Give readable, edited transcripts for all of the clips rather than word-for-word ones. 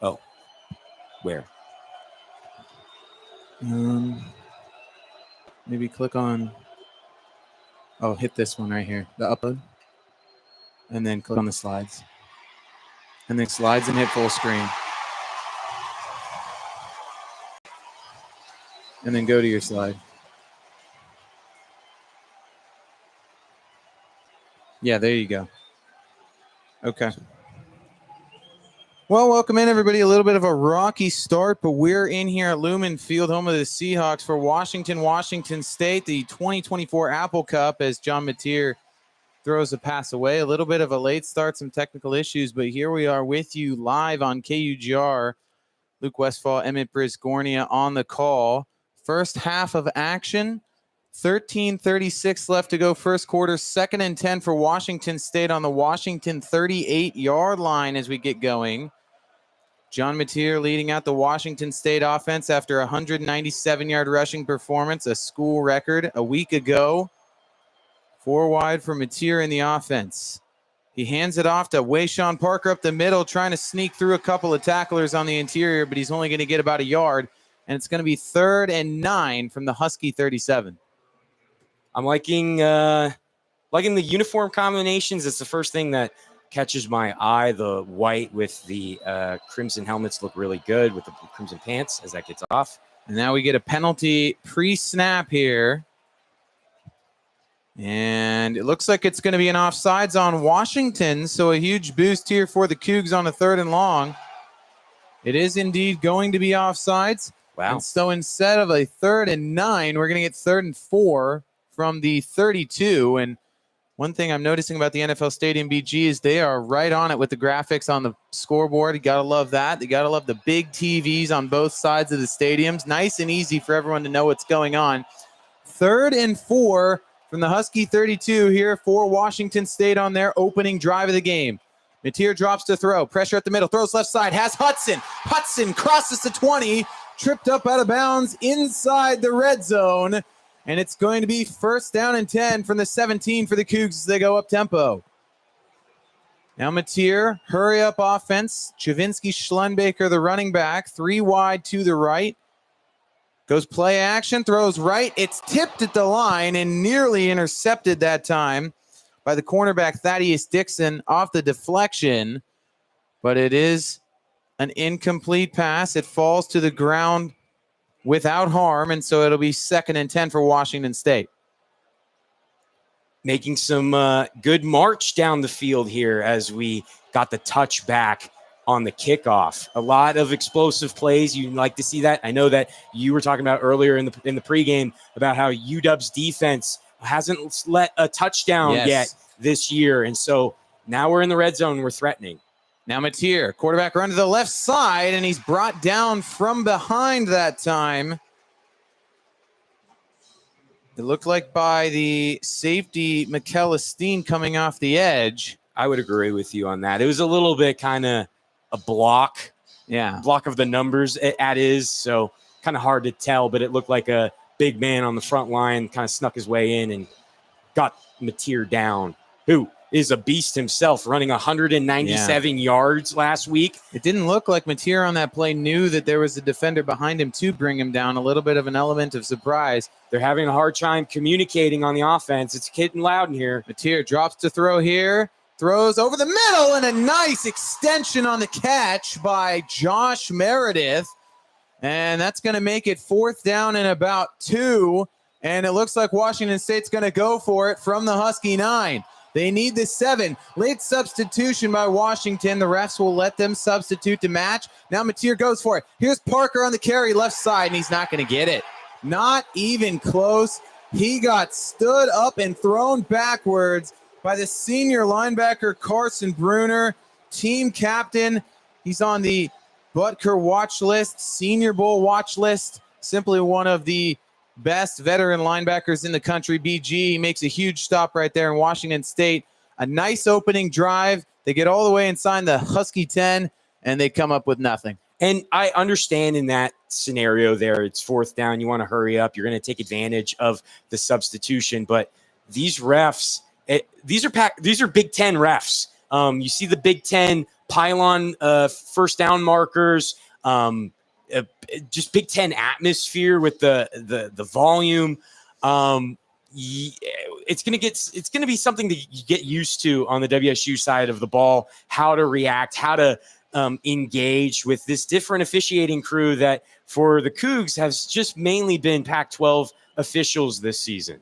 Oh, where? Maybe click on. Oh, hit this one right here, the upload, and then click on the slides, and then slides and hit full screen, and then go to your slide. Yeah, there you go. Okay. Well, welcome in, everybody. A little bit of a rocky start, but we're in here at Lumen Field, home of the Seahawks, for Washington State, the 2024 Apple Cup, as John Mateer throws a pass away. A little bit of a late start, some technical issues, but here we are with you live on KUGR. Luke Westfall, Emmett Brisgornia on the call. First half of action. 13:36 left to go first quarter. 2nd and 10 for Washington State on the Washington 38-yard line as we get going. John Mateer leading out the Washington State offense after a 197-yard rushing performance, a school record a week ago. 4 wide for Mateer in the offense. He hands it off to Wayshawn Parker up the middle, trying to sneak through a couple of tacklers on the interior, but he's only going to get about a yard, and it's going to be 3rd and 9 from the Husky 37. I'm liking the uniform combinations. It's the first thing that catches my eye. The white with the crimson helmets look really good with the crimson pants as that gets off. And now we get a penalty pre-snap here. And it looks like it's going to be an offsides on Washington, so a huge boost here for the Cougs on a 3rd and long. It is indeed going to be offsides. Wow. And so instead of a 3rd and 9, we're going to get 3rd and 4 from the 32. And one thing I'm noticing about the NFL Stadium BG is they are right on it with the graphics on the scoreboard. You got to love that. You got to love the big TVs on both sides of the stadiums. Nice and easy for everyone to know what's going on. 3rd and 4 from the Husky 32 here for Washington State on their opening drive of the game. Mateer drops to throw. Pressure at the middle. Throws left side. Has Hudson. Hudson crosses the 20. Tripped up out of bounds inside the red zone. And it's going to be 1st down and 10 from the 17 for the Cougs as they go up tempo. Now Mateer, hurry up offense. Chavinsky Schlenbaker, the running back, 3 wide to the right. Goes play action, throws right. It's tipped at the line and nearly intercepted that time by the cornerback Thaddeus Dixon off the deflection. But it is an incomplete pass. It falls to the ground without harm, and so it'll be 2nd and 10 for Washington State. Making some good march down the field here as we got the touch back on the kickoff. A lot of explosive plays. You'd like to see that. I know that you were talking about earlier in the pregame about how UW's defense hasn't let a touchdown yet this year, and so now we're in the red zone. We're threatening. Now Mateer, quarterback run to the left side, and he's brought down from behind that time. It looked like by the safety, McKellisteen, coming off the edge. I would agree with you on that. It was a little bit kind of a block. Yeah. Block of the numbers at is, so kind of hard to tell, but it looked like a big man on the front line kind of snuck his way in and got Mateer down, who is a beast himself, running 197 yards last week. It didn't look like Mateer on that play knew that there was a defender behind him to bring him down. A little bit of an element of surprise. They're having a hard time communicating on the offense. It's getting loud in here. Mateer drops to throw here. Throws over the middle, and a nice extension on the catch by Josh Meredith. And that's going to make it 4th down and about 2. And it looks like Washington State's going to go for it from the Husky 9. They need the 7. Late substitution by Washington. The refs will let them substitute to match. Now Mateer goes for it. Here's Parker on the carry left side, and he's not going to get it. Not even close. He got stood up and thrown backwards by the senior linebacker Carson Bruner, team captain. He's on the Butker watch list, Senior Bowl watch list. Simply one of the best veteran linebackers in the country. BG makes a huge stop right there in Washington State. A nice opening drive. They get all the way inside the Husky 10, and they come up with nothing. And I understand in that scenario there, it's 4th down. You want to hurry up. You're going to take advantage of the substitution. But these refs, these are Big Ten refs. You see the Big Ten pylon first down markers, just Big Ten atmosphere with the volume. It's going to be something that you get used to on the WSU side of the ball, how to react, how to engage with this different officiating crew that for the Cougs has just mainly been Pac-12 officials this season.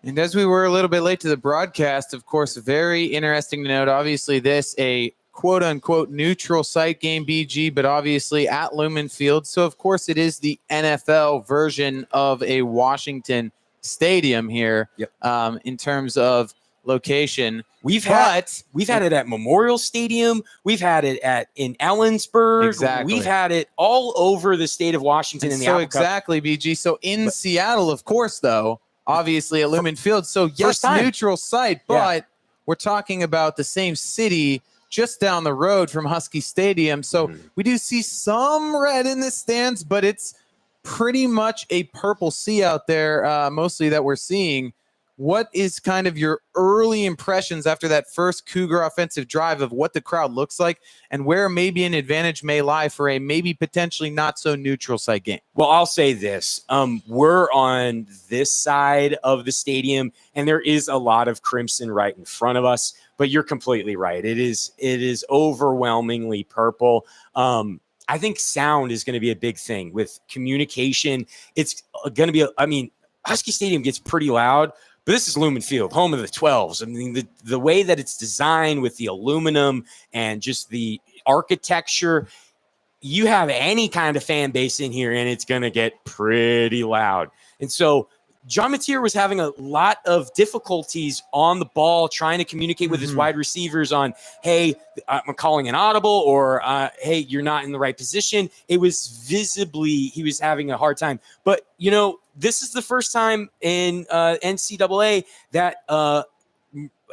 And as we were a little bit late to the broadcast, of course, very interesting to note, obviously this a quote-unquote neutral site game, BG, but obviously at Lumen Field. So, of course, it is the NFL version of a Washington stadium here. Yep. In terms of location. We've had it at Memorial Stadium. We've had it in Ellensburg. Exactly. We've had it all over the state of Washington in the Apple Cup. Exactly, BG. So in Seattle, of course, though, obviously at Lumen Field. So yes, neutral site, but we're talking about the same city just down the road from Husky Stadium. So we do see some red in the stands, but it's pretty much a purple sea out there, mostly that we're seeing. What is kind of your early impressions after that first Cougar offensive drive of what the crowd looks like and where maybe an advantage may lie for a maybe potentially not so neutral site game? Well, I'll say this. We're on this side of the stadium, and there is a lot of crimson right in front of us, but you're completely right. It is overwhelmingly purple. I think sound is going to be a big thing with communication. It's going to be, Husky Stadium gets pretty loud, but this is Lumen Field, home of the 12s. I mean, the way that it's designed with the aluminum and just the architecture, you have any kind of fan base in here, and it's going to get pretty loud. And so John Mateer was having a lot of difficulties on the ball trying to communicate with his wide receivers on, hey, I'm calling an audible, or hey, you're not in the right position. It was visibly he was having a hard time. But, this is the first time in NCAA that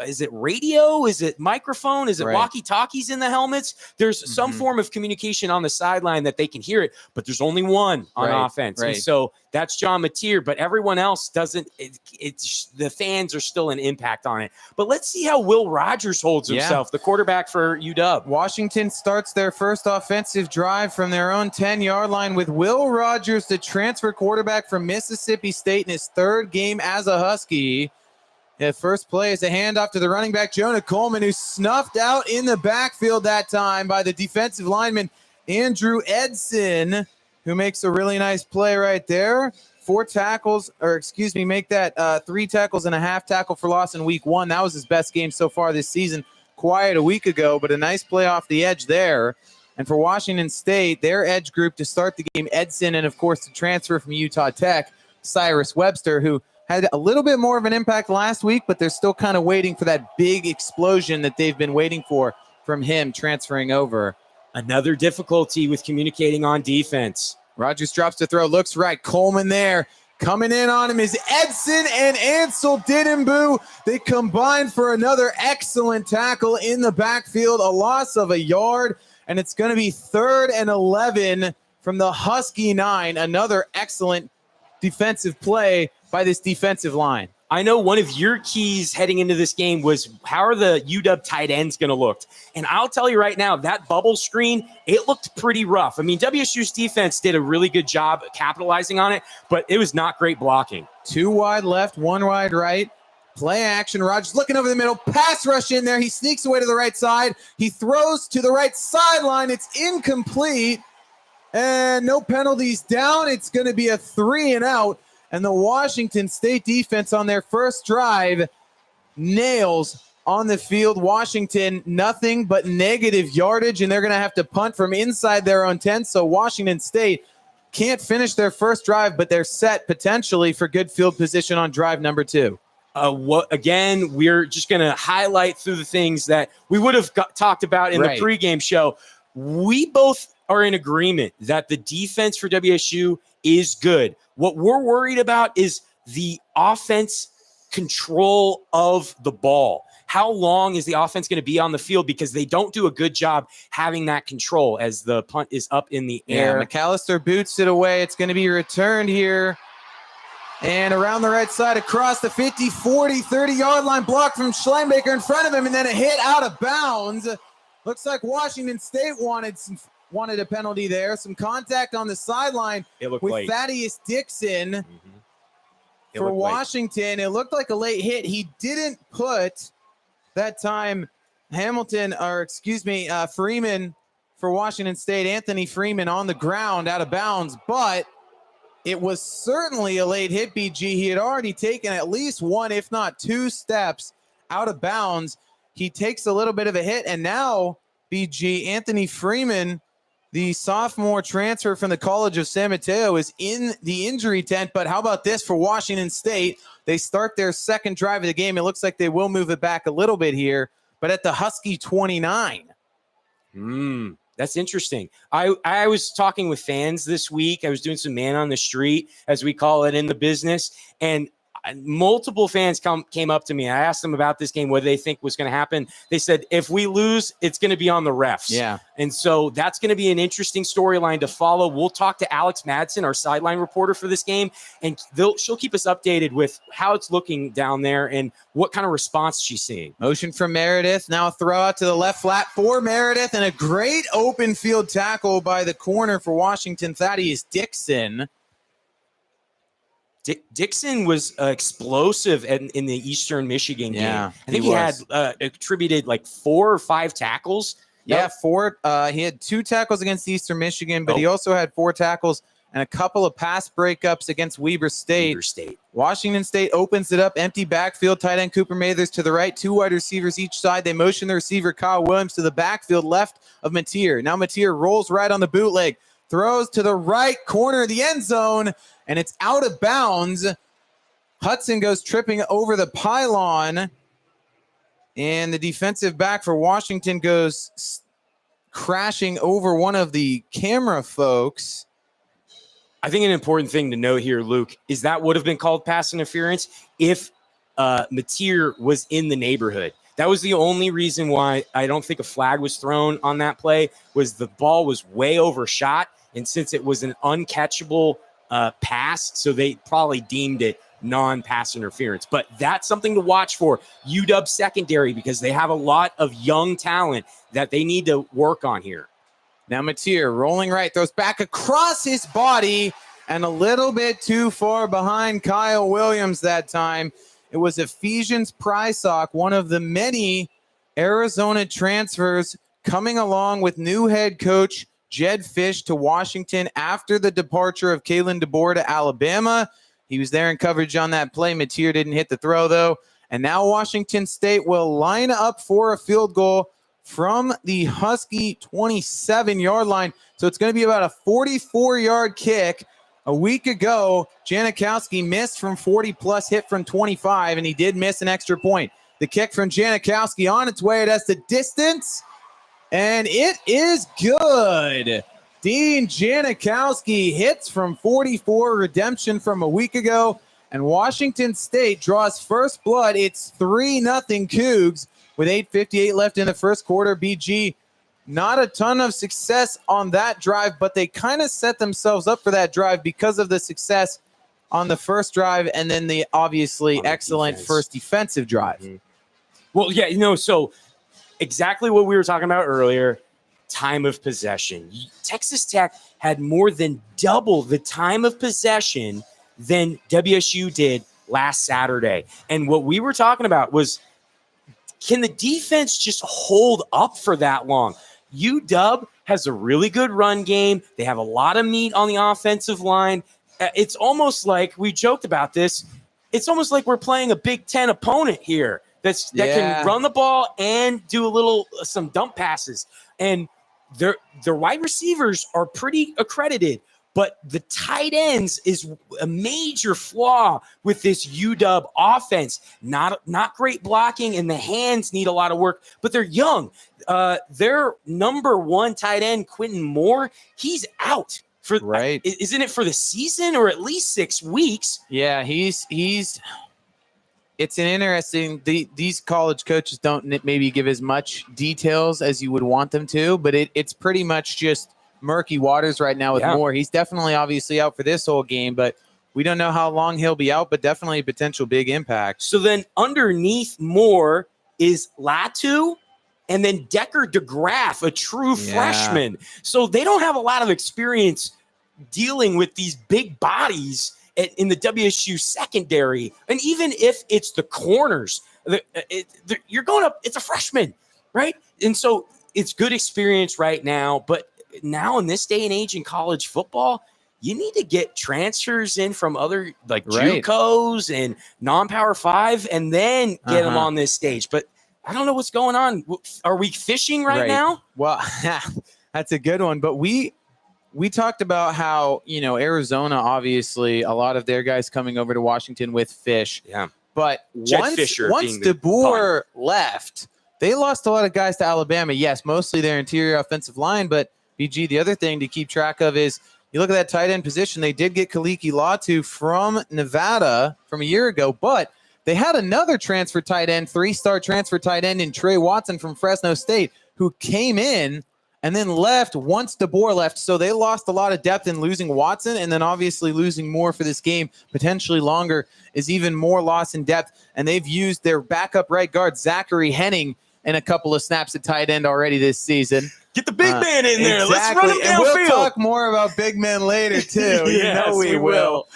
is it radio? Is it microphone? Is it walkie-talkies in the helmets? There's some form of communication on the sideline that they can hear it, but there's only one on offense. And so that's John Mateer, but everyone else doesn't. It's the fans are still an impact on it. But let's see how Will Rogers holds himself, the quarterback for UW. Washington starts their first offensive drive from their own 10-yard line with Will Rogers, the transfer quarterback from Mississippi State, in his third game as a Husky. The first play is a handoff to the running back, Jonah Coleman, who's snuffed out in the backfield that time by the defensive lineman, Andrew Edson, who makes a really nice play right there. 3 tackles and a half tackle for loss in week 1. That was his best game so far this season. Quiet a week ago, but a nice play off the edge there. And for Washington State, their edge group to start the game, Edson, and of course the transfer from Utah Tech, Cyrus Webster, who had a little bit more of an impact last week, but they're still kind of waiting for that big explosion that they've been waiting for from him transferring over. Another difficulty with communicating on defense. Rogers drops to throw, looks right. Coleman there. Coming in on him is Edson and Ansel Diddenboo. They combine for another excellent tackle in the backfield, a loss of a yard, and it's going to be 3rd and 11 from the Husky 9. Another excellent defensive play by this defensive line. I know one of your keys heading into this game was how are the UW tight ends going to look? And I'll tell you right now, that bubble screen, it looked pretty rough. I mean, WSU's defense did a really good job capitalizing on it, but it was not great blocking. 2 wide left, 1 wide right. Play action. Rogers looking over the middle. Pass rush in there. He sneaks away to the right side. He throws to the right sideline. It's incomplete. And no penalties down. It's going to be a 3 and out. And the Washington State defense on their first drive nails on the field. Washington, nothing but negative yardage, and they're going to have to punt from inside their own 10. So Washington State can't finish their first drive, but they're set potentially for good field position on drive number 2. Again, we're just going to highlight through the things that we would have talked about in the pregame show. We both are in agreement that the defense for WSU is good. What we're worried about is the offense control of the ball. How long is the offense going to be on the field? Because they don't do a good job having that control as the punt is up in the air. McAllister boots it away. It's going to be returned here. And around the right side, across the 50, 40, 30-yard line, block from Schleinbaker in front of him, and then a hit out of bounds. Looks like Washington State wanted a penalty there. Some contact on the sideline with late. Thaddeus Dixon Mm-hmm. for Washington. It looked like a late hit. He didn't put that time Freeman for Washington State, Anthony Freeman on the ground out of bounds, but it was certainly a late hit, BG. He had already taken at least one, if not two steps out of bounds. He takes a little bit of a hit, and now, BG, Anthony Freeman, the sophomore transfer from the College of San Mateo, is in the injury tent. But how about this for Washington State? They start their second drive of the game. It looks like they will move it back a little bit here, but at the Husky 29. That's interesting. I was talking with fans this week. I was doing some man on the street, as we call it in the business, and multiple fans came up to me. I asked them about this game, what they think was going to happen. They said, if we lose, it's going to be on the refs. Yeah. And so that's going to be an interesting storyline to follow. We'll talk to Alex Madsen, our sideline reporter for this game, and she'll keep us updated with how it's looking down there and what kind of response she's seeing. Motion from Meredith. Now a throw out to the left flat for Meredith, and a great open field tackle by the corner for Washington, Thaddeus Dixon. Dixon was explosive in the Eastern Michigan game. Yeah, I think he had attributed like 4 or 5 tackles. Yeah, 4. He had 2 tackles against Eastern Michigan, but he also had 4 tackles and a couple of pass breakups against Weber State. Washington State opens it up, empty backfield, tight end Cooper Mathers to the right, 2 wide receivers each side. They motion the receiver Kyle Williams to the backfield left of Mateer. Now Mateer rolls right on the bootleg, throws to the right corner of the end zone, and it's out of bounds. Hudson goes tripping over the pylon, and the defensive back for Washington goes crashing over one of the camera folks. I think an important thing to note here, Luke, is that would have been called pass interference if Mateer was in the neighborhood. That was the only reason why I don't think a flag was thrown on that play, was the ball was way overshot, and since it was an uncatchable pass, so they probably deemed it non-pass interference. But that's something to watch for UW secondary, because they have a lot of young talent that they need to work on here. Now Mateer rolling right, throws back across his body and a little bit too far behind Kyle Williams that time. It was Ephesians Prysock, one of the many Arizona transfers coming along with new head coach Jed Fish to Washington after the departure of Kalen DeBoer to Alabama. He was there in coverage on that play. Mateer didn't hit the throw, though. And now Washington State will line up for a field goal from the Husky 27-yard line. So it's going to be about a 44-yard kick. A week ago, Janikowski missed from 40-plus, hit from 25, and he did miss an extra point. The kick from Janikowski on its way. It has the distance, and it is good. Dean Janikowski hits from 44, redemption from a week ago, and Washington State draws first blood. It's 3-0 Cougs with 8:58 left in the first quarter. BG, not a ton of success on that drive, but they kind of set themselves up for that drive because of the success on the first drive and then the obviously excellent first defensive drive. Mm-hmm. Well, yeah, so exactly what we were talking about earlier, time of possession. Texas Tech had more than double the time of possession than WSU did last Saturday. And what we were talking about was, can the defense just hold up for that long? UW has a really good run game. They have a lot of meat on the offensive line. It's almost like, we joked about this, it's almost like we're playing a Big Ten opponent here that can run the ball and do some dump passes. And their wide receivers are pretty accredited, but the tight ends is a major flaw with this UW offense. Not great blocking, and the hands need a lot of work, but they're young. Their number 1 tight end, Quentin Moore, he's out. Isn't it for the season or at least 6 weeks? Yeah, he's it's an interesting, these college coaches don't maybe give as much details as you would want them to, but it's pretty much just murky waters right now with Moore. He's definitely obviously out for this whole game, but we don't know how long he'll be out, but definitely a potential big impact. So then underneath Moore is Latu and then Decker DeGraff, a true freshman. So they don't have a lot of experience dealing with these big bodies in the WSU secondary. And even if it's the corners, you're going up, it's a freshman, right? And so it's good experience right now. But now in this day and age in college football, you need to get transfers in from other like JUCOs and non-Power 5 and then get them on this stage. But I don't know what's going on. Are we fishing right now? Well, that's a good one. But we talked about how, Arizona, obviously, a lot of their guys coming over to Washington with Fish. Yeah. But once DeBoer left, they lost a lot of guys to Alabama. Yes, mostly their interior offensive line. But, BG, the other thing to keep track of is you look at that tight end position. They did get Kaliki Latu from Nevada from a year ago. But they had another transfer tight end, 3-star transfer tight end in Trey Watson from Fresno State, who came in and then left once DeBoer left. So they lost a lot of depth in losing Watson, and then obviously losing more for this game, potentially longer, is even more loss in depth. And they've used their backup right guard, Zachary Henning, in a couple of snaps at tight end already this season. Get the big man in there. Exactly. Let's run him downfield. And we'll talk more about big men later, too. Yes, we will.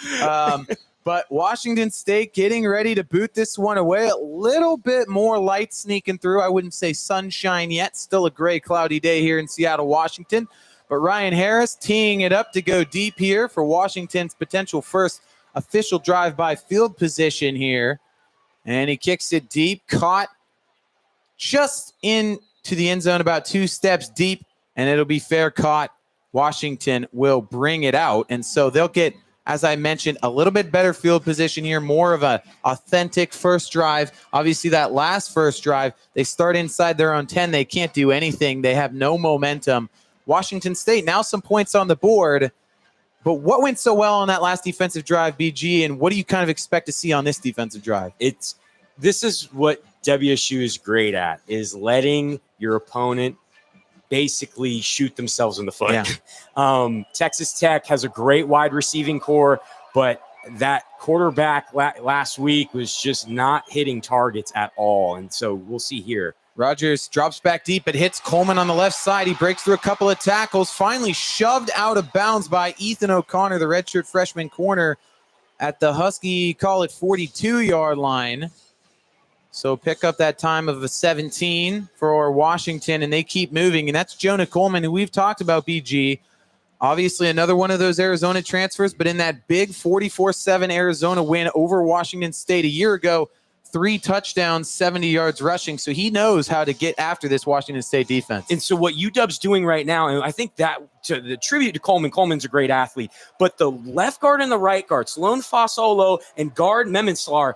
But Washington State getting ready to boot this one away. A little bit more light sneaking through. I wouldn't say sunshine yet. Still a gray, cloudy day here in Seattle, Washington. But Ryan Harris teeing it up to go deep here for Washington's potential first official drive-by field position here. And he kicks it deep, caught just into the end zone, about 2 steps deep, and it'll be fair caught. Washington will bring it out. And so they'll get, as I mentioned, a little bit better field position here, more of a authentic first drive. Obviously, that last first drive, they start inside their own 10. They can't do anything. They have no momentum. Washington State, now some points on the board. But what went so well on that last defensive drive, BG, and what do you kind of expect to see on this defensive drive? This is what WSU is great at, is letting your opponent basically shoot themselves in the foot. Yeah. Texas Tech has a great wide receiving core, but that quarterback last week was just not hitting targets at all. And so we'll see here. Rogers drops back deep, but hits Coleman on the left side. He breaks through a couple of tackles, finally shoved out of bounds by Ethan O'Connor, the redshirt freshman corner, at the Husky, call it 42-yard line. So pick up that time of a 17 for Washington, and they keep moving. And that's Jonah Coleman, who we've talked about, BG. Obviously, another one of those Arizona transfers, but in that big 44-7 Arizona win over Washington State a year ago, 3 touchdowns, 70 yards rushing. So he knows how to get after this Washington State defense. And so what UW's doing right now, and I think that to the tribute to Coleman's a great athlete, but the left guard and the right guard, Sloan Fasolo and guard Memenslar,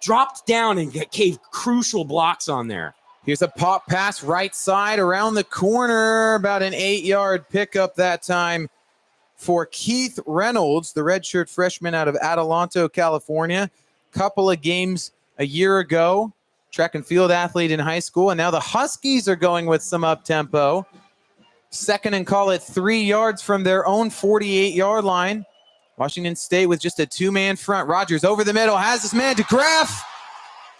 dropped down and gave crucial blocks on there. Here's a pop pass right side around the corner, about an 8-yard pickup that time for Keith Reynolds, the redshirt freshman out of Adelanto, California. Couple of games a year ago, track and field athlete in high school, and now the Huskies are going with some up-tempo. Second and call it 3 yards from their own 48-yard line. Washington State with just a 2-man front. Rogers over the middle, has this man DeGraff.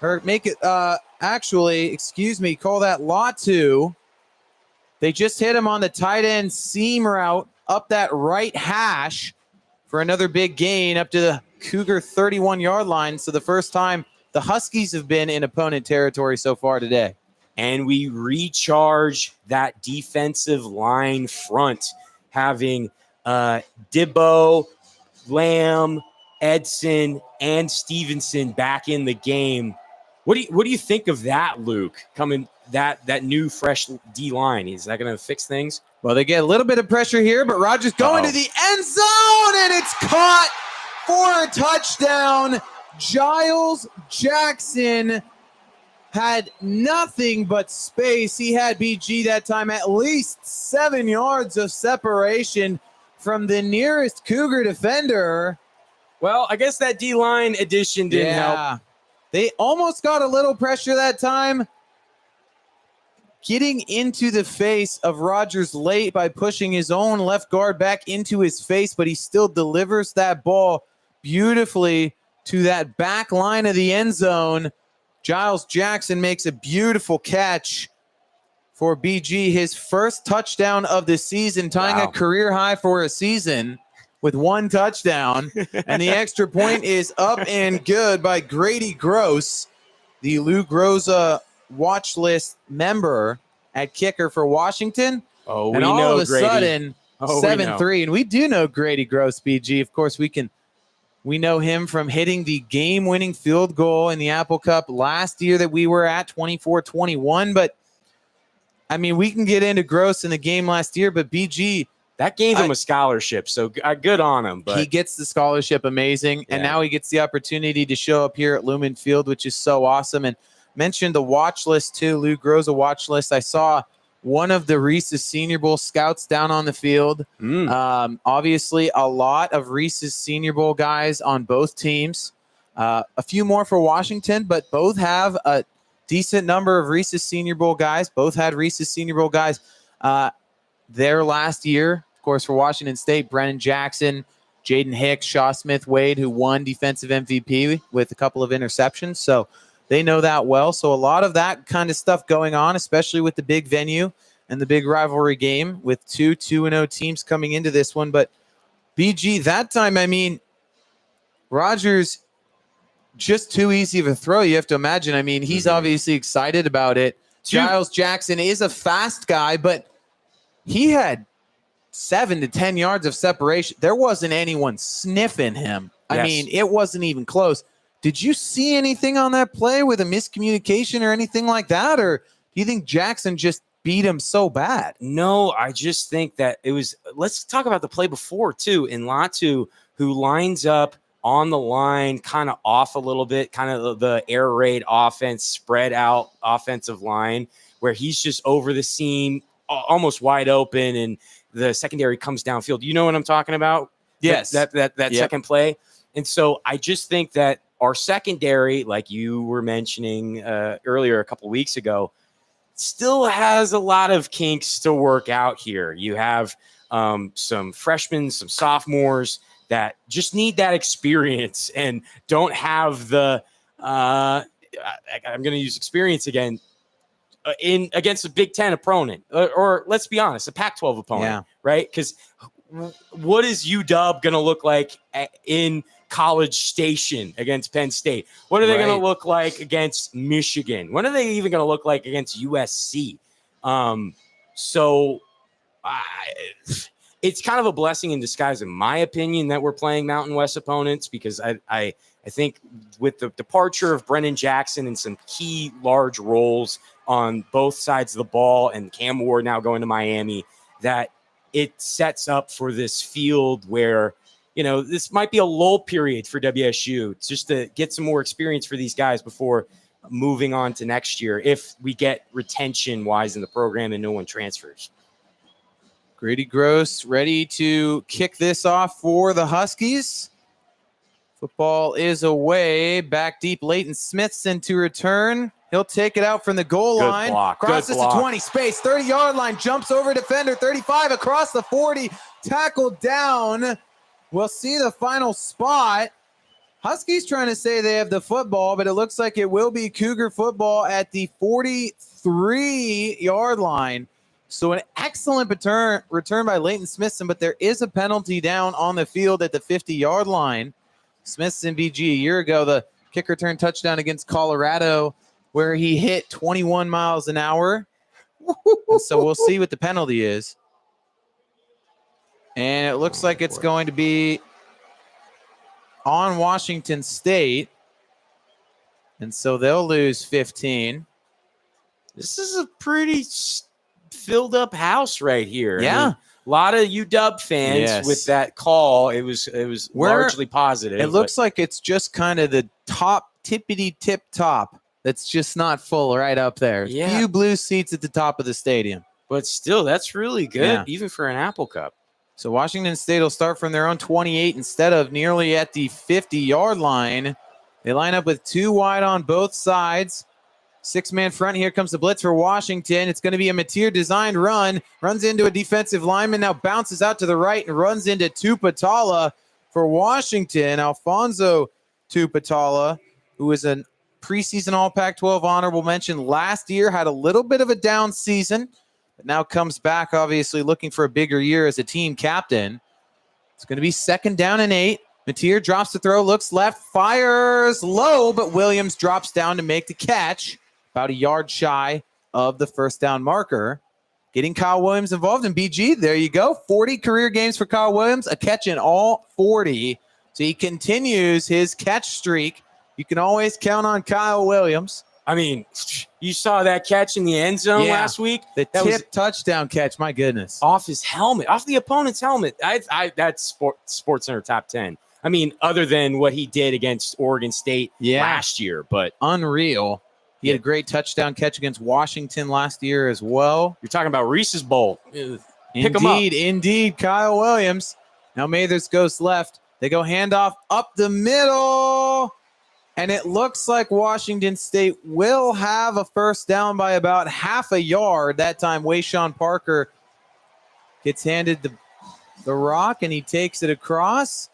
Or make it, call that Latu. They just hit him on the tight end seam route up that right hash for another big gain up to the Cougar 31-yard line. So the first time the Huskies have been in opponent territory so far today. And we recharge that defensive line front, having Dibbo, Lamb, Edson, and Stevenson back in the game. What do you think of that, Luke? Coming that new fresh D line, is that going to fix things? Well, they get a little bit of pressure here, but Rogers going to the end zone, and it's caught for a touchdown. Giles Jackson had nothing but space. He had BG that time at least 7 yards of separation from the nearest Cougar defender. Well, I guess that D-line addition didn't help. They almost got a little pressure that time, getting into the face of Rogers late by pushing his own left guard back into his face, but he still delivers that ball beautifully to that back line of the end zone. Giles Jackson makes a beautiful catch. for BG, his first touchdown of the season, tying a career high for a season with 1 touchdown. And the extra point is up and good by Grady Gross, the Lou Groza watch list member at kicker for Washington. Oh, and we all know of a Grady. sudden, 7-3. And we do know Grady Gross, BG. Of course, we know him from hitting the game-winning field goal in the Apple Cup last year that we were at, 24-21. But, I mean, we can get into Gross in the game last year, but BG, that gave him a scholarship, so good on him. But he gets the scholarship, amazing, and now he gets the opportunity to show up here at Lumen Field, which is so awesome. And mentioned the watch list, too, Lou Groza watch list. I saw one of the Reese's Senior Bowl scouts down on the field. Obviously, a lot of Reese's Senior Bowl guys on both teams. A few more for Washington, but both have a decent number of Reese's Senior Bowl guys. Both had Reese's Senior Bowl guys there last year. Of course, for Washington State, Brennan Jackson, Jaden Hicks, Shaw Smith-Wade, who won defensive MVP with a couple of interceptions. So they know that well. So a lot of that kind of stuff going on, especially with the big venue and the big rivalry game with 2-2-0 teams coming into this one. But BG, that time, I mean, Rogers, just too easy of a throw. You have to imagine. I mean, he's obviously excited about it. Giles Jackson is a fast guy, but he had 7 to 10 yards of separation. There wasn't anyone sniffing him. I mean, it wasn't even close. Did you see anything on that play with a miscommunication or anything like that? Or do you think Jackson just beat him so bad? No, I just think that it was – let's talk about the play before, too. In Latu, who lines up on the line, kind of off a little bit, kind of the air raid offense, spread out offensive line, where he's just over the seam, almost wide open, and the secondary comes downfield. You know what I'm talking about? Yes. That second play. And so I just think that our secondary, like you were mentioning earlier a couple of weeks ago, still has a lot of kinks to work out here. You have some freshmen, some sophomores that just need that experience and don't have the I'm going to use experience again against a Big Ten opponent, or let's be honest, a Pac-12 opponent, right? Because what is UW going to look like in College Station against Penn State? What are they going to look like against Michigan? What are they even going to look like against USC? It's kind of a blessing in disguise, in my opinion, that we're playing Mountain West opponents, because I think with the departure of Brennan Jackson and some key large roles on both sides of the ball, and Cam Ward now going to Miami, that it sets up for this field where, you know, this might be a lull period for WSU just to get some more experience for these guys before moving on to next year, if we get retention-wise in the program and no one transfers. Grady Gross ready to kick this off for the Huskies. Football is away. Back deep, Leighton Smithson to return. He'll take it out from the goal line. Crosses the 20, space, 30-yard line, jumps over defender, 35, across the 40, tackled down. We'll see the final spot. Huskies trying to say they have the football, but it looks like it will be Cougar football at the 43-yard line. So an excellent return by Leighton Smithson, but there is a penalty down on the field at the 50-yard line. Smithson, BG, a year ago, the kick return touchdown against Colorado, where he hit 21 miles an hour. And so we'll see what the penalty is. And it looks like it's going to be on Washington State. And so they'll lose 15. This is a pretty filled up house right here. Yeah. I mean, a lot of UW fans with that call. It was largely positive. It looks like it's just kind of the top, tippity tip top. That's just not full right up there. Yeah. Few blue seats at the top of the stadium. But still, that's really good, even for an Apple Cup. So Washington State will start from their own 28 instead of nearly at the 50-yard line. They line up with 2 wide on both sides. 6-man front. Here comes the blitz for Washington. It's going to be a Mateer-designed run. Runs into a defensive lineman. Now bounces out to the right and runs into Tupatala for Washington. Alfonso Tupatala, who is a preseason All Pac-12 honorable mention last year, had a little bit of a down season, but now comes back, obviously, looking for a bigger year as a team captain. It's going to be 2nd down and 8. Mateer drops the throw, looks left, fires low, but Williams drops down to make the catch, about a yard shy of the first down marker. Getting Kyle Williams involved in BG. There you go. 40 career games for Kyle Williams, a catch in all 40. So he continues his catch streak. You can always count on Kyle Williams. I mean, you saw that catch in the end zone last week. The tip touchdown catch, my goodness. Off his helmet, off the opponent's helmet. That's Sports Center top 10. I mean, other than what he did against Oregon State last year, but unreal. He had a great touchdown catch against Washington last year as well. You're talking about Reese's Bowl. Pick him up. Indeed, Kyle Williams. Now Mathers goes left. They go handoff up the middle. And it looks like Washington State will have a first down by about half a yard. That time, Wayshawn Parker gets handed the rock, and he takes it across.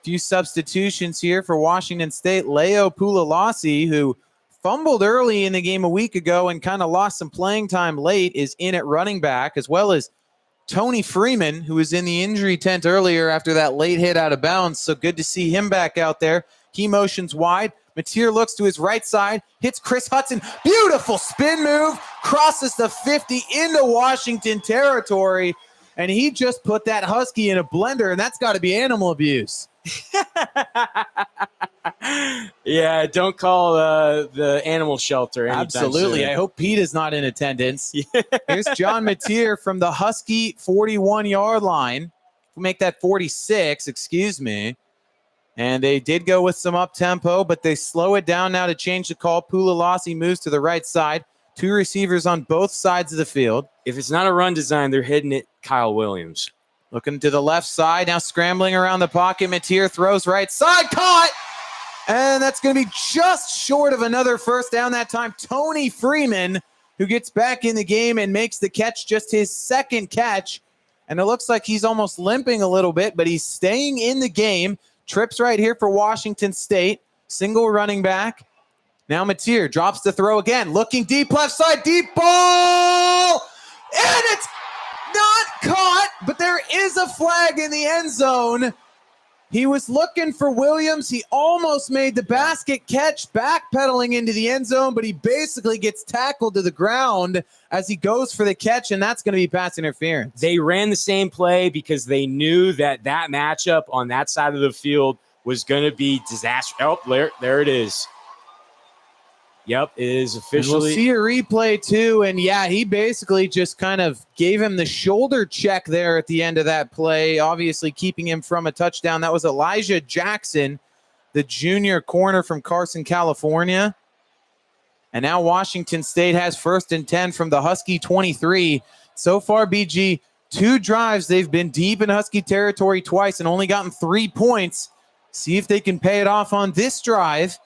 Few substitutions here for Washington State. Leo Pulalasi, who fumbled early in the game a week ago and kind of lost some playing time late, is in at running back, as well as Tony Freeman, who was in the injury tent earlier after that late hit out of bounds. So good to see him back out there. He motions wide. Mateer looks to his right side, hits Chris Hudson. Beautiful spin move, crosses the 50 into Washington territory, and he just put that Husky in a blender, and that's got to be animal abuse. Yeah, don't call the animal shelter anytime Absolutely. soon. I hope Pete is not in attendance. Here's John Mateer from the Husky 41-yard line. We'll make that 46, excuse me. And they did go with some up-tempo, but they slow it down now to change the call. Pulalasi moves to the right side. 2 receivers on both sides of the field. If it's not a run design, they're hitting it Kyle Williams. Looking to the left side, now scrambling around the pocket. Mateer throws right side, caught! And that's going to be just short of another first down that time. Tony Freeman, who gets back in the game and makes the catch, just his 2nd catch. And it looks like he's almost limping a little bit, but he's staying in the game. Trips right here for Washington State. Single running back. Now Mateer drops the throw again. Looking deep left side. Deep ball! And it's not caught, but there is a flag in the end zone. He was looking for Williams. He almost made the basket catch, backpedaling into the end zone, but he basically gets tackled to the ground as he goes for the catch, and that's going to be pass interference. They ran the same play because they knew that matchup on that side of the field was going to be disastrous. Oh, there it is. Yep, it is officially. And we'll see a replay too, and yeah, he basically just kind of gave him the shoulder check there at the end of that play, obviously keeping him from a touchdown. That was Elijah Jackson, the junior corner from Carson, California. And now Washington State has 1st and 10 from the Husky 23. So far, BG, 2 drives. They've been deep in Husky territory twice and only gotten 3 points. See if they can pay it off on this drive.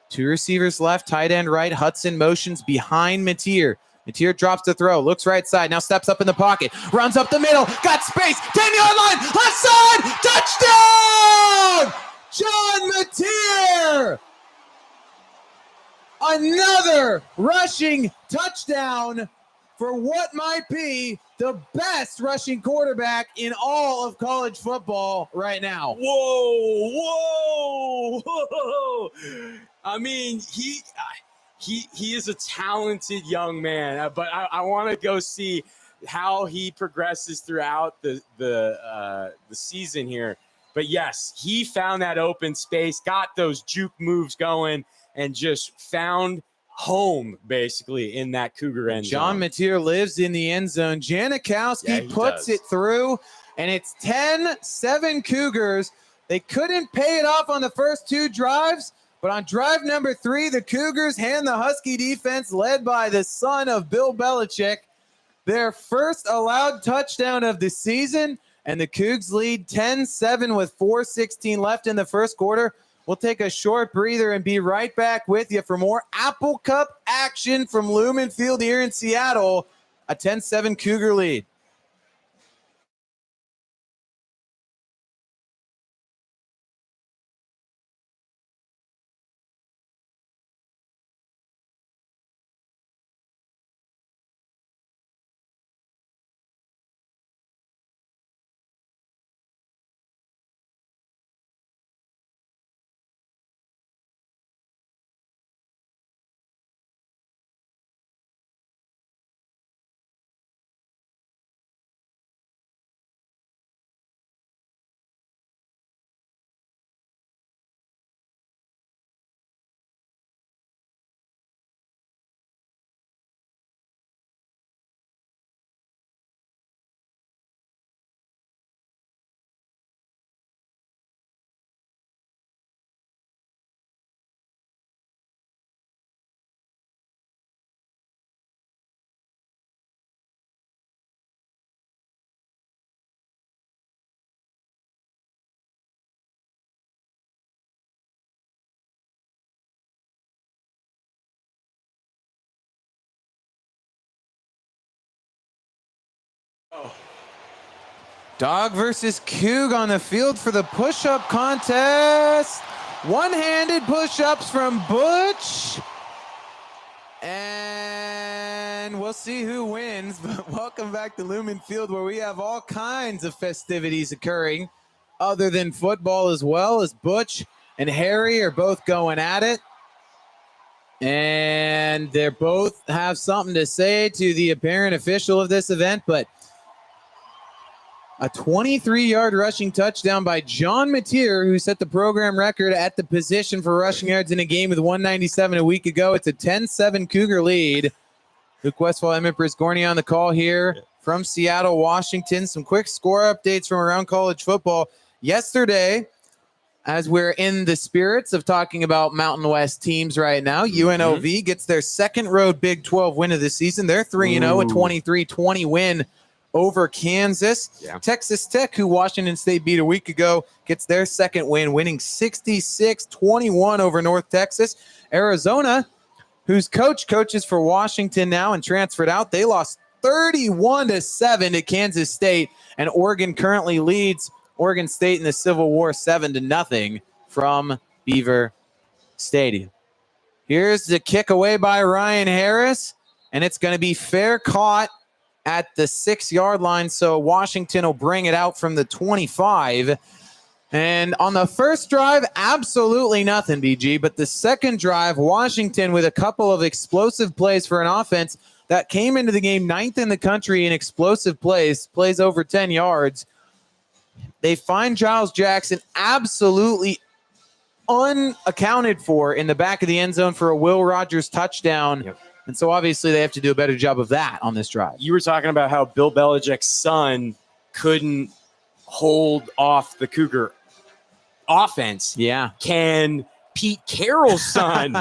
2 receivers left, tight end right. Hudson motions behind Mateer. Mateer drops the throw, looks right side, now steps up in the pocket, runs up the middle, got space, 10-yard line, left side, touchdown! John Mateer! Another rushing touchdown for what might be the best rushing quarterback in all of college football right now. Whoa. I mean, he is a talented young man, but I want to go see how he progresses throughout the season here. But yes, he found that open space, got those juke moves going, and just found home basically in that Cougar end zone. John Mateer lives in the end zone. Janikowski puts it through, and it's 10-7 Cougars. They couldn't pay it off on the first 2 drives, but on drive number 3, the Cougars hand the Husky defense, led by the son of Bill Belichick, their first allowed touchdown of the season, and the Cougs lead 10-7 with 4:16 left in the first quarter. We'll take a short breather and be right back with you for more Apple Cup action from Lumen Field here in Seattle. A 10-7 Cougar lead. Dog versus Coug on the field for the push-up contest. One-handed push-ups from Butch. And we'll see who wins. But welcome back to Lumen Field, where we have all kinds of festivities occurring other than football, as well as Butch and Harry are both going at it. And they both have something to say to the apparent official of this event, but a 23-yard rushing touchdown by John Mateer, who set the program record at the position for rushing yards in a game with 197 a week ago. It's a 10-7 Cougar lead. Luke Westfall, Emmett Brisgorny on the call here from Seattle, Washington. Some quick score updates from around college football. Yesterday, as we're in the spirits of talking about Mountain West teams right now, UNLV gets their second road Big 12 win of the season. They're 3-0, a 23-20 win over Kansas. Texas Tech, who Washington State beat a week ago, gets their second win, winning 66-21 over North Texas. Arizona, whose coaches for Washington now and transferred out, they lost 31-7 to Kansas State, and Oregon currently leads Oregon State in the Civil War 7-0 from Beaver Stadium. Here's the kick away by Ryan Harris, and it's going to be fair caught at the 6-yard line, so Washington will bring it out from the 25. And on the first drive, absolutely nothing, BG. But the second drive, Washington with a couple of explosive plays for an offense that came into the game 9th in the country in explosive plays over 10 yards. They find Giles Jackson absolutely unaccounted for in the back of the end zone for a Will Rogers touchdown. And so obviously they have to do a better job of that on this drive. You were talking about how Bill Belichick's son couldn't hold off the Cougar offense. Yeah. Can Pete Carroll's son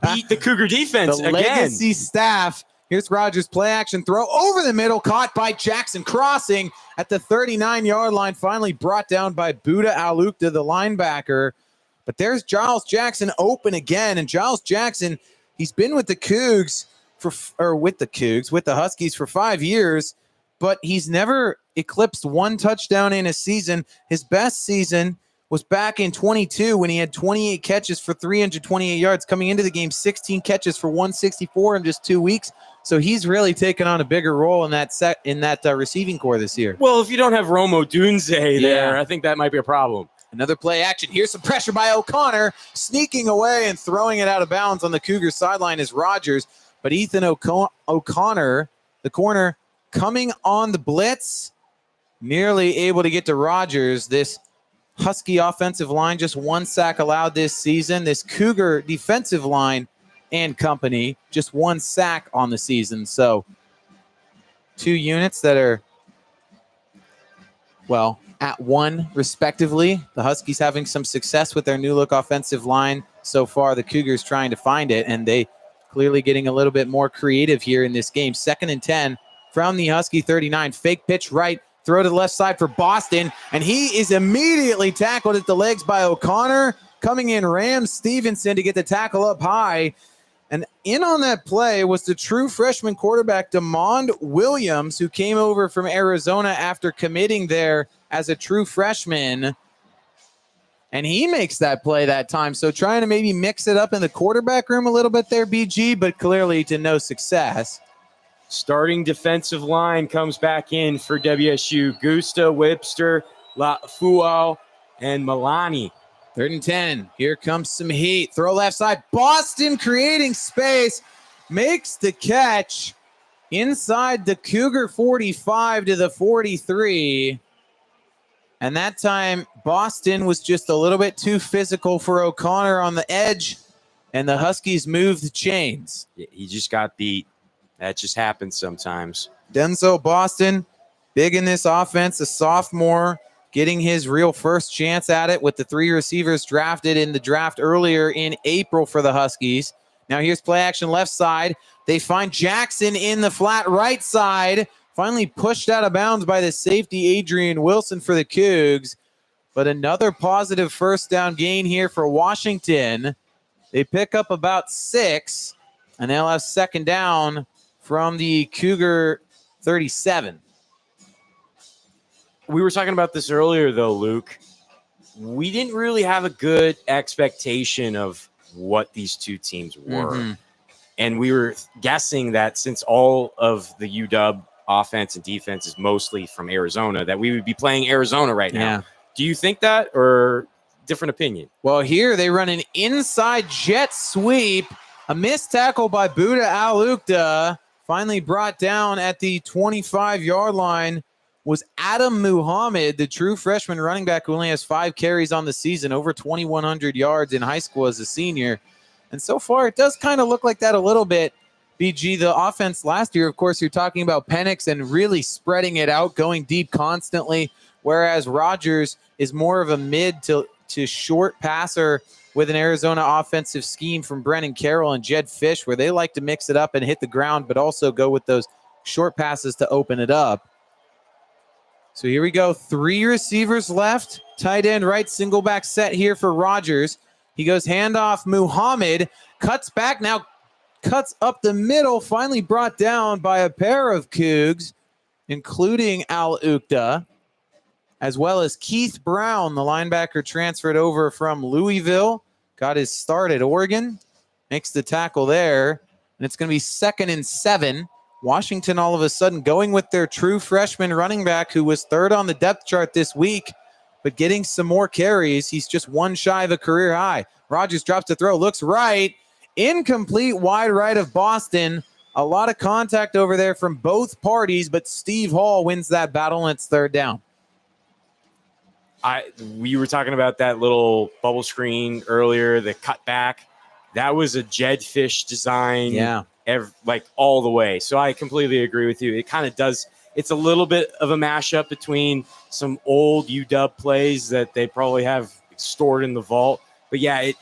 beat the Cougar defense the again? Legacy staff. Here's Rogers, play action throw over the middle, caught by Jackson, crossing at the 39-yard line, finally brought down by Buda Alukta, the linebacker. But there's Giles Jackson open again, and Giles Jackson, he's been with the Cougs with the Huskies for 5 years, but he's never eclipsed one touchdown in a season. His best season was back in 22 when he had 28 catches for 328 yards. Coming into the game, 16 catches for 164 in just 2 weeks. So he's really taken on a bigger role in that receiving core this year. Well, if you don't have Romo Dunze there, I think that might be a problem. Another play action. Here's some pressure by O'Connor, sneaking away and throwing it out of bounds on the Cougar sideline is Rogers. But Ethan O'Connor, the corner, coming on the blitz, nearly able to get to Rogers. This Husky offensive line, just one sack allowed this season. This Cougar defensive line and company, just one sack on the season. So 2 units that are, well, at one respectively. The Huskies having some success with their new look offensive line so far. The Cougars trying to find it, and they clearly getting a little bit more creative here in this game. 2nd and 10 from the Husky 39. Fake pitch right, throw to the left side for Boston, and he is immediately tackled at the legs by O'Connor. Coming in, Ram Stevenson to get the tackle up high. And in on that play was the true freshman quarterback, DeMond Williams, who came over from Arizona after committing there as a true freshman. And he makes that play that time. So trying to maybe mix it up in the quarterback room a little bit there, BG, but clearly to no success. Starting defensive line comes back in for WSU. Gusta, Webster, Fual, and Milani. 3rd and 10. Here comes some heat. Throw left side. Boston creating space. Makes the catch inside the Cougar 45 to the 43. And that time, Boston was just a little bit too physical for O'Connor on the edge, and the Huskies moved the chains. He just got beat. That just happens sometimes. Denzel Boston, big in this offense, a sophomore, getting his real first chance at it with the 3 receivers drafted in the draft earlier in April for the Huskies. Now here's play action left side. They find Jackson in the flat right side. Finally pushed out of bounds by the safety, Adrian Wilson, for the Cougs. But another positive first down gain here for Washington. They pick up about 6, and they'll have 2nd down from the Cougar 37. we were talking about this earlier, though, Luke. We didn't really have a good expectation of what these two teams were. Mm-hmm. And we were guessing that since all of the UW offense and defense is mostly from Arizona, that we would be playing Arizona right now. Yeah. Do you think that, or different opinion? Well, here they run an inside jet sweep. A missed tackle by Buda Al-Ukda. Finally brought down at the 25-yard line was Adam Muhammad, the true freshman running back who only has 5 carries on the season, over 2,100 yards in high school as a senior. And so far, it does kind of look like that a little bit. BG, the offense last year, of course, you're talking about Penix and really spreading it out, going deep constantly, whereas Rogers is more of a mid to short passer with an Arizona offensive scheme from Brennan Carroll and Jed Fish, where they like to mix it up and hit the ground, but also go with those short passes to open it up. So here we go. 3 receivers left. Tight end right, single back set here for Rogers. He goes handoff. Muhammad cuts back now, cuts up the middle, finally brought down by a pair of Cougs, including Al-Ukda, as well as Keith Brown, the linebacker transferred over from Louisville, got his start at Oregon, makes the tackle there, and it's going to be 2nd and 7. Washington all of a sudden going with their true freshman running back who was 3rd on the depth chart this week, but getting some more carries. He's just 1 shy of a career high. Rogers drops the throw, looks right, incomplete, wide right of Boston. A lot of contact over there from both parties, but Steve Hall wins that battle, and it's 3rd down. We were talking about that little bubble screen earlier, the cutback. That was a Jed Fish design. Yeah. Like all the way. So I completely agree with you. It kind of does. It's a little bit of a mashup between some old UW plays that they probably have stored in the vault. But yeah, it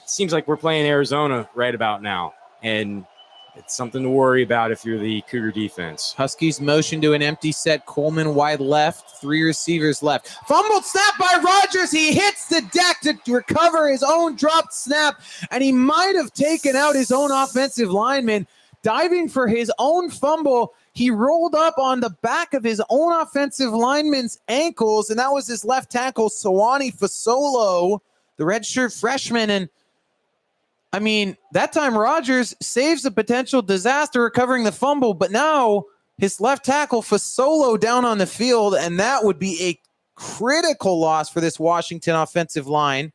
seems like we're playing Arizona right about now. And it's something to worry about if you're the Cougar defense. Huskies motion to an empty set. Coleman wide left. 3 receivers left. Fumbled snap by Rogers. He hits the deck to recover his own dropped snap, and he might have taken out his own offensive lineman. Diving for his own fumble, he rolled up on the back of his own offensive lineman's ankles, and that was his left tackle, Sawani Fasolo, the redshirt freshman. And I mean, that time Rogers saves a potential disaster recovering the fumble, but now his left tackle Fasolo down on the field, and that would be a critical loss for this Washington offensive line.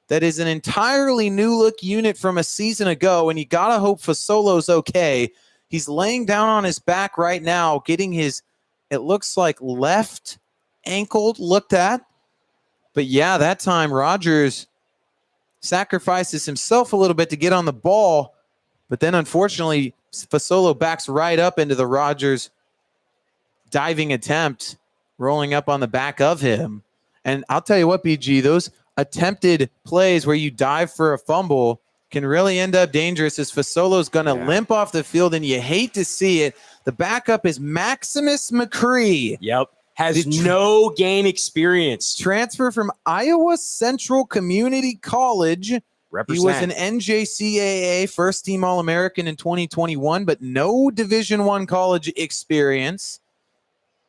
That is an entirely new look unit from a season ago, and you got to hope Fasolo's okay. He's laying down on his back right now, getting his, it looks like, left ankle looked at. But yeah, that time Rogers sacrifices himself a little bit to get on the ball, but then unfortunately Fasolo backs right up into the Rogers diving attempt, rolling up on the back of him. And I'll tell you what, BG, those attempted plays where you dive for a fumble can really end up dangerous, as Fasolo's going to limp off the field, and you hate to see it. The backup is Maximus McCree. Yep. Has no game experience. Transfer from Iowa Central Community College. Represent. He was an NJCAA first-team All-American in 2021, but no Division I college experience.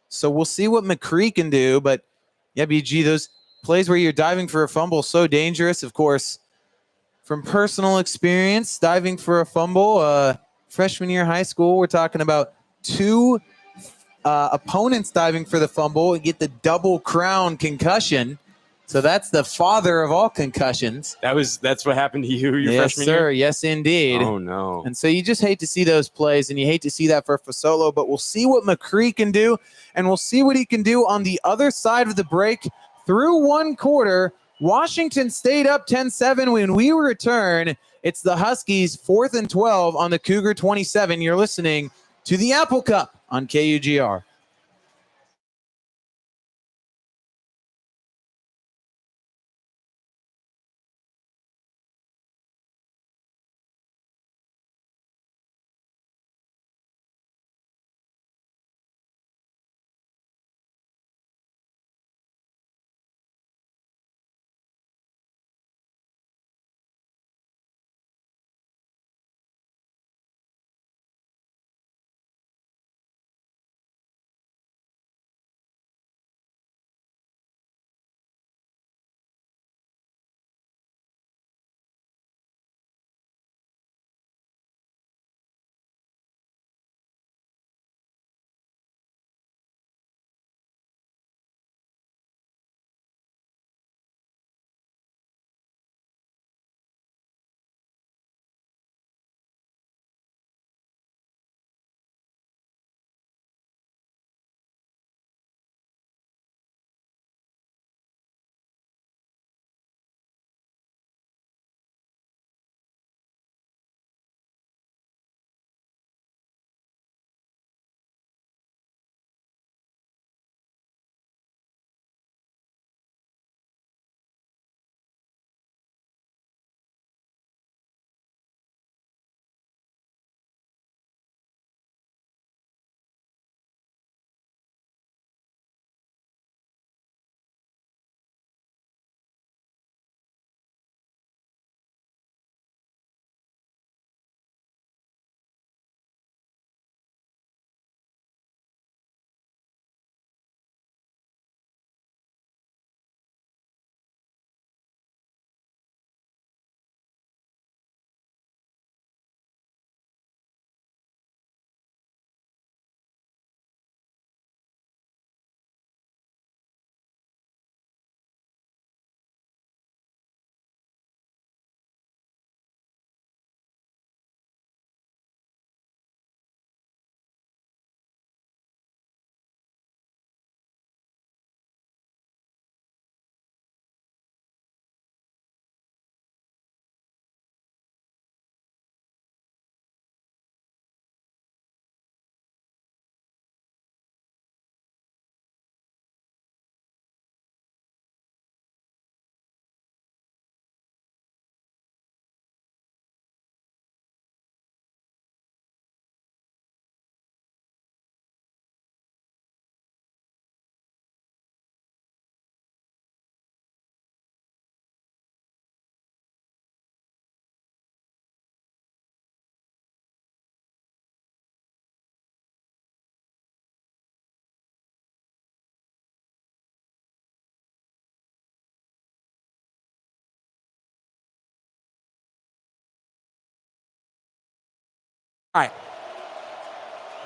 So we'll see what McCree can do. But, yeah, BG, those plays where you're diving for a fumble, so dangerous. Of course, from personal experience, diving for a fumble, freshman year high school, we're talking about 2 opponents diving for the fumble and get the double crown concussion. So that's the father of all concussions. That's what happened to you your freshman year? Yes, sir. Yes, indeed. Oh, no. And so you just hate to see those plays, and you hate to see that for Fasolo, but we'll see what McCree can do, and we'll see what he can do on the other side of the break. Through 1 quarter, Washington stayed up 10-7. When we return, it's the Huskies 4th and 12 on the Cougar 27. You're listening to the Apple Cup on KUGR.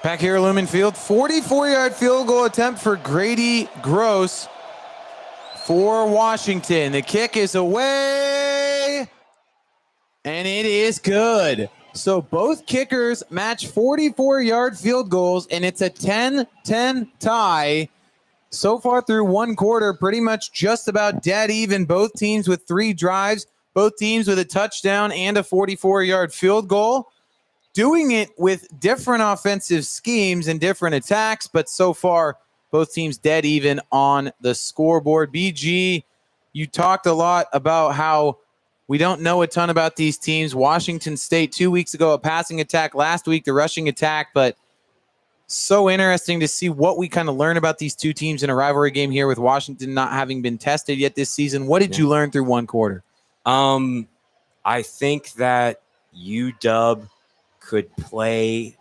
Back here at Lumen Field, 44-yard field goal attempt for Grady Gross for Washington. The kick is away, and it is good. So both kickers match 44-yard field goals, and it's a 10-10 tie. So far through one quarter, pretty much just about dead even. Both teams with 3 drives, both teams with a touchdown and a 44-yard field goal. Doing it with different offensive schemes and different attacks, but so far, both teams dead even on the scoreboard. BG, you talked a lot about how we don't know a ton about these teams. Washington State 2 weeks ago, a passing attack. Last week, the rushing attack, but so interesting to see what we kind of learn about these two teams in a rivalry game here with Washington not having been tested yet this season. What did you learn through one quarter? I think that UW could play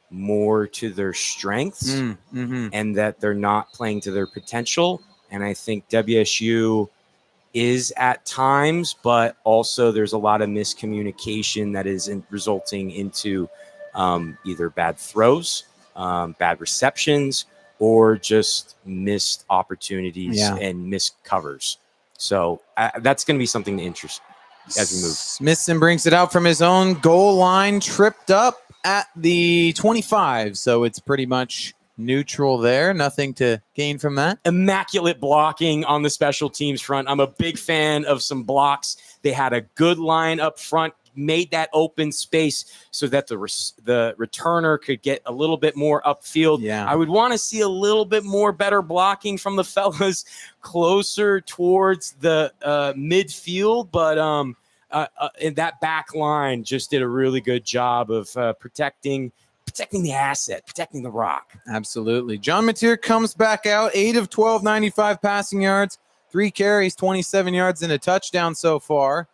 more to their strengths and that they're not playing to their potential. And I think WSU is at times, but also there's a lot of miscommunication that is resulting into either bad throws, bad receptions, or just missed opportunities and missed covers. So that's going to be something to interest as we move. Smithson brings it out from his own goal line, tripped up at the 25. So it's pretty much neutral there. Nothing to gain from that. Immaculate blocking on the special teams front. I'm a big fan of some blocks. They had a good line up front, made that open space so that the returner could get a little bit more upfield. Yeah. I would want to see a little bit more better blocking from the fellas closer towards the midfield, but in that back line just did a really good job of protecting the asset, protecting the rock. Absolutely. John Mateer comes back out, 8 of 12, 95 passing yards, 3 carries, 27 yards, and a touchdown so far.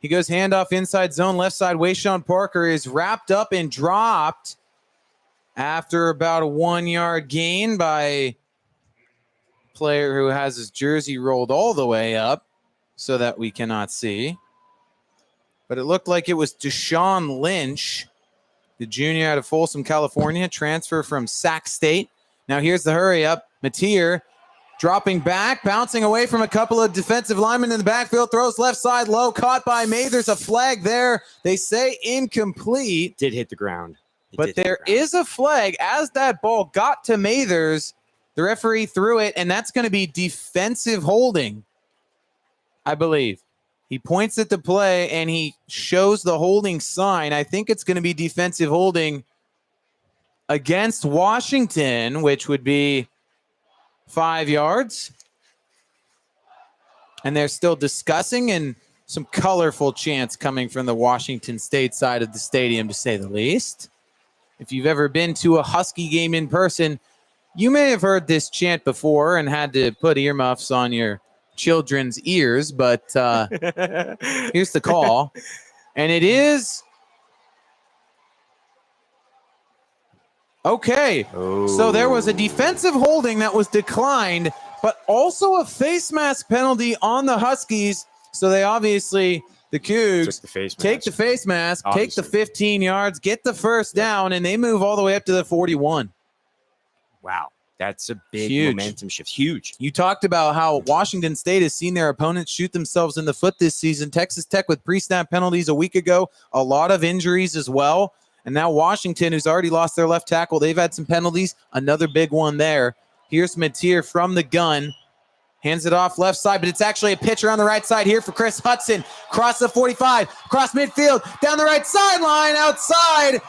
He goes handoff inside zone, left side. Wayshawn Parker is wrapped up and dropped after about a 1-yard gain by a player who has his jersey rolled all the way up so that we cannot see. But it looked like it was Deshaun Lynch, the junior out of Folsom, California, transfer from Sac State. Now here's the hurry up. Mateer dropping back, bouncing away from a couple of defensive linemen in the backfield, throws left side low, caught by May. There's a flag there. They say incomplete. Did hit the ground. But there is a flag as that ball got to Mathers. The referee threw it, and that's going to be defensive holding, I believe. He points at the play, and he shows the holding sign. I think it's going to be defensive holding against Washington, which would be 5 yards. And they're still discussing, and some colorful chants coming from the Washington State side of the stadium, to say the least. If you've ever been to a Husky game in person, you may have heard this chant before and had to put earmuffs on your children's ears, but here's the call. And it is okay. So there was a defensive holding that was declined, but also a face mask penalty on the Huskies. So they obviously, the Cougs, take the face mask, take the 15 yards, get the first down, and they move all the way up to the 41. Wow. That's a big momentum shift. Huge. You talked about how Washington State has seen their opponents shoot themselves in the foot this season. Texas Tech with pre-snap penalties a week ago, a lot of injuries as well. And now Washington, who's already lost their left tackle, they've had some penalties. Another big one there. Here's Mateer from the gun. Hands it off left side, but it's actually a pitch around the right side here for Chris Hudson. Cross the 45, cross midfield, down the right sideline, outside.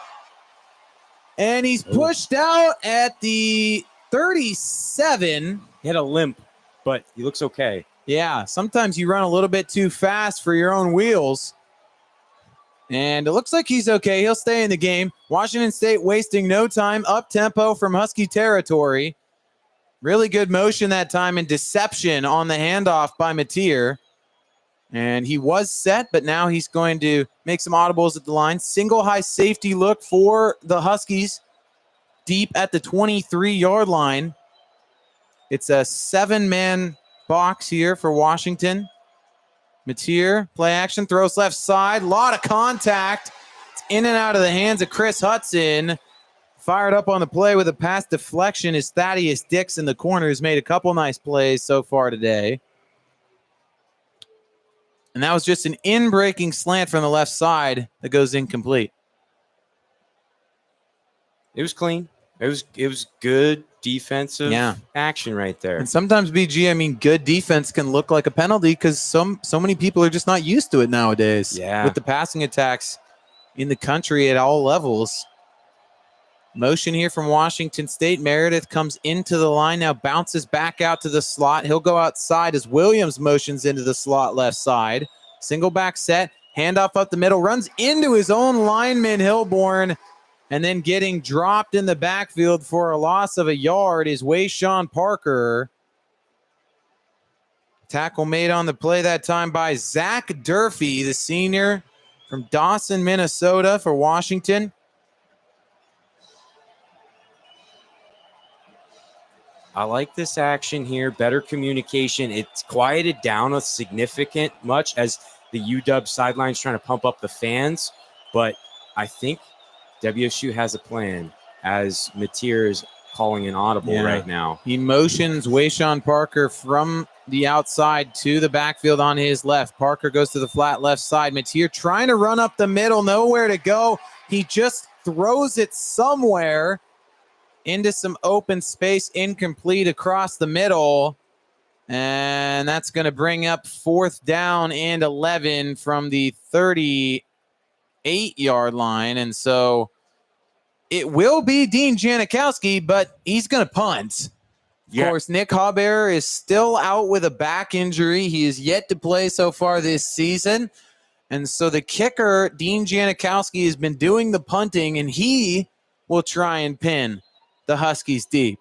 And he's pushed out at the 37. He had a limp, but he looks okay. Yeah, sometimes you run a little bit too fast for your own wheels. And it looks like he's okay. He'll stay in the game. Washington State wasting no time. Up tempo from Husky territory. Really good motion that time and deception on the handoff by Mateer. And he was set, but now he's going to make some audibles at the line. Single high safety look for the Huskies. Deep at the 23-yard line. It's a 7-man box here for Washington. Mateer, play action, throws left side. A lot of contact. It's in and out of the hands of Chris Hudson. fired up on the play with a pass deflection is Thaddeus Dix in the corner, who's made a couple nice plays so far today. And that was just an in-breaking slant from the left side that goes incomplete. It was clean. It was good defensive action right there. And sometimes, BG, I mean, good defense can look like a penalty because so many people are just not used to it nowadays. Yeah. With the passing attacks in the country at all levels. Motion here from Washington State. Meredith comes into the line now, bounces back out to the slot. He'll go outside as Williams motions into the slot left side. Single back set, handoff up the middle, runs into his own lineman, Hilborn, and then getting dropped in the backfield for a loss of a yard is Wayshawn Parker. Tackle made on the play that time by Zach Durfee, the senior from Dawson, Minnesota for Washington. I like this action here. Better communication. It's quieted down a significant much as the UW sideline's trying to pump up the fans. But I think WSU has a plan as Mateer is calling an audible right now. He motions Wayshawn Parker from the outside to the backfield on his left. Parker goes to the flat left side. Mateer trying to run up the middle, nowhere to go. He just throws it somewhere into some open space, incomplete across the middle. And that's going to bring up 4th down and 11 from the 38-yard line. And so it will be Dean Janikowski, but he's going to punt. Of course, Nick Haber is still out with a back injury. He is yet to play so far this season. And so the kicker, Dean Janikowski, has been doing the punting, and he will try and pin the Huskies deep.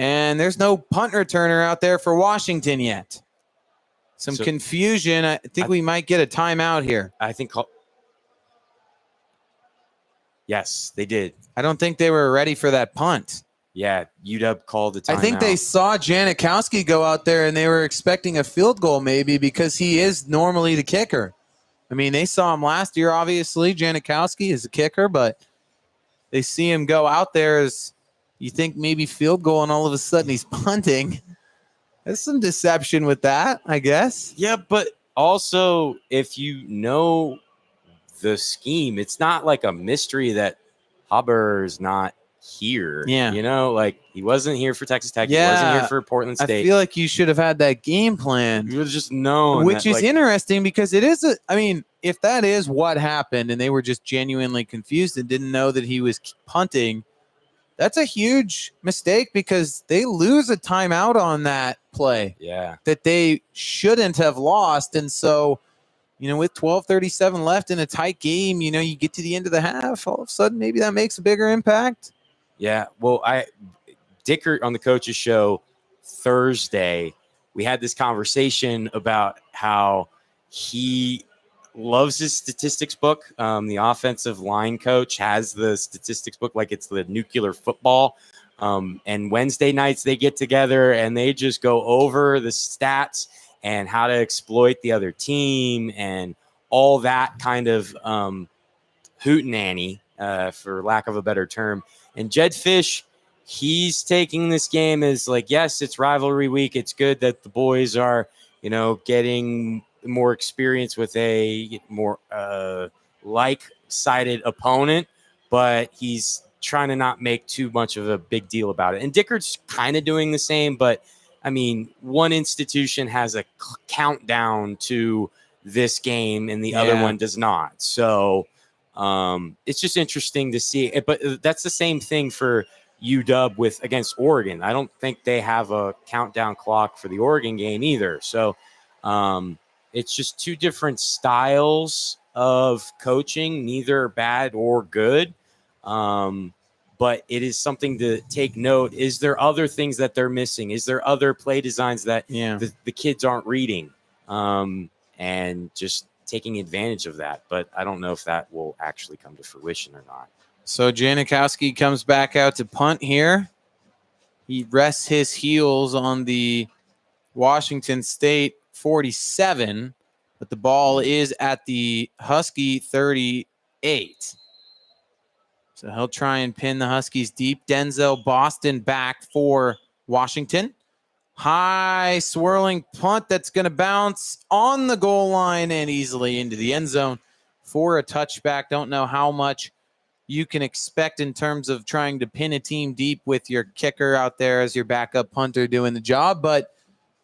And there's no punt returner out there for Washington yet. Some confusion. I think we might get a timeout here. I think. Yes, they did. I don't think they were ready for that punt. Yeah, UW called the timeout. I think they saw Janikowski go out there and they were expecting a field goal maybe because he is normally the kicker. I mean, they saw him last year, obviously. Janikowski is a kicker, but they see him go out there as you think maybe field goal, and all of a sudden he's punting. There's some deception with that, I guess. Yeah, but also if you know the scheme, it's not like a mystery that Haber is not here. Yeah. You know, like he wasn't here for Texas Tech. He wasn't here for Portland State. I feel like you should have had that game plan. You would have just known. Which is interesting because it is if that is what happened and they were just genuinely confused and didn't know that he was punting, that's a huge mistake because they lose a timeout on that play. Yeah. That they shouldn't have lost. And so, with 12:37 left in a tight game, you get to the end of the half, all of a sudden maybe that makes a bigger impact. Yeah. Well, Dickert on the coach's show Thursday, we had this conversation about how he loves his statistics book. The offensive line coach has the statistics book like it's the nuclear football. And Wednesday nights they get together and they just go over the stats and how to exploit the other team and all that kind of hootenanny, for lack of a better term. And Jed Fish, he's taking this game as like, yes, it's rivalry week. It's good that the boys are, getting more experience with a more like-sided opponent, but he's trying to not make too much of a big deal about it. And Dickert's kind of doing the same, but I mean, one institution has a countdown to this game and the other one does not. So it's just interesting to see it, but that's the same thing for UW against Oregon. I don't think they have a countdown clock for the Oregon game either. So it's just two different styles of coaching, neither bad or good. But it is something to take note. Is there other things that they're missing? Is there other play designs that the kids aren't reading? And just taking advantage of that. But I don't know if that will actually come to fruition or not. So Janikowski comes back out to punt here. He rests his heels on the Washington State 47, but the ball is at the Husky 38. So he'll try and pin the Huskies deep. Denzel Boston back for Washington. High swirling punt that's going to bounce on the goal line and easily into the end zone for a touchback. Don't know how much you can expect in terms of trying to pin a team deep with your kicker out there as your backup punter doing the job, but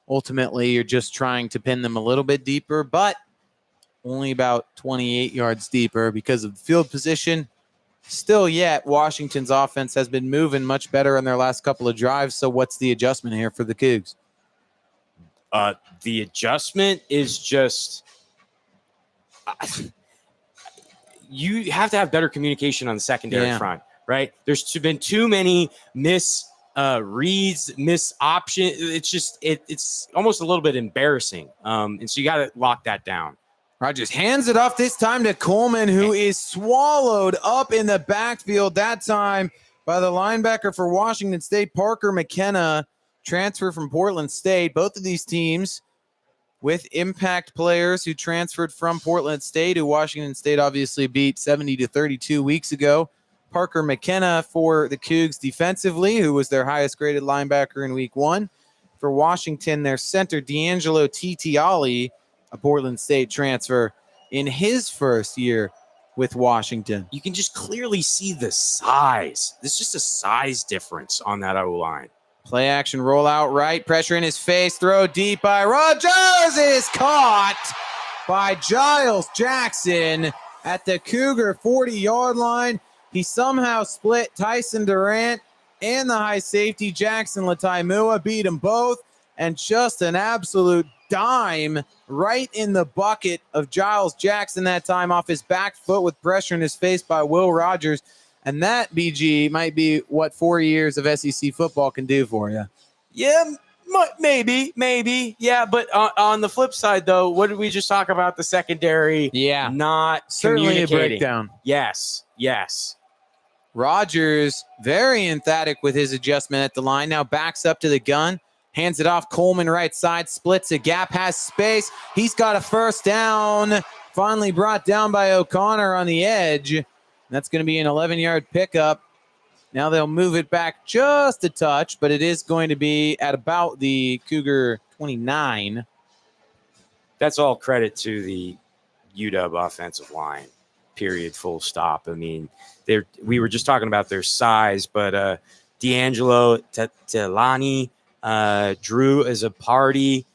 ultimately you're just trying to pin them a little bit deeper, but only about 28 yards deeper because of the field position. Still yet, Washington's offense has been moving much better in their last couple of drives. So what's the adjustment here for the Cougs? The adjustment is just you have to have better communication on the secondary front, right? There's been too many reads, miss option. It's just it's almost a little bit embarrassing. And so you got to lock that down. Rogers hands it off this time to Coleman, who is swallowed up in the backfield that time by the linebacker for Washington State, Parker McKenna, transfer from Portland State. Both of these teams with impact players who transferred from Portland State, who Washington State obviously beat 70-32 weeks ago. Parker McKenna for the Cougs defensively, who was their highest graded linebacker in week 1. For Washington, their center, D'Angelo Titiali, a Portland State transfer in his first year with Washington. You can just clearly see the size. There's just a size difference on that O-line. Play action, roll out right, pressure in his face, throw deep by Rogers, is caught by Giles Jackson at the Cougar 40-yard line. He somehow split Tyson Durant and the high safety Jackson Lataimua, beat them both, and just an absolute dime right in the bucket of Giles Jackson that time off his back foot with pressure in his face by Will Rogers. And that, BG, might be what 4 years of SEC football can do for you. Yeah, maybe. Yeah, but on the flip side, though, what did we just talk about? The secondary not certainly a breakdown. Yes. Rogers, very emphatic with his adjustment at the line. Now backs up to the gun. Hands it off. Coleman right side. Splits a gap. Has space. He's got a first down. Finally brought down by O'Connor on the edge. That's going to be an 11-yard pickup. Now they'll move it back just a touch, but it is going to be at about the Cougar 29. That's all credit to the UW offensive line, period, full stop. I mean, we were just talking about their size, but D'Angelo Telani, Drew as a party,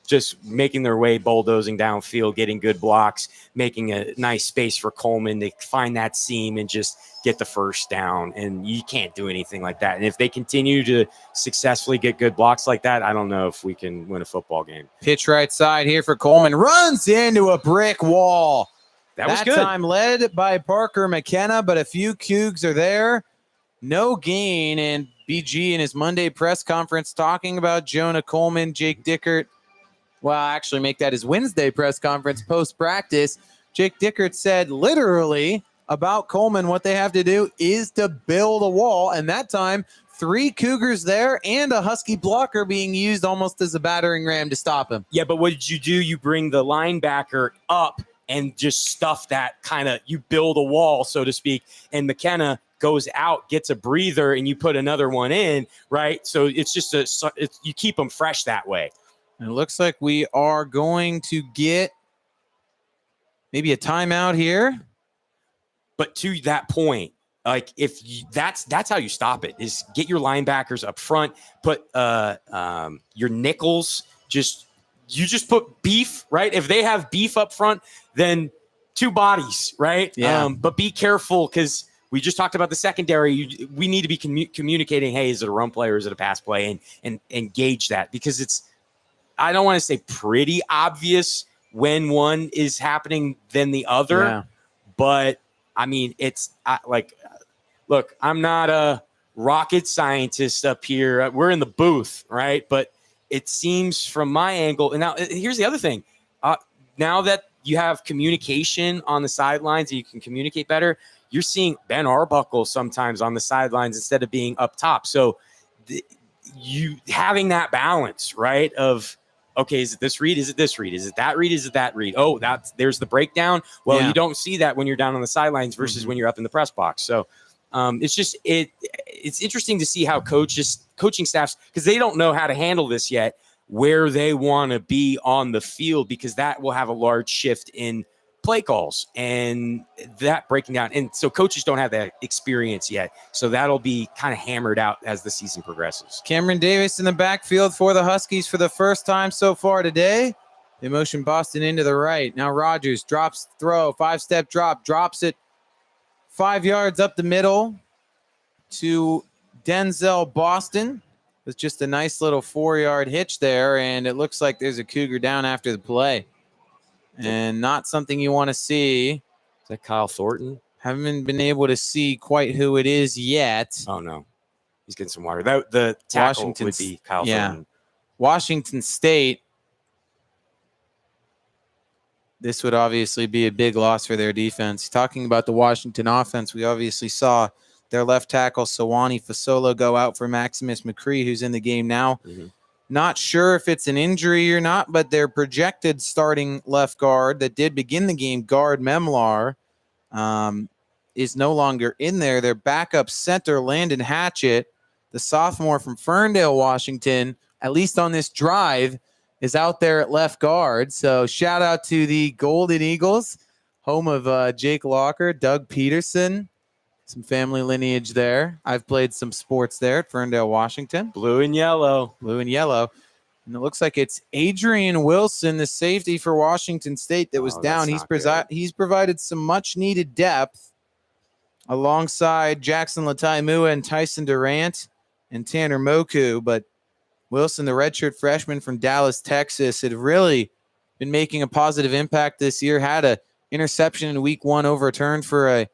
just making their way, bulldozing downfield, getting good blocks, making a nice space for Coleman to find that seam and just get the first down. And you can't do anything like that. And if they continue to successfully get good blocks like that, I don't know if we can win a football game. Pitch right side here for Coleman. Runs into a brick wall. That was good. That time led by Parker McKenna, but a few Cougs are there. No gain. And BG in his Monday press conference talking about Jonah Coleman, Jake Dickert. Well, actually make that his Wednesday press conference post-practice. Jake Dickert said literally about Coleman what they have to do is to build a wall. And that time, 3 Cougars there and a Husky blocker being used almost as a battering ram to stop him. Yeah, but what did you do? You bring the linebacker up and just stuff that kind of, you build a wall, so to speak, and McKenna goes out, gets a breather, and you put another one in, right? So it's just you keep them fresh that way. And it looks like we are going to get maybe a timeout here. But to that point, like that's how you stop it, is get your linebackers up front, put your nickels, you just put beef, right? If they have beef up front, then 2 bodies, right? Yeah. But be careful, because we just talked about the secondary. We need to be communicating, hey, is it a run play or is it a pass play? And engage that, because it's, I don't want to say pretty obvious when one is happening than the other, but I mean, it's look, I'm not a rocket scientist up here. We're in the booth, right? But it seems from my angle, and now here's the other thing. Now that you have communication on the sidelines and you can communicate better, you're seeing Ben Arbuckle sometimes on the sidelines instead of being up top. So you having that balance, right, of okay, is it this read? Is it this read? Is it that read? Is it that read? Oh, there's the breakdown. Well, Yeah. you don't see that when you're down on the sidelines versus when you're up in the press box. So it's interesting to see how coaching staffs, because they don't know how to handle this yet, where they want to be on the field, because that will have a large shift in play calls and that breaking down. And so coaches don't have that experience yet. So that'll be kind of hammered out as the season progresses. Cameron Davis in the backfield for the Huskies for the first time so far today. They motion Boston into the right. Now Rogers drops throw, 5-step drop, drops it 5 yards up the middle to Denzel Boston. With just a nice little 4-yard hitch there, and it looks like there's a Cougar down after the play. And not something you want to see. Is that Kyle Thornton? Haven't been able to see quite who it is yet. Oh, no. He's getting some water. The tackle would be Kyle Thornton. Washington State. This would obviously be a big loss for their defense. Talking about the Washington offense, we obviously saw their left tackle, Sawani Fasolo, go out for Maximus McCree, who's in the game now. Mm-hmm. Not sure if it's an injury or not, but their projected starting left guard that did begin the game, guard Memlar, is no longer in there. Their backup center, Landon Hatchett, the sophomore from Ferndale, Washington, at least on this drive, is out there at left guard. So shout out to the Golden Eagles, home of Jake Locker, Doug Peterson. Some family lineage there. I've played some sports there at Ferndale, Washington. Blue and yellow. And it looks like it's Adrian Wilson, the safety for Washington State, that was down. He's provided some much-needed depth alongside Jackson Lataimua and Tyson Durant and Tanner Moku. But Wilson, the redshirt freshman from Dallas, Texas, had really been making a positive impact this year. Had an interception in week 1 overturned for a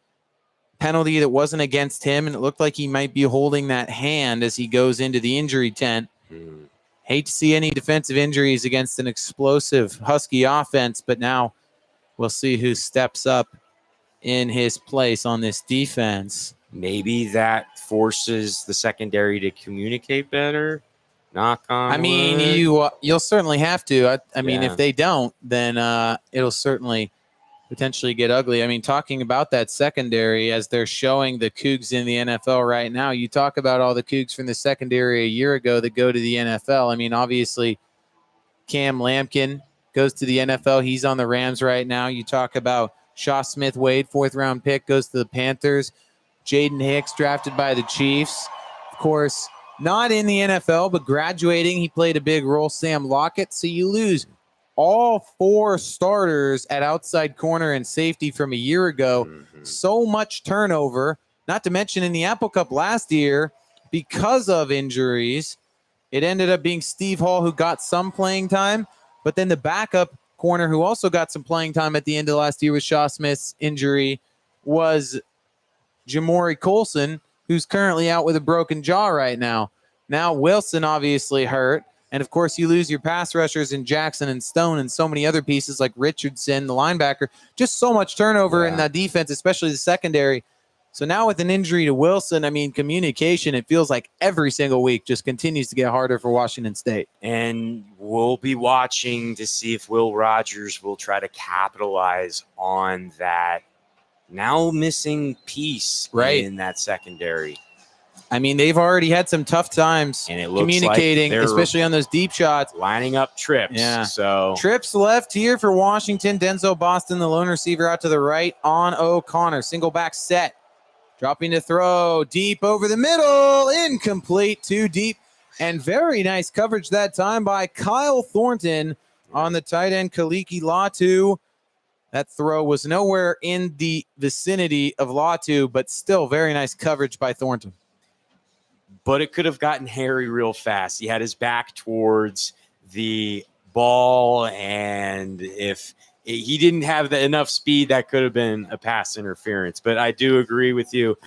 penalty that wasn't against him, and it looked like he might be holding that hand as he goes into the injury tent. Hate to see any defensive injuries against an explosive Husky offense, but now we'll see who steps up in his place on this defense. Maybe that forces the secondary to communicate better. Knock on wood. You'll certainly have to. I mean, if they don't, then it'll certainly potentially get ugly. I mean, talking about that secondary as they're showing the Cougs in the NFL right now, you talk about all the Cougs from the secondary a year ago that go to the NFL. I mean, obviously, Cam Lampkin goes to the NFL. He's on the Rams right now. You talk about Shaw Smith-Wade, 4th-round pick, goes to the Panthers. Jaden Hicks, drafted by the Chiefs. Of course, not in the NFL, but graduating, he played a big role. Sam Lockett. So you lose all 4 starters at outside corner and safety from a year ago. So much turnover, not to mention in the Apple Cup last year, because of injuries, it ended up being Steve Hall who got some playing time, but then the backup corner who also got some playing time at the end of last year with Shaw Smith's injury was Jamori Colson, who's currently out with a broken jaw right now. Now Wilson obviously hurt. And, of course, you lose your pass rushers in Jackson and Stone and so many other pieces like Richardson, the linebacker. Just so much turnover in the defense, especially the secondary. So now with an injury to Wilson, I mean, communication, it feels like every single week just continues to get harder for Washington State. And we'll be watching to see if Will Rogers will try to capitalize on that now missing piece in that secondary. I mean, they've already had some tough times communicating, especially on those deep shots. Lining up trips. Yeah. So trips left here for Washington. Denzel Boston, the lone receiver, out to the right on O'Connor. Single back set. Dropping to throw. Deep over the middle. Incomplete. Too deep. And very nice coverage that time by Kyle Thornton on the tight end, Kaliki Latu. That throw was nowhere in the vicinity of Latu, but still very nice coverage by Thornton. But it could have gotten hairy real fast. He had his back towards the ball, and if he didn't have enough speed, that could have been a pass interference. But I do agree with you.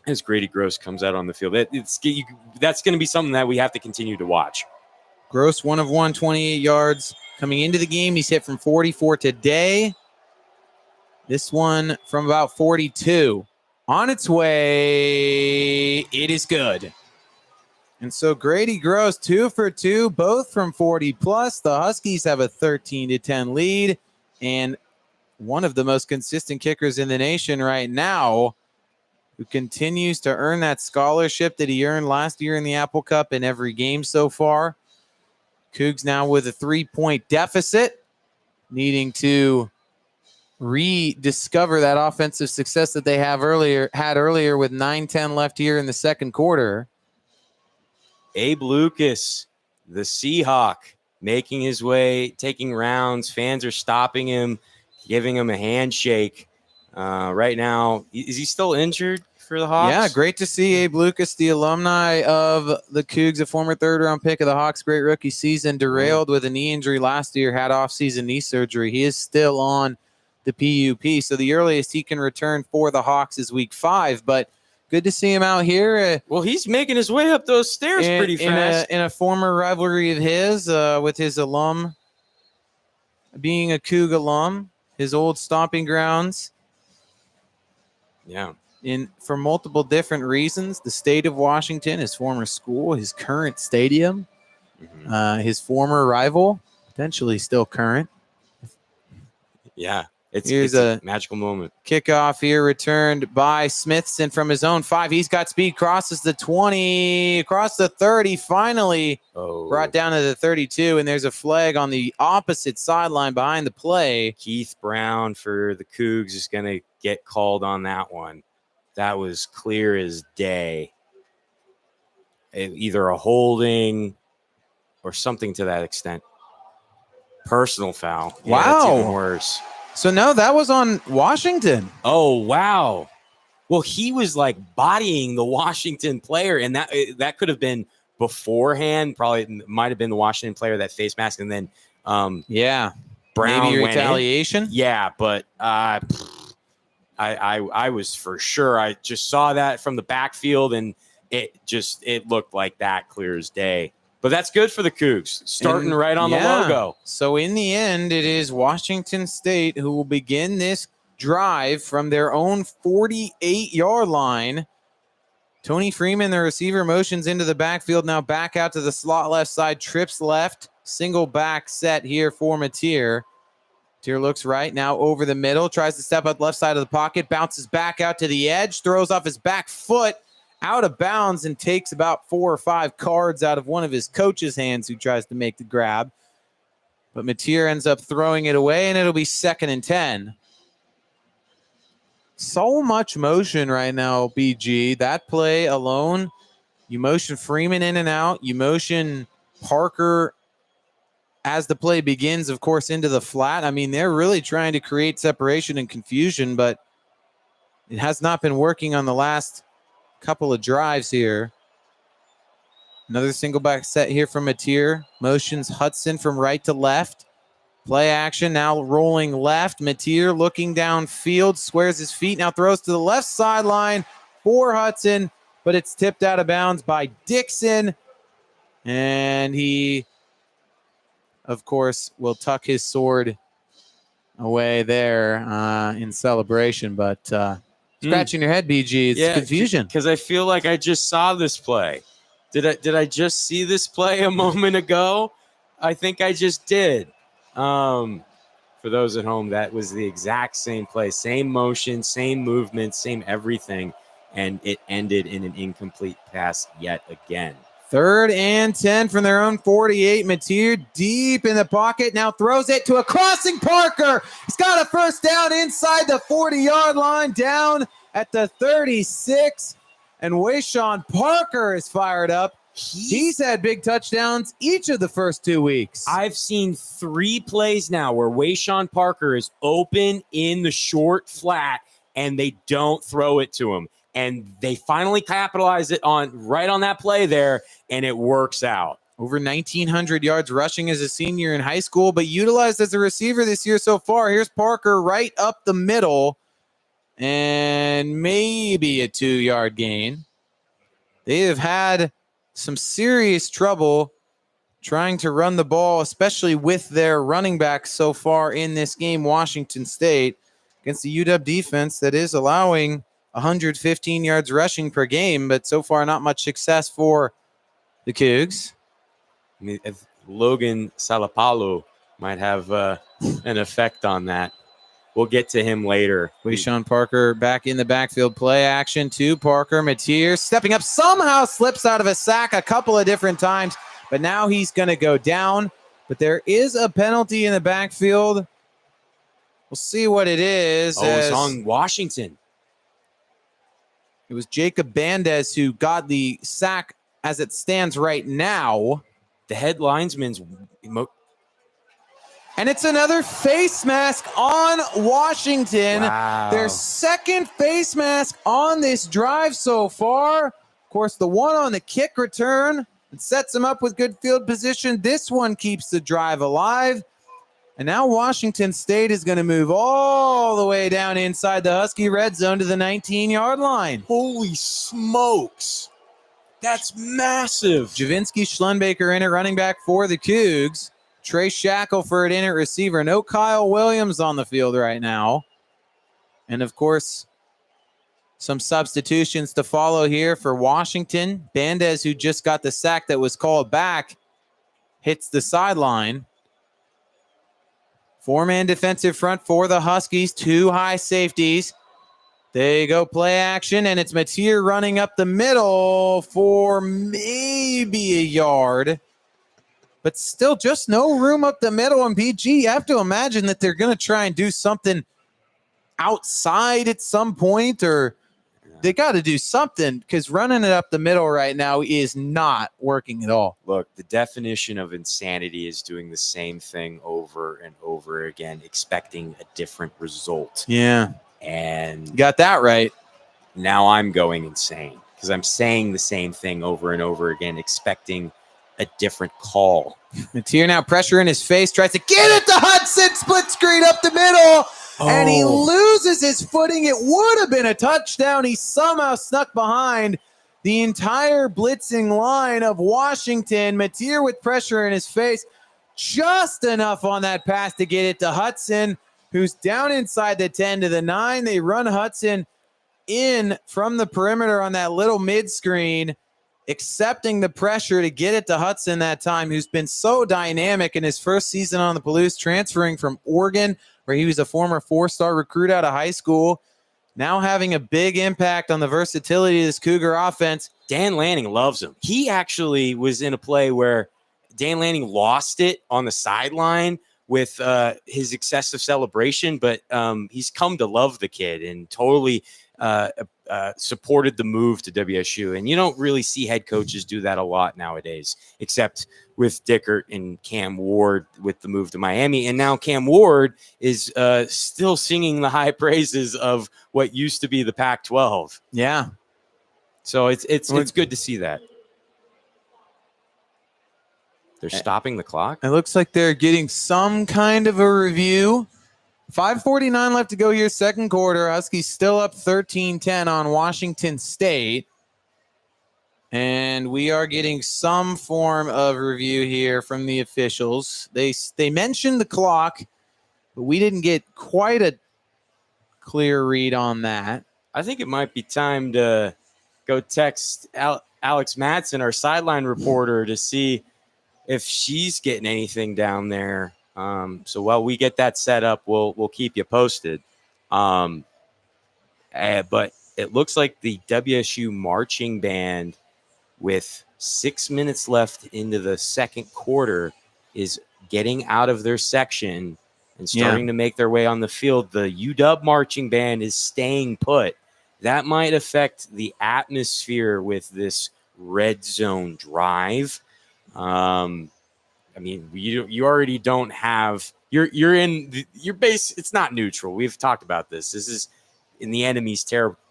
As Grady Gross comes out on the field, that's going to be something that we have to continue to watch. Gross, 1 of 1, 28 yards. Coming into the game, he's hit from 44 today. This one from about 42. On its way, it is good. And so Grady Gross 2 for 2, both from 40 plus. The Huskies have a 13-10 lead, and one of the most consistent kickers in the nation right now, who continues to earn that scholarship that he earned last year in the Apple Cup in every game so far. Cougs now with a 3-point deficit, needing to rediscover that offensive success that they had earlier with 9:10 left here in the second quarter. Abe Lucas, the Seahawk, making his way, taking rounds. Fans are stopping him, giving him a handshake. Right now, is he still injured for the Hawks? Yeah, great to see Abe Lucas, the alumni of the Cougs, a former third-round pick of the Hawks' great rookie season, derailed with a knee injury last year, had off-season knee surgery. He is still on the PUP, so the earliest he can return for the Hawks is week 5, but good to see him out here. Well, he's making his way up those stairs pretty fast. In a former rivalry of his with his alum, being a Coug alum, his old stomping grounds. Yeah. For multiple different reasons, the state of Washington, his former school, his current stadium, his former rival, potentially still current. Yeah. It's a magical moment. Kickoff here returned by Smithson from his own 5. He's got speed, crosses the 20, across the 30, finally brought down to the 32, and there's a flag on the opposite sideline behind the play. Keith Brown for the Cougs is going to get called on that one. That was clear as day. Either a holding or something to that extent. Personal foul. Wow. Yeah, that's even worse. So, no, that was on Washington. Oh, wow. Well, he was like bodying the Washington player, and that could have been beforehand. Probably might have been the Washington player that face mask, and then Brown maybe retaliation. In. Yeah, but I was for sure. I just saw that from the backfield, and it looked like that clear as day. But that's good for the Cougs, starting right on the logo. So in the end, it is Washington State who will begin this drive from their own 48-yard line. Tony Freeman, the receiver, motions into the backfield, now back out to the slot left side, trips left, single back set here for Mateer. Mateer looks right, now over the middle, tries to step up left side of the pocket, bounces back out to the edge, throws off his back foot, out of bounds, and takes about 4 or 5 cards out of one of his coach's hands who tries to make the grab. But Mateer ends up throwing it away, and it'll be 2nd and 10. So much motion right now, BG. That play alone, you motion Freeman in and out. You motion Parker as the play begins, of course, into the flat. I mean, they're really trying to create separation and confusion, but it has not been working on the last couple of drives here. Another single back set here from Mateer. Motions Hudson from right to left. Play action now rolling left. Mateer looking downfield, squares his feet, now throws to the left sideline for Hudson, but it's tipped out of bounds by Dixon. And he, of course, will tuck his sword away there in celebration, but scratching your head, BG. It's confusion. Because I feel like I just saw this play. Did I just see this play a moment ago? I think I just did. For those at home, that was the exact same play. Same motion, same movement, same everything. And it ended in an incomplete pass yet again. 3rd and 10 from their own 48. Mateer deep in the pocket. Now throws it to a crossing Parker. He's got a first down inside the 40-yard line, down at the 36. And Wayshawn Parker is fired up. He's had big touchdowns each of the first 2 weeks. I've seen 3 plays now where Wayshawn Parker is open in the short flat and they don't throw it to him. And they finally capitalize it right on that play there, and it works out. Over 1,900 yards rushing as a senior in high school, but utilized as a receiver this year so far. Here's Parker right up the middle, and maybe a 2-yard gain. They have had some serious trouble trying to run the ball, especially with their running backs so far in this game, Washington State, against the UW defense that is allowing 115 yards rushing per game, but so far not much success for the Cougs. I mean, if Logan Salapalo might have an effect on that. We'll get to him later. Sean Parker back in the backfield. Play action to Parker. Mateer stepping up, somehow slips out of a sack a couple of different times, but now he's going to go down. But there is a penalty in the backfield. We'll see what it is. It's on Washington. It was Jacob Bandes who got the sack as it stands right now. The head linesman's... And it's another face mask on Washington. Wow. Their second face mask on this drive so far. Of course, the one on the kick return, it sets them up with good field position. This one keeps the drive alive. And now Washington State is going to move all the way down inside the Husky red zone to the 19-yard line. Holy smokes. That's massive. Javinsky Schlenbaker in it, running back for the Cougs. Trey Shackelford in at receiver. No Kyle Williams on the field right now. And, of course, some substitutions to follow here for Washington. Bandes, who just got the sack that was called back, hits the sideline. Four-man defensive front for the Huskies. Two high safeties. They go play action, and it's Mateer running up the middle for maybe a yard. But still just no room up the middle. And BG, you have to imagine that they're going to try and do something outside at some point, or they got to do something, because running it up the middle right now is not working at all. Look, the definition of insanity is doing the same thing over and over again, expecting a different result. Yeah. And you got that right. Now I'm going insane because I'm saying the same thing over and over again, expecting a different call. Mateer now pressure in his face, tries to get it to Hudson, split screen up the middle, and he loses his footing. It would have been a touchdown. He somehow snuck behind the entire blitzing line of Washington. Mateer with pressure in his face, just enough on that pass to get it to Hudson, who's down inside the 10 to the 9. They run Hudson in from the perimeter on that little mid screen, accepting the pressure to get it to Hudson that time, who's been so dynamic in his first season on the Palouse, transferring from Oregon, where he was a former 4-star recruit out of high school, now having a big impact on the versatility of this Cougar offense. Dan Lanning loves him. He actually was in a play where Dan Lanning lost it on the sideline with his excessive celebration, but he's come to love the kid and totally supported the move to WSU. And you don't really see head coaches do that a lot nowadays, except with Dickert and Cam Ward with the move to Miami. And now Cam Ward is still singing the high praises of what used to be the Pac-12. Yeah. So it's good to see that. They're stopping the clock. It looks like they're getting some kind of a review. 5:49 left to go here, second quarter. Huskies still up 13-10 on Washington State. And we are getting some form of review here from the officials. They mentioned the clock, but we didn't get quite a clear read on that. I think it might be time to go text Alex Madsen, our sideline reporter, to see if she's getting anything down there. So while we get that set up, we'll keep you posted. But it looks like the WSU marching band, with 6 minutes left into the second quarter, is getting out of their section and starting to make their way on the field. The UW marching band is staying put. That might affect the atmosphere with this red zone drive. I mean, you already don't have you're in your base. It's not neutral. We've talked about this. This is in the enemy's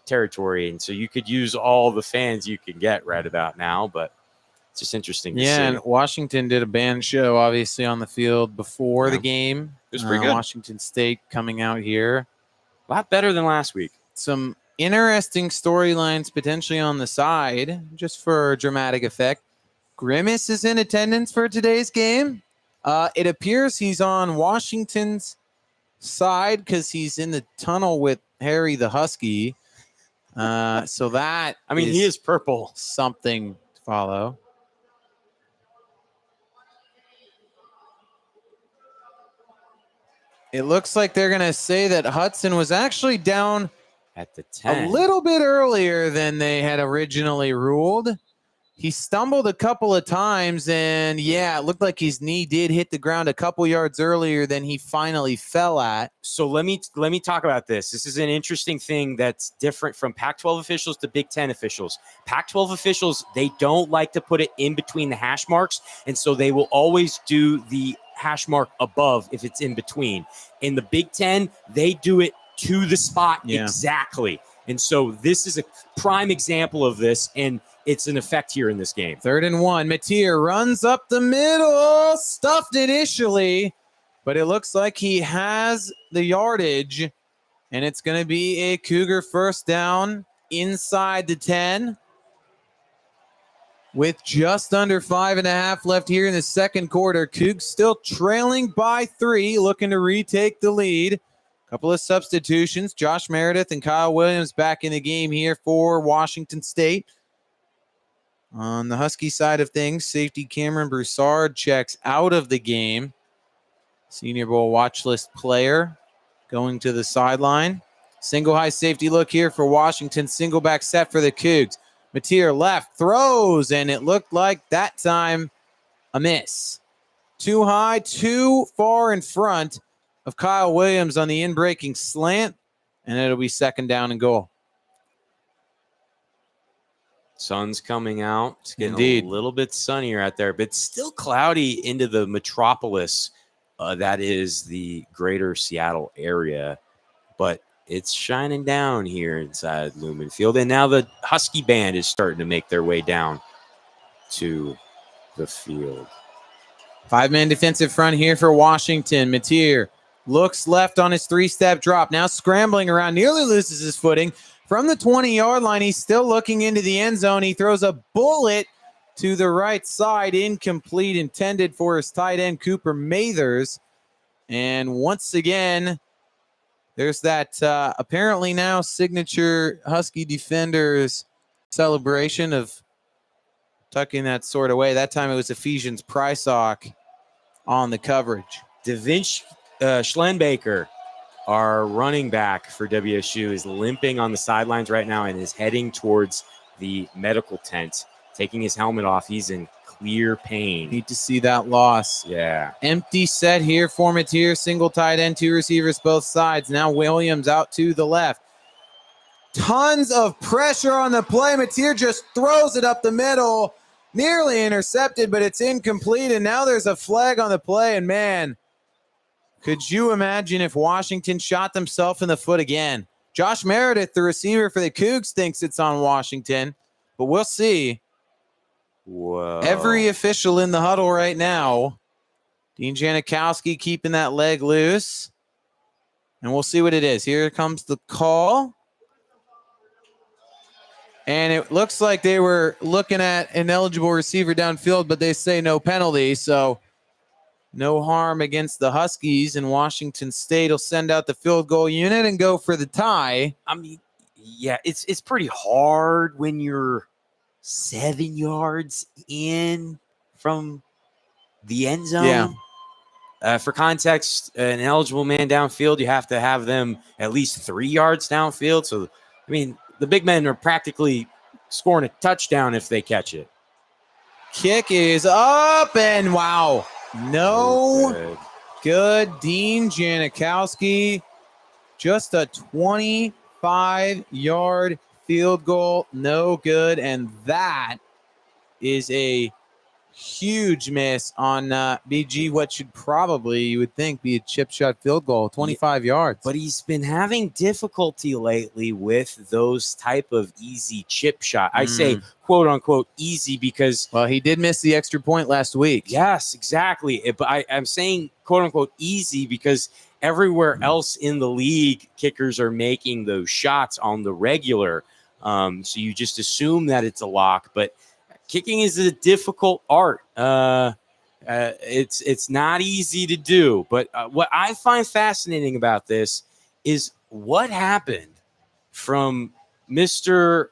territory, and so you could use all the fans you can get right about now. But it's just interesting to see. And Washington did a band show, obviously, on the field before the game. It was pretty good. Washington State coming out here a lot better than last week. Some interesting storylines potentially on the side, just for dramatic effect. Grimace is in attendance for today's game. It appears he's on Washington's side because he's in the tunnel with Harry the Husky. So that, he is purple. Something to follow. It looks like they're going to say that Hudson was actually down at the 10. a little bit earlier than they had originally ruled. He stumbled a couple of times, and yeah, it looked like his knee did hit the ground a couple yards earlier than he finally fell at. So let me talk about this. This is an interesting thing that's different from Pac-12 officials to Big Ten officials. Pac-12 officials, they don't like to put it in between the hash marks, and so they will always do the hash mark above if it's in between. In the Big Ten, they do it to the spot exactly. And so this is a prime example of this, and it's an effect here in this game. 3rd and 1. Mateer runs up the middle, stuffed initially, but it looks like he has the yardage, and it's going to be a Cougar first down inside the 10 with just under 5.5 left here in the second quarter. Cougs still trailing by 3, looking to retake the lead. Couple of substitutions. Josh Meredith and Kyle Williams back in the game here for Washington State. On the Husky side of things, safety Cameron Broussard checks out of the game. Senior Bowl watch list player going to the sideline. Single high safety look here for Washington. Single back set for the Cougs. Mateer left, throws, and it looked like that time a miss. Too high, too far in front of Kyle Williams on the in-breaking slant, and it'll be 2nd down and goal. Sun's coming out. It's getting a little bit sunnier out there, but still cloudy into the metropolis. That is the greater Seattle area, but it's shining down here inside Lumen Field. And now the Husky band is starting to make their way down to the field. 5-man defensive front here for Washington. Mateer looks left on his 3-step drop. Now scrambling around, nearly loses his footing. From the 20-yard line, he's still looking into the end zone. He throws a bullet to the right side, incomplete, intended for his tight end, Cooper Mathers. And once again, there's that apparently now signature Husky defenders celebration of tucking that sword away. That time it was Ephesians Prysock on the coverage. DaVinci Schlenbaker, our running back for WSU, is limping on the sidelines right now and is heading towards the medical tent, taking his helmet off. He's in clear pain. Need to see that loss. Yeah. Empty set here for Mateer. Single tight end, 2 receivers both sides. Now Williams out to the left. Tons of pressure on the play. Mateer just throws it up the middle. Nearly intercepted, but it's incomplete. And now there's a flag on the play. And man, could you imagine if Washington shot themselves in the foot again? Josh Meredith, the receiver for the Cougs, thinks it's on Washington, but we'll see. Whoa. Every official in the huddle right now. Dean Janikowski keeping that leg loose. And we'll see what it is. Here comes the call. And it looks like they were looking at an eligible receiver downfield, but they say no penalty. So no harm against the Huskies, and Washington State will send out the field goal unit and go for the tie. I mean, yeah, it's pretty hard when you're 7 yards in from the end zone. Yeah. For context, an eligible man downfield, you have to have them at least 3 yards downfield. So, I mean, the big men are practically scoring a touchdown if they catch it. Kick is up, and wow. No good. Dean Janikowski, just a 25-yard field goal, no good. And that is a huge miss on BG, what should probably, you would think, be a chip shot field goal, 25 yards. But he's been having difficulty lately with those type of easy chip shot. I say, quote unquote, easy because... Well, he did miss the extra point last week. Yes, exactly. But I'm saying, quote unquote, easy because everywhere else in the league, kickers are making those shots on the regular. So you just assume that it's a lock, but kicking is a difficult art. It's not easy to do. But what I find fascinating about this is what happened from Mr.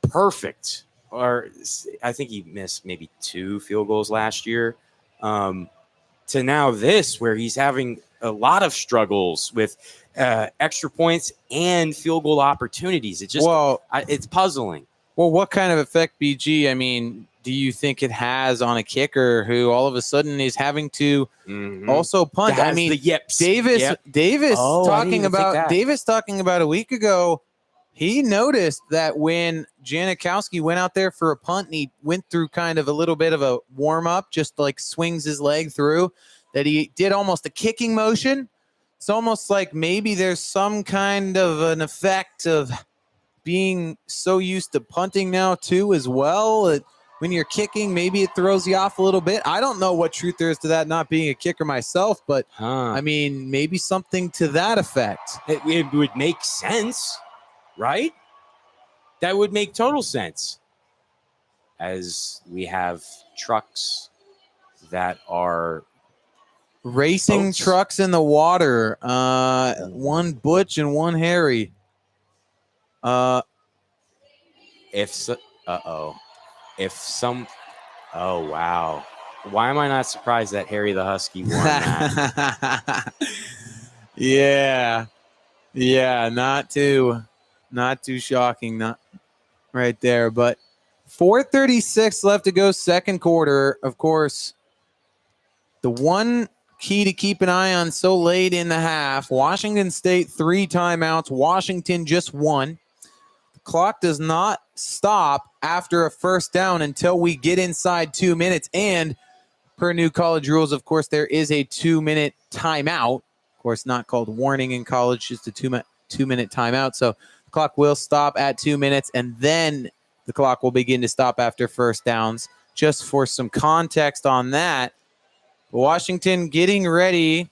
Perfect, or I think he missed maybe 2 field goals last year, to now this, where he's having a lot of struggles with extra points and field goal opportunities. It just it's puzzling. Well, what kind of effect, BG? I mean, do you think it has on a kicker who all of a sudden is having to also punt? I mean, Davis talking about a week ago, he noticed that when Janikowski went out there for a punt and he went through kind of a little bit of a warm up, just like swings his leg through, that he did almost a kicking motion. It's almost like maybe there's some kind of an effect of being so used to punting now too as well. When you're kicking, maybe it throws you off a little bit. I don't know what truth there is to that, not being a kicker myself, but I mean, maybe something to that effect. It would make sense, right? That would make total sense. As we have trucks that are racing boats. Trucks in the water. One Butch and one Harry. Oh wow. Why am I not surprised that Harry the Husky won that? Yeah, not too shocking, not right there. But 4:36 left to go, second quarter. Of course, the one key to keep an eye on so late in the half, Washington State 3 timeouts, Washington just 1. The clock does not stop after a first down until we get inside 2 minutes. And per new college rules, of course, there is a 2-minute timeout. Of course, not called warning in college, just a 2-minute timeout. So the clock will stop at 2 minutes, and then the clock will begin to stop after first downs. Just for some context on that, Washington getting ready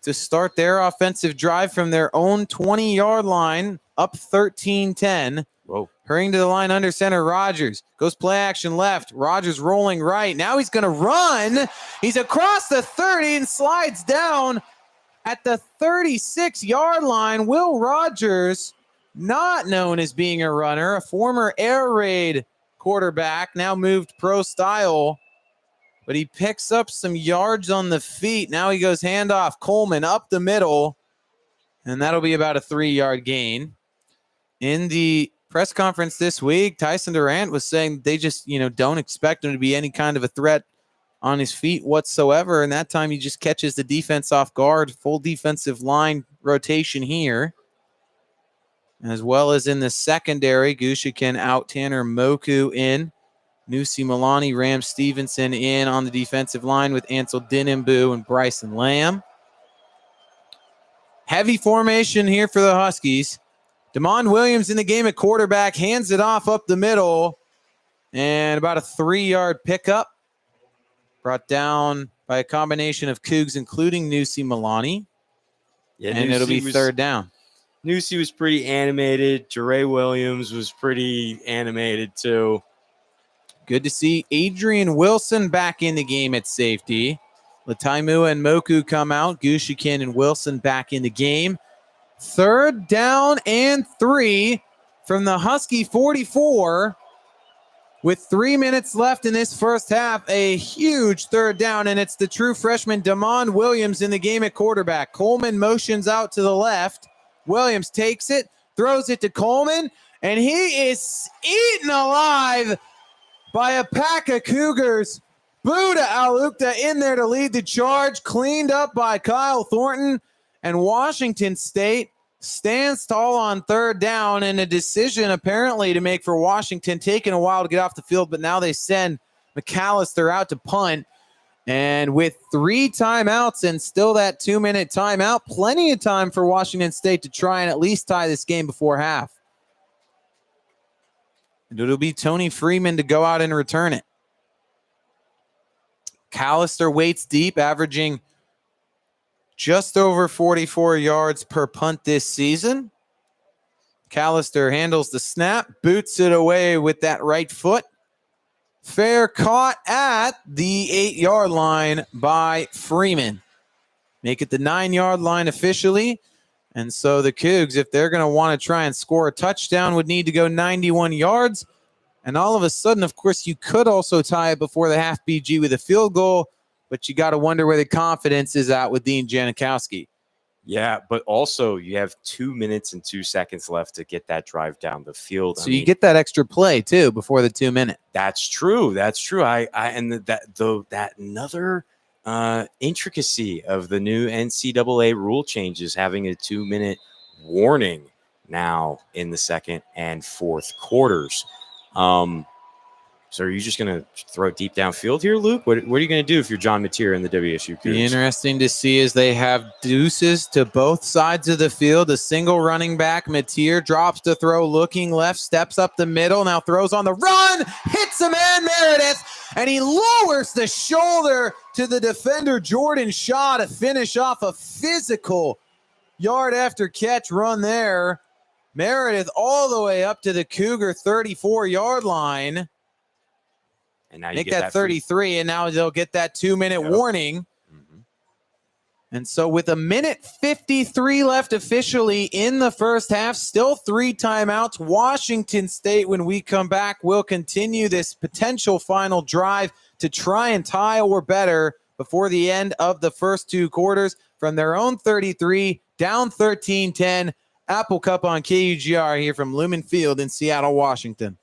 to start their offensive drive from their own 20-yard line, up 13-10. Whoa. Hurrying to the line under center, Rodgers. Goes play action left. Rodgers rolling right. Now he's going to run. He's across the 30 and slides down at the 36-yard line. Will Rodgers, not known as being a runner, a former air raid quarterback, now moved pro style, but he picks up some yards on the feet. Now he goes handoff. Coleman up the middle, and that'll be about a 3-yard gain. In the press conference this week, Tyson Durant was saying they just, don't expect him to be any kind of a threat on his feet whatsoever. And that time he just catches the defense off guard. Full defensive line rotation here. As well as in the secondary, Gushikin out, Tanner Moku in. Nusi Milani, Ram Stevenson in on the defensive line with Ansel Dinimbu and Bryson Lamb. Heavy formation here for the Huskies. Damon Williams in the game at quarterback, hands it off up the middle, and about a 3-yard pickup. Brought down by a combination of Cougs, including Nusi Milani. Yeah, and it'll be third down. Nusi was pretty animated. Jere Williams was pretty animated too. Good to see Adrian Wilson back in the game at safety. Lataimua and Moku come out. Gushikin and Wilson back in the game. Third down and 3 from the Husky 44. With 3 minutes left in this first half, a huge third down, and it's the true freshman Damon Williams in the game at quarterback. Coleman motions out to the left. Williams takes it, throws it to Coleman, and he is eaten alive by a pack of Cougars. Buda Alukta in there to lead the charge, cleaned up by Kyle Thornton, and Washington State stands tall on third down, and a decision apparently to make for Washington, taking a while to get off the field, but now they send McAllister out to punt. And with 3 timeouts and still that 2-minute timeout, plenty of time for Washington State to try and at least tie this game before half. And it'll be Tony Freeman to go out and return it. McAllister waits deep, averaging just over 44 yards per punt this season. McAllister handles the snap, boots it away with that right foot. Fair caught at the 8-yard line by Freeman. Make it the 9-yard line officially. And so the Cougs, if they're going to want to try and score a touchdown, would need to go 91 yards. And all of a sudden, of course, you could also tie it before the half BG with a field goal. but you got to wonder where the confidence is at with Dean Janikowski. Yeah, but also you have 2 minutes and 2 seconds left to get that drive down the field. So you get that extra play too before the 2 minute. That's true. That's true. That another intricacy of the new NCAA rule changes, having a 2 minute warning now in the second and fourth quarters. So are you just going to throw it deep downfield here, Luke? What are you going to do if you're John Mateer in the WSU Cougs? Be interesting to see as they have deuces to both sides of the field. A single running back, Mateer drops to throw, looking left, steps up the middle, now throws on the run, hits a man, Meredith, and he lowers the shoulder to the defender, Jordan Shaw, to finish off a physical yard after catch run there. Meredith all the way up to the Cougar 34-yard line. And now you make get that 33, and now they'll get that 2 minute warning. Mm-hmm. And so with a minute 53 left officially in the first half, still 3 timeouts. Washington State, when we come back, will continue this potential final drive to try and tie or better before the end of the first 2 quarters from their own 33, down 13-10. Apple Cup on KUGR here from Lumen Field in Seattle, Washington.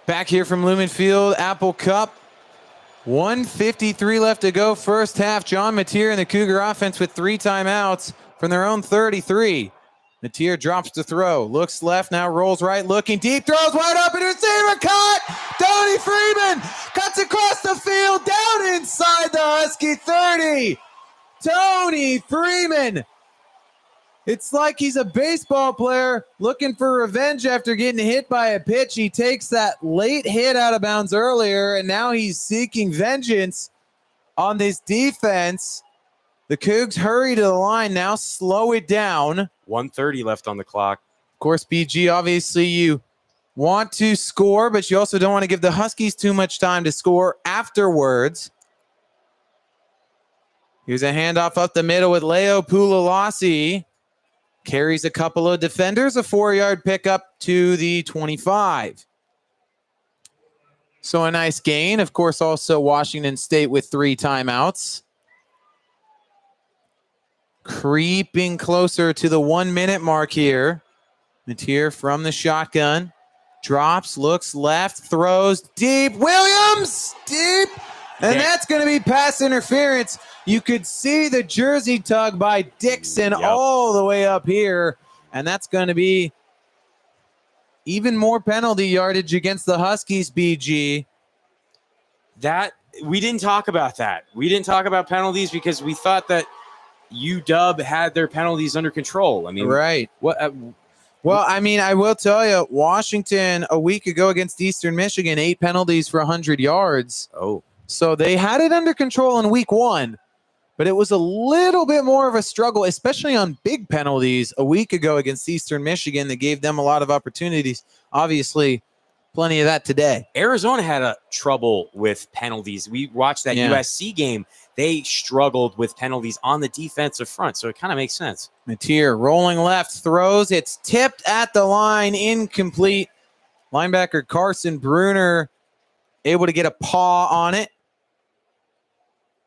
Back here from Lumen Field, Apple Cup. 1:53 left to go first half. John Mateer and the Cougar offense with 3 timeouts from their own 33. Mateer drops to throw, looks left, now rolls right, looking deep, throws wide open, receiver caught! Tony Freeman cuts across the field, down inside the Husky 30. Tony Freeman. It's like he's a baseball player looking for revenge after getting hit by a pitch. He takes that late hit out of bounds earlier, and now he's seeking vengeance on this defense. The Cougs hurry to the line now, slow it down. 1:30 left on the clock. Of course, BG, obviously you want to score, but you also don't want to give the Huskies too much time to score afterwards. Here's a handoff up the middle with Leo Pulalasi. Carries a couple of defenders, a 4-yard pickup to the 25. So a nice gain. Of course, also Washington State with 3 timeouts. creeping closer to the 1 minute mark here. Mateer from the shotgun. Drops, looks left, throws deep. Williams, deep. And that's going to be pass interference. You could see the jersey tug by Dixon all the way up here. And that's going to be even more penalty yardage against the Huskies, BG. That we didn't talk about that. We didn't talk about penalties because we thought that UW had their penalties under control. I mean, right. What? Well, I mean, I will tell you, Washington a week ago against Eastern Michigan, 8 penalties for 100 yards. Oh. So they had it under control in week 1, but it was a little bit more of a struggle, especially on big penalties a week ago against Eastern Michigan that gave them a lot of opportunities. Obviously, plenty of that today. Arizona had a trouble with penalties. We watched that USC game. They struggled with penalties on the defensive front, so it kind of makes sense. Mateer rolling left, throws. It's tipped at the line, incomplete. Linebacker Carson Bruner able to get a paw on it.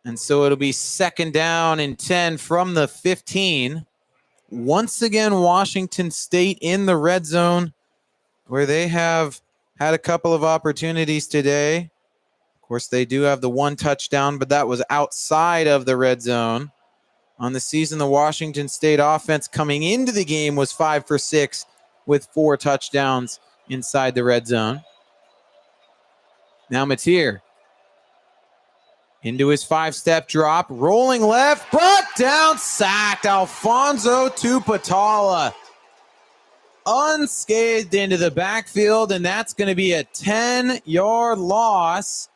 And so it'll be 2nd down and 10 from the 15. Once again, Washington State in the red zone, where they have had a couple of opportunities today. Of course, they do have the 1 touchdown, but that was outside of the red zone. On the season, the Washington State offense coming into the game was 5 for 6 with 4 touchdowns inside the red zone. Now Mateer into his 5-step drop, rolling left, brought down, sacked. Alfonso Tupatala unscathed into the backfield, and that's going to be a 10-yard loss.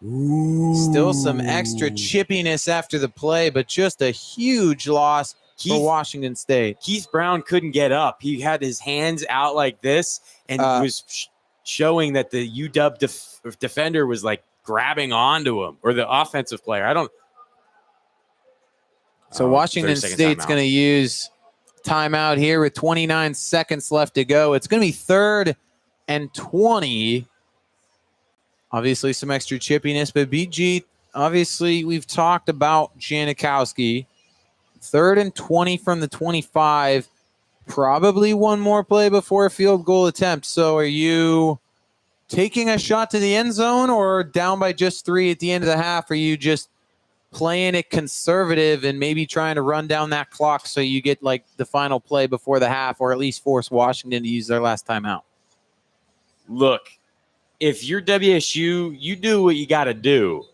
Ooh. Still some extra chippiness after the play, but just a huge loss for Washington State. Keith Brown couldn't get up. He had his hands out like this and was showing that the UW defender was like grabbing onto him, or the offensive player. So Washington State's going to use timeout here with 29 seconds left to go. It's going to be 3rd and 20. Obviously, some extra chippiness, but BG, obviously, we've talked about Janikowski. 3rd and 20 from the 25. Probably one more play before a field goal attempt. So are you taking a shot to the end zone, or down by just 3 at the end of the half? Are you just playing it conservative and maybe trying to run down that clock so you get like the final play before the half, or at least force Washington to use their last timeout? Look, if you're WSU, you do what you got to do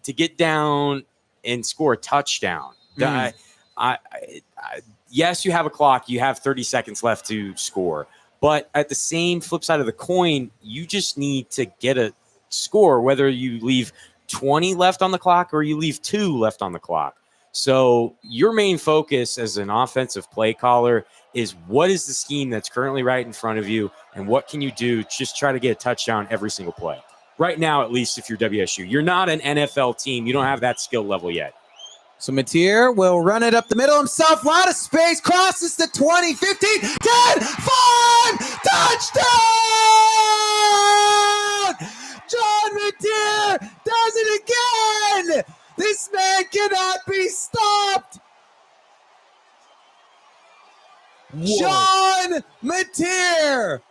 to get down and score a touchdown. Yes, you have a clock. You have 30 seconds left to score. But at the same flip side of the coin, you just need to get a score, whether you leave 20 left on the clock or you leave 2 left on the clock. So your main focus as an offensive play caller is what is the scheme that's currently right in front of you, and what can you do? Just try to get a touchdown every single play. Right now, at least if you're WSU. You're not an NFL team. You don't have that skill level yet. So Mateer will run it up the middle himself. A lot of space. Crosses the 20, 15, 10, 5. Touchdown! John Mateer does it again. This man cannot be stopped. Whoa. John Mateer.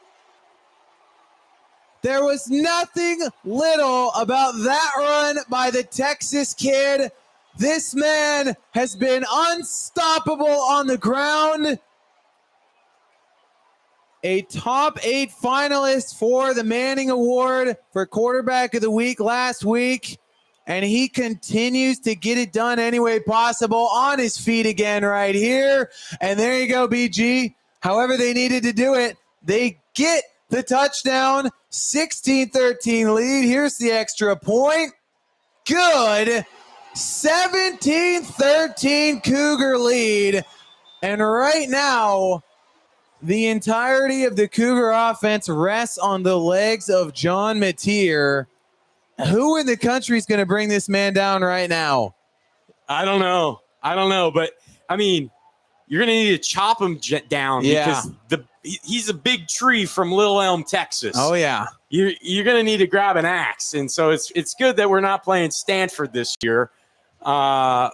There was nothing little about that run by the Texas kid. This man has been unstoppable on the ground. A top 8 finalist for the Manning Award for Quarterback of the Week last week. And he continues to get it done any way possible, on his feet again right here. And there you go, BG. However they needed to do it, they get the touchdown. 16-13 lead. Here's the extra point. Good. 17-13 Cougar lead. And right now, the entirety of the Cougar offense rests on the legs of John Mateer. Who in the country is going to bring this man down right now? I don't know. But, I mean, you're going to need to chop him down because he's a big tree from Little Elm, Texas. Oh, yeah. You're going to need to grab an axe. And so it's good that we're not playing Stanford this year. But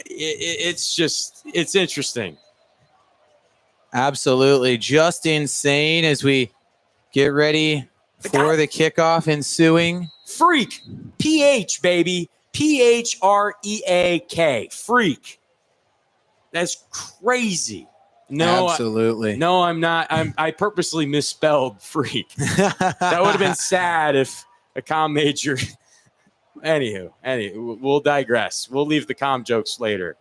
It's interesting. Absolutely. Just insane as we get ready for the kickoff ensuing. Freak. PH, baby. PHREAK. Freak. That's crazy. No, absolutely. No, I'm not. I purposely misspelled freak. That would have been sad if a comm major. Anywho, we'll digress. We'll leave the comm jokes later.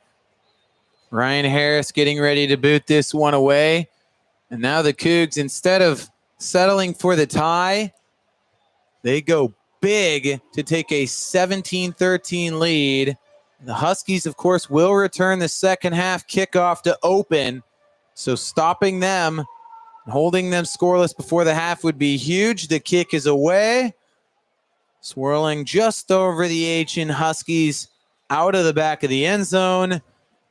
Ryan Harris getting ready to boot this one away. And now the Cougs, instead of settling for the tie, they go big to take a 17-13 lead. The Huskies, of course, will return the second half kickoff to open. So stopping them and holding them scoreless before the half would be huge. The kick is away. Swirling just over the H in Huskies out of the back of the end zone.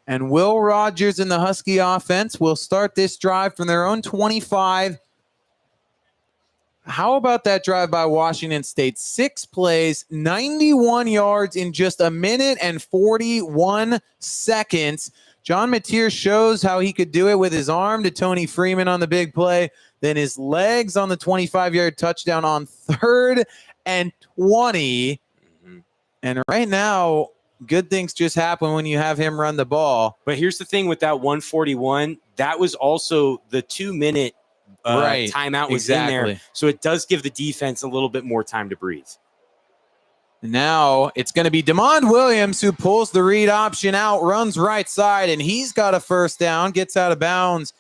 And Will Rogers and the Husky offense will start this drive from their own 25. How about that drive by Washington State? 6 plays, 91 yards in just a minute and 41 seconds. John Mateer shows how he could do it with his arm to Tony Freeman on the big play, then his legs on the 25-yard touchdown on 3rd and 20. And right now, good things just happen when you have him run the ball. But here's the thing with that 141, that was also the 2-minute timeout was in there. So it does give the defense a little bit more time to breathe. Now it's going to be DeMond Williams who pulls the read option out, runs right side, and he's got a first down, gets out of bounds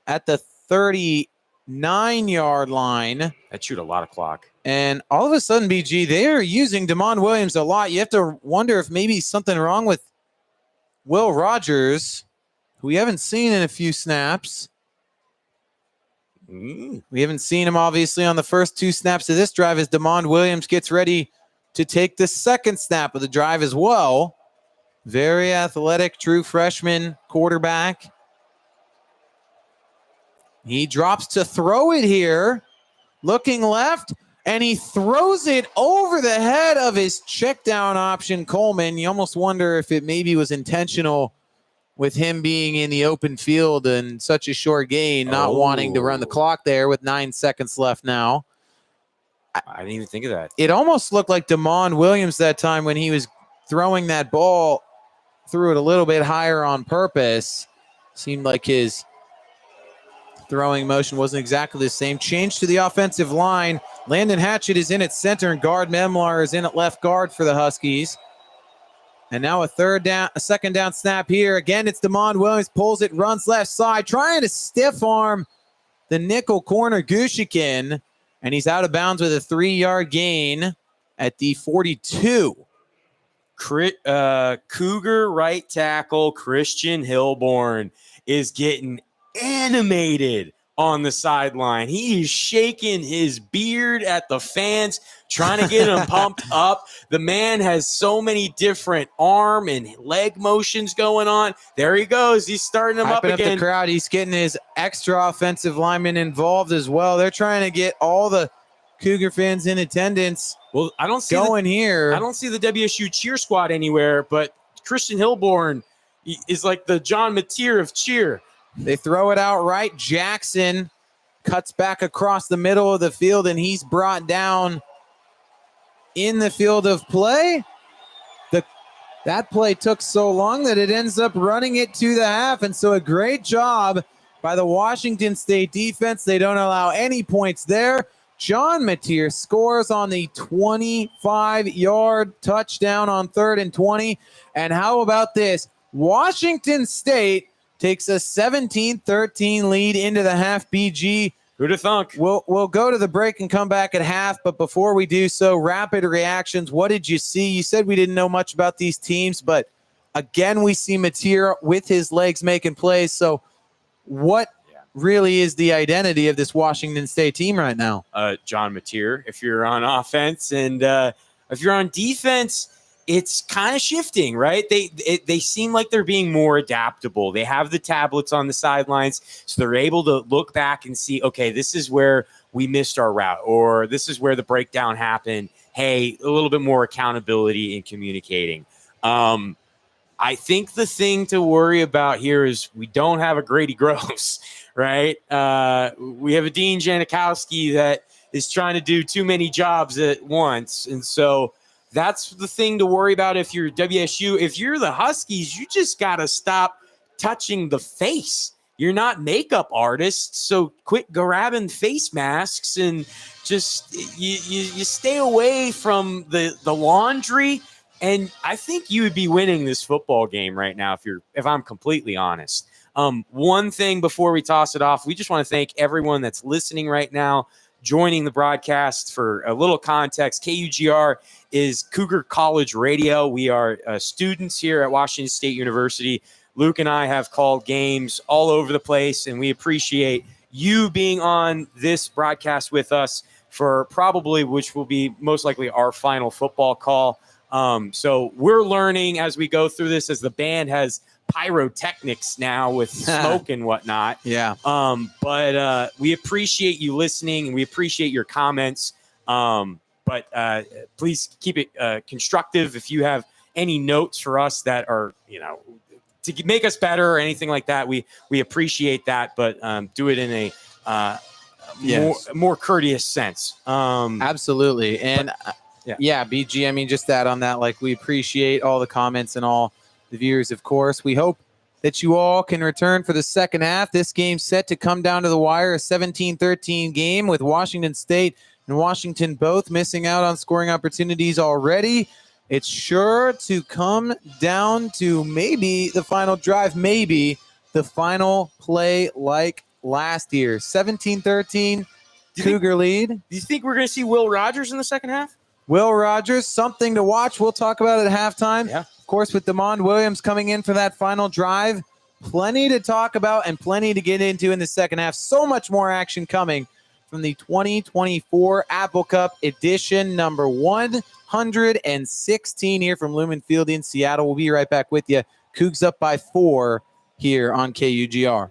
at the 39-yard line. That chewed a lot of clock. And all of a sudden, BG, they are using DeMond Williams a lot. You have to wonder if maybe something wrong with Will Rogers, who we haven't seen in a few snaps. We haven't seen him, obviously, on the first 2 snaps of this drive as DeMond Williams gets ready to take the second snap of the drive as well. Very athletic, true freshman quarterback. He drops to throw it here, looking left, and he throws it over the head of his check down option, Coleman. You almost wonder if it maybe was intentional with him being in the open field and such a short gain, not wanting to run the clock there with 9 seconds left now. I didn't even think of that. It almost looked like DeMond Williams that time when he was throwing that ball, threw it a little bit higher on purpose. Seemed like his throwing motion wasn't exactly the same. Change to the offensive line. Landon Hatchett is in at center, and guard Memlar is in at left guard for the Huskies. And now a second down snap here. Again, it's DeMond Williams, pulls it, runs left side, trying to stiff arm the nickel corner Gushikin, and he's out of bounds with a 3-yard gain at the 42. Cougar right tackle Christian Hilborn is getting animated on the sideline. He is shaking his beard at the fans, trying to get them pumped up. The man has so many different arm and leg motions going on. There he goes. He's starting them up again. The crowd. He's getting his extra offensive linemen involved as well. They're trying to get all the Cougar fans in attendance. Well, I don't see here. I don't see the WSU cheer squad anywhere, but Christian Hilborn is like the John Mateer of cheer. They throw it out right. Jackson cuts back across the middle of the field, and he's brought down in the field of play. That play took so long that it ends up running it to the half, and so a great job by the Washington State defense. They don't allow any points there. John Mateer scores on the 25-yard touchdown on 3rd and 20. And how about this? Washington State takes a 17-13 lead into the half. BG. Who'd have thunk? We'll go to the break and come back at half, but before we do so, rapid reactions. What did you see? You said we didn't know much about these teams, but again, we see Mateer with his legs making plays. So what really is the identity of this Washington State team right now? John Mateer, if you're on offense, and if you're on defense, it's kind of shifting, right? They seem like they're being more adaptable. They have the tablets on the sidelines, so they're able to look back and see, okay, this is where we missed our route, or this is where the breakdown happened. Hey, a little bit more accountability in communicating. I think the thing to worry about here is we don't have a Grady Groves, right? We have a Dean Janikowski that is trying to do too many jobs at once. And so that's the thing to worry about if you're WSU. If you're the Huskies, you just got to stop touching the face. You're not makeup artists, so quit grabbing face masks and just you stay away from the laundry. And I think you would be winning this football game right now if I'm completely honest. One thing before we toss it off, we just want to thank everyone that's listening right now, joining the broadcast. For a little context, KUGR is Cougar College Radio. We are students here at Washington State University. Luke and I have called games all over the place, and we appreciate you being on this broadcast with us for probably, which will be most likely our final football call. So we're learning as we go through this, as the band has pyrotechnics now with smoke and whatnot. Yeah. But we appreciate you listening, and we appreciate your comments. But please keep it constructive. If you have any notes for us that are, to make us better or anything like that, we appreciate that. But do it in a more courteous sense. Absolutely. And yeah, BG, I mean, just that on that, like, we appreciate all the comments and all the viewers, of course. We hope that you all can return for the second half. This game's set to come down to the wire, a 17-13 game with Washington State and Washington both missing out on scoring opportunities already. It's sure to come down to maybe the final drive, maybe the final play like last year. 17-13, Cougar lead. Do you think we're going to see Will Rogers in the second half? Will Rogers, something to watch. We'll talk about it at halftime. Yeah. Of course, with DeMond Williams coming in for that final drive, plenty to talk about and plenty to get into in the second half. So much more action coming from the 2024 Apple Cup edition number 116 here from Lumen Field in Seattle. We'll be right back with you. Cougs up by 4 here on KUGR.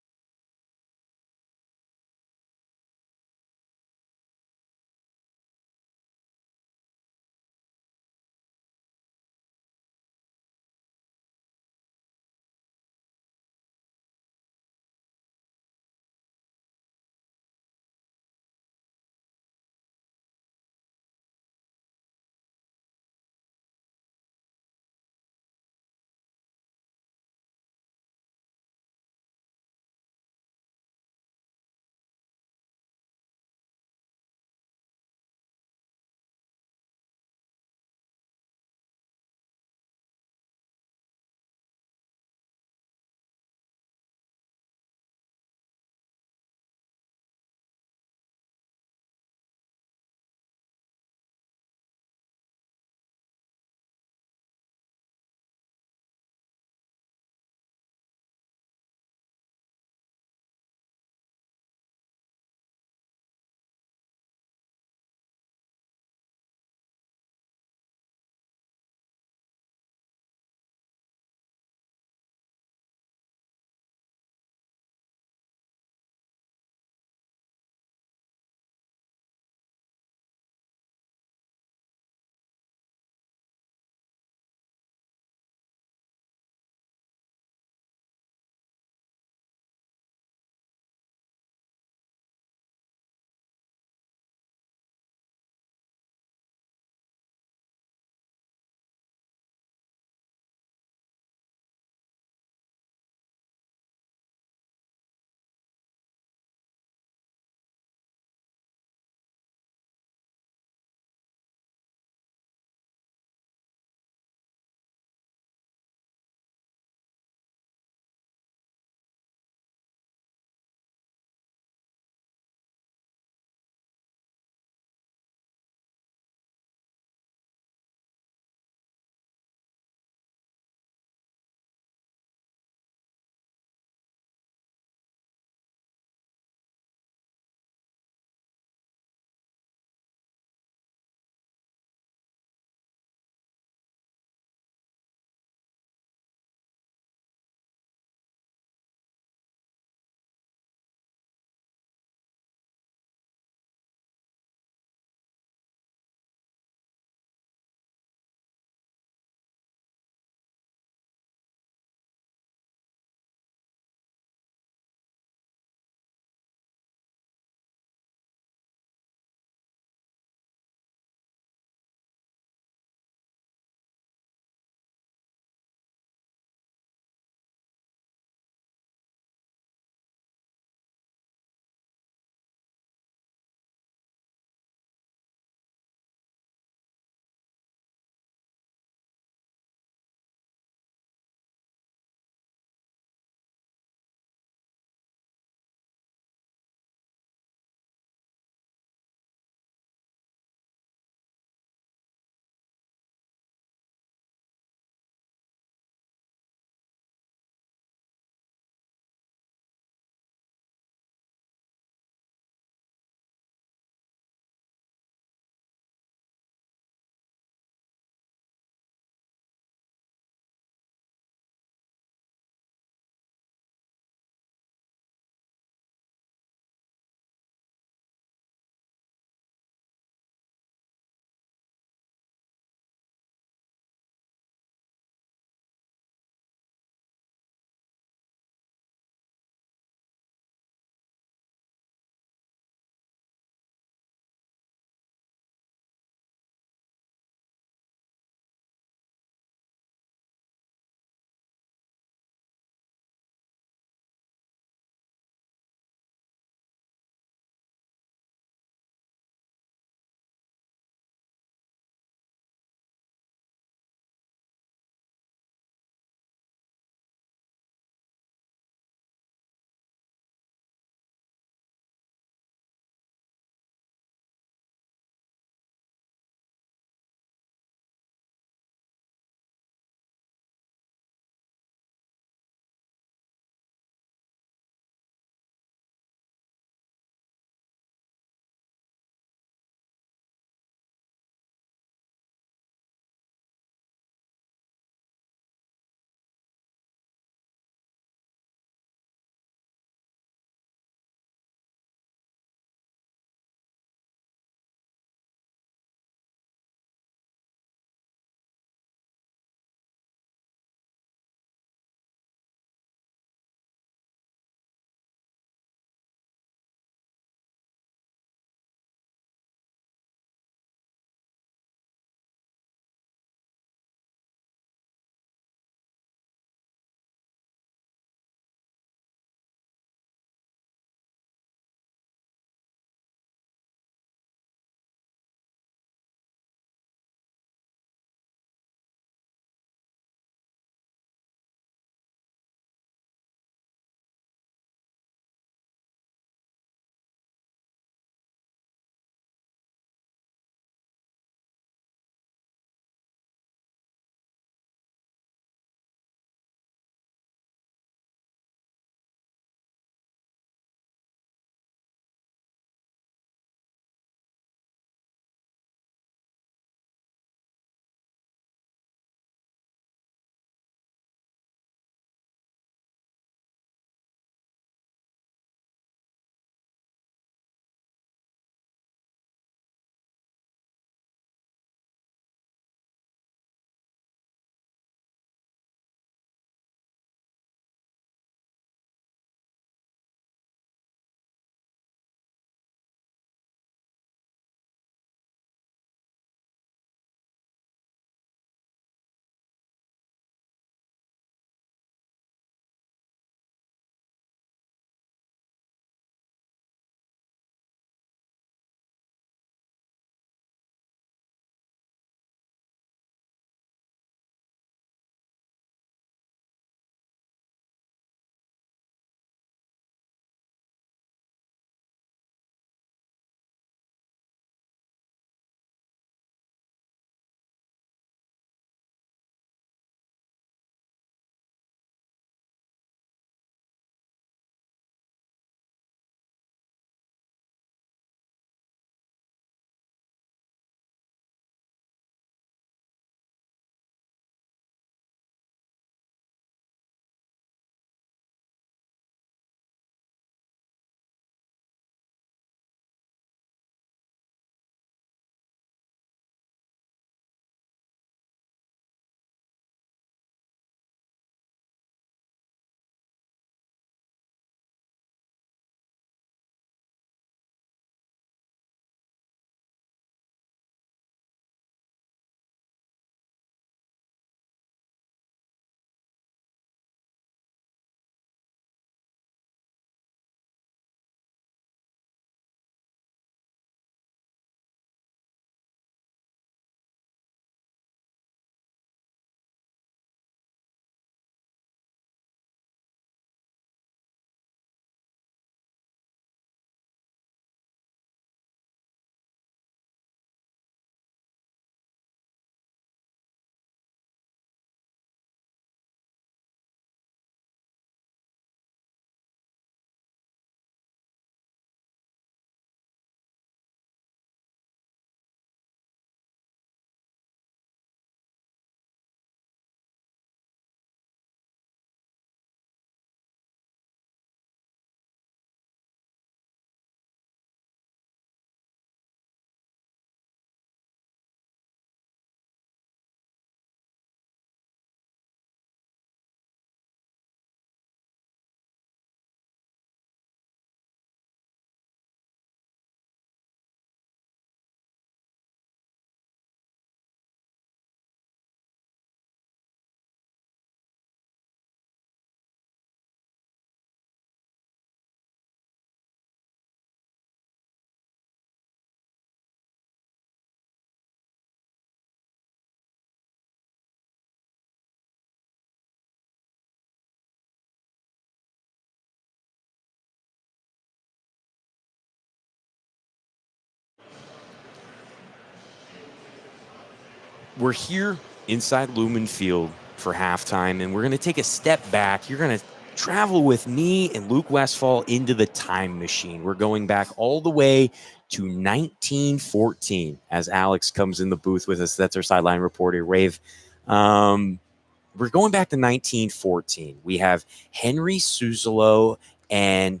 we're here inside Lumen Field for halftime, and we're going to take a step back. You're going to travel with me and Luke Westfall into the time machine. We're going back all the way to 1914 as Alex comes in the booth with us. That's our sideline reporter, Rave. We're going back to 1914. We have Henry Suzzalo and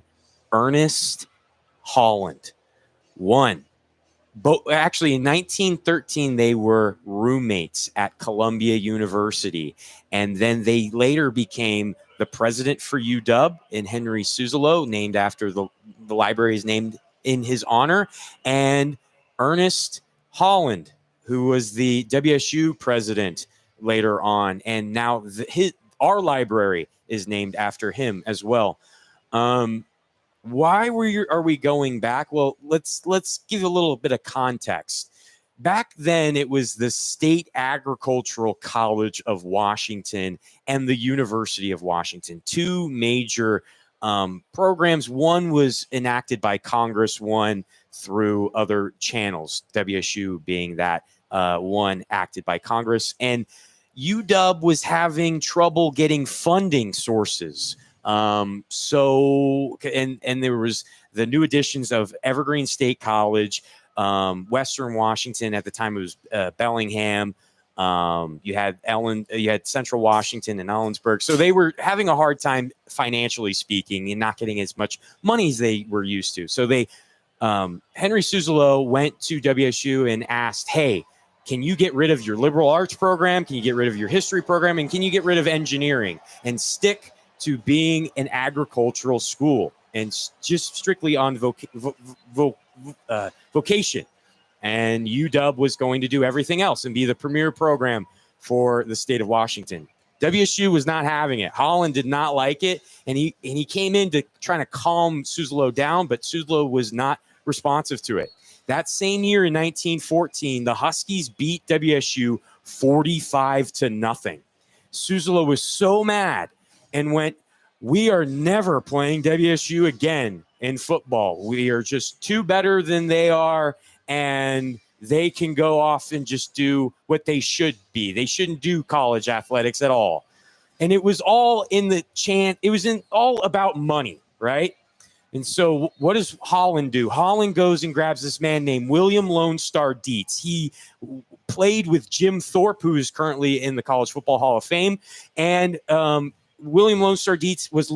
Ernest Holland. Actually, in 1913, they were roommates at Columbia University. And then they later became the president for UW in Henry Suzzalo, named after the library is named in his honor, and Ernest Holland, who was the WSU president later on. And now our library is named after him as well. Why are we going back? Well, let's give a little bit of context. Back then, it was the State Agricultural College of Washington and the University of Washington, two major programs. One was enacted by Congress, one through other channels, WSU being that one acted by Congress. And UW was having trouble getting funding sources. And there was the new additions of Evergreen State College, Western Washington. At the time, it was Bellingham. You had Central Washington and Ellensburg. So they were having a hard time financially speaking and not getting as much money as they were used to. So Henry Suzzalo went to WSU and asked, hey, can you get rid of your liberal arts program? Can you get rid of your history program? And can you get rid of engineering and stick to being an agricultural school and just strictly on vocation? And UW was going to do everything else and be the premier program for the state of Washington. WSU was not having it. Holland did not like it, and he came in to trying to calm Suzzalo down, but Suzzalo was not responsive to it. That same year in 1914, the Huskies beat WSU 45-0. Suzzalo was so mad and went, we are never playing WSU again in football. We are just too better than they are, and they can go off and just do what they should be. They shouldn't do college athletics at all. And it was all in the chant. It was all about money, right? And so what does Holland do? Holland goes and grabs this man named William Lone Star Dietz. He played with Jim Thorpe, who is currently in the College Football Hall of Fame. And William Lone Star Dietz was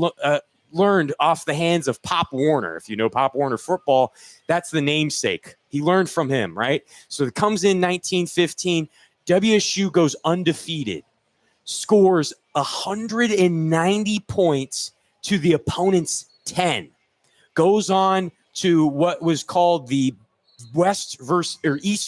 learned off the hands of Pop Warner. If you know Pop Warner football, that's the namesake. He learned from him, right? So it comes in 1915. WSU goes undefeated, scores 190 points to the opponent's 10. Goes on to what was called the East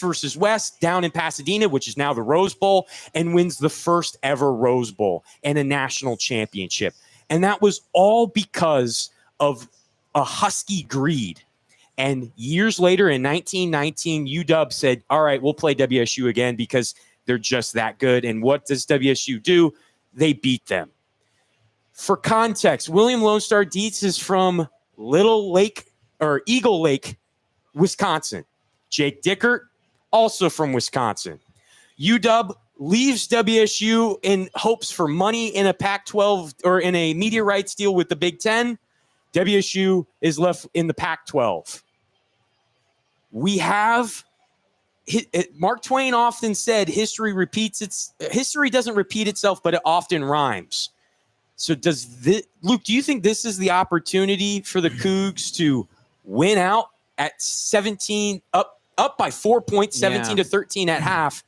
versus West down in Pasadena, which is now the Rose Bowl, and wins the first ever Rose Bowl and a national championship. And that was all because of a Husky greed. And years later in 1919, UW said, all right, we'll play WSU again because they're just that good. And what does WSU do? They beat them. For context, William Lone Star Dietz is from Eagle Lake, Wisconsin. Jake Dickert, also from Wisconsin. UW leaves WSU in hopes for money in a Pac-12 or in a media rights deal with the Big Ten. WSU is left in the Pac-12. We have Mark Twain often said history doesn't repeat itself, but it often rhymes. So Luke, do you think this is the opportunity for the Cougs to win out at 17, up by 4 points, 17-13 at half,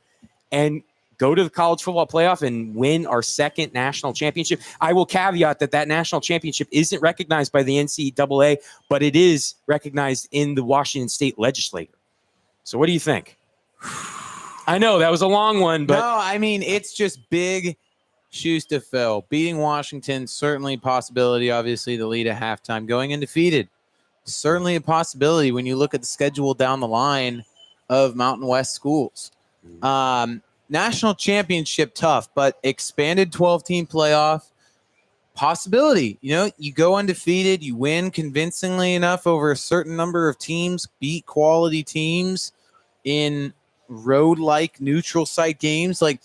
and go to the college football playoff and win our second national championship? I will caveat that national championship isn't recognized by the NCAA, but it is recognized in the Washington State legislature. So what do you think? I know that was a long one, but no, I mean, it's just big shoes to fill. Beating Washington, certainly a possibility. Obviously, the lead at halftime. Going undefeated, certainly a possibility when you look at the schedule down the line of Mountain West schools. National championship, tough, but expanded 12-team playoff, possibility. You know, you go undefeated, you win convincingly enough over a certain number of teams, beat quality teams in road-like neutral site games, like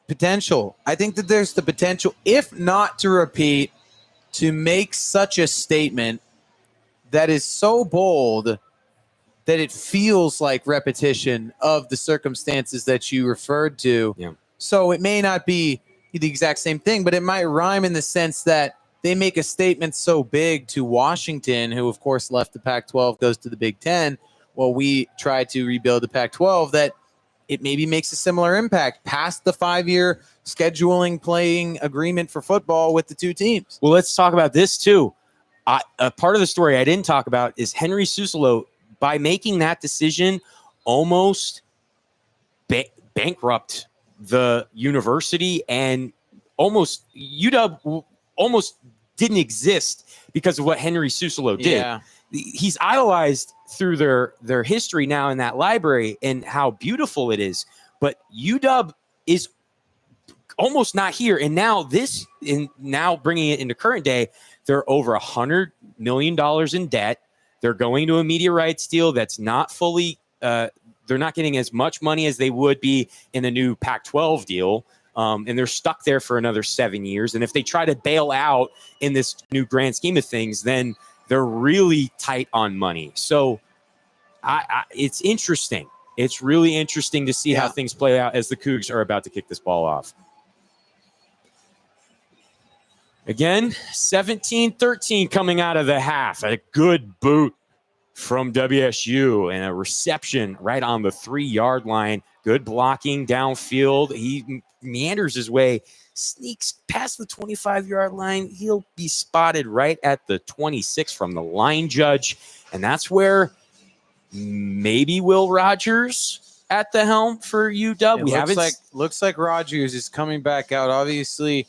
potential. I think that there's the potential, if not to repeat, to make such a statement that is so bold that it feels like repetition of the circumstances that you referred to. Yeah. So it may not be the exact same thing, but it might rhyme in the sense that they make a statement so big to Washington, who of course left the Pac-12, goes to the Big Ten, while we try to rebuild the Pac-12, that it maybe makes a similar impact past the 5-year scheduling playing agreement for football with the two teams. Well, let's talk about this too. A part of the story I didn't talk about is Henry Susilo, by making that decision, almost bankrupt the university, and UW almost didn't exist because of what Henry Susilo did. Yeah. He's idolized through their history now in that library and how beautiful it is. But UW is almost not here. And now now bringing it into current day, they're over $100 million in debt. They're going to a media rights deal that's not fully they're not getting as much money as they would be in the new Pac-12 deal. And they're stuck there for another 7 years. And if they try to bail out in this new grand scheme of things, then they're really tight on money. So it's interesting. It's really interesting to see how things play out as the Cougs are about to kick this ball off. Again, 17-13 coming out of the half. A good boot from WSU and a reception right on the 3-yard line. Good blocking downfield. He meanders his way, sneaks past the 25-yard line. He'll be spotted right at the 26 from the line judge. And that's where maybe Will Rogers at the helm for UW. Looks like Rogers is coming back out. Obviously,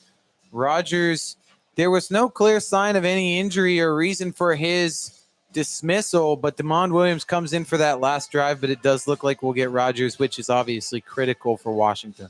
Rogers, there was no clear sign of any injury or reason for his dismissal, but DeMond Williams comes in for that last drive, but it does look like we'll get Rogers, which is obviously critical for Washington.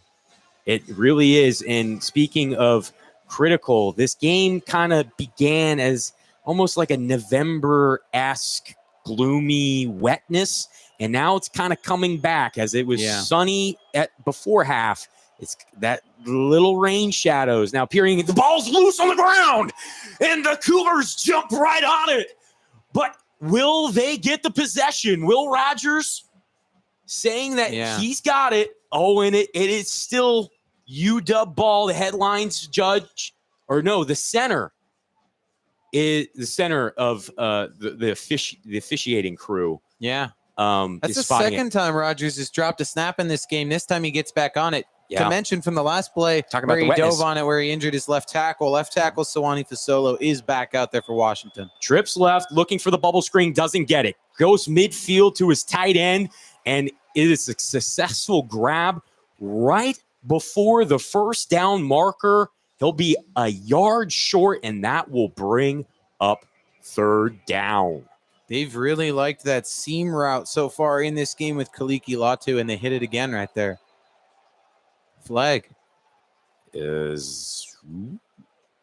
It really is. And speaking of critical, this game kind of began as almost like a November-esque gloomy wetness, and now it's kind of coming back as it was sunny before half. It's that little rain shadows now appearing. The ball's loose on the ground, and the Cougars jump right on it. But will they get the possession? Will Rogers saying that he's got it? Oh, and it is still UW ball. The headlines judge, or no, the center is the center of the officiating crew. Yeah. That's the second time Rogers has dropped a snap in this game. This time he gets back on it. Yeah. To mention from the last play where he dove on it, where he injured his left tackle. Left tackle Sawani Fasolo is back out there for Washington. Trips left, looking for the bubble screen, doesn't get it. Goes midfield to his tight end, and it is a successful grab right before the first down marker. He'll be a yard short, and that will bring up third down. They've really liked that seam route so far in this game with Kaliki Latu, and they hit it again right there. Flag. We're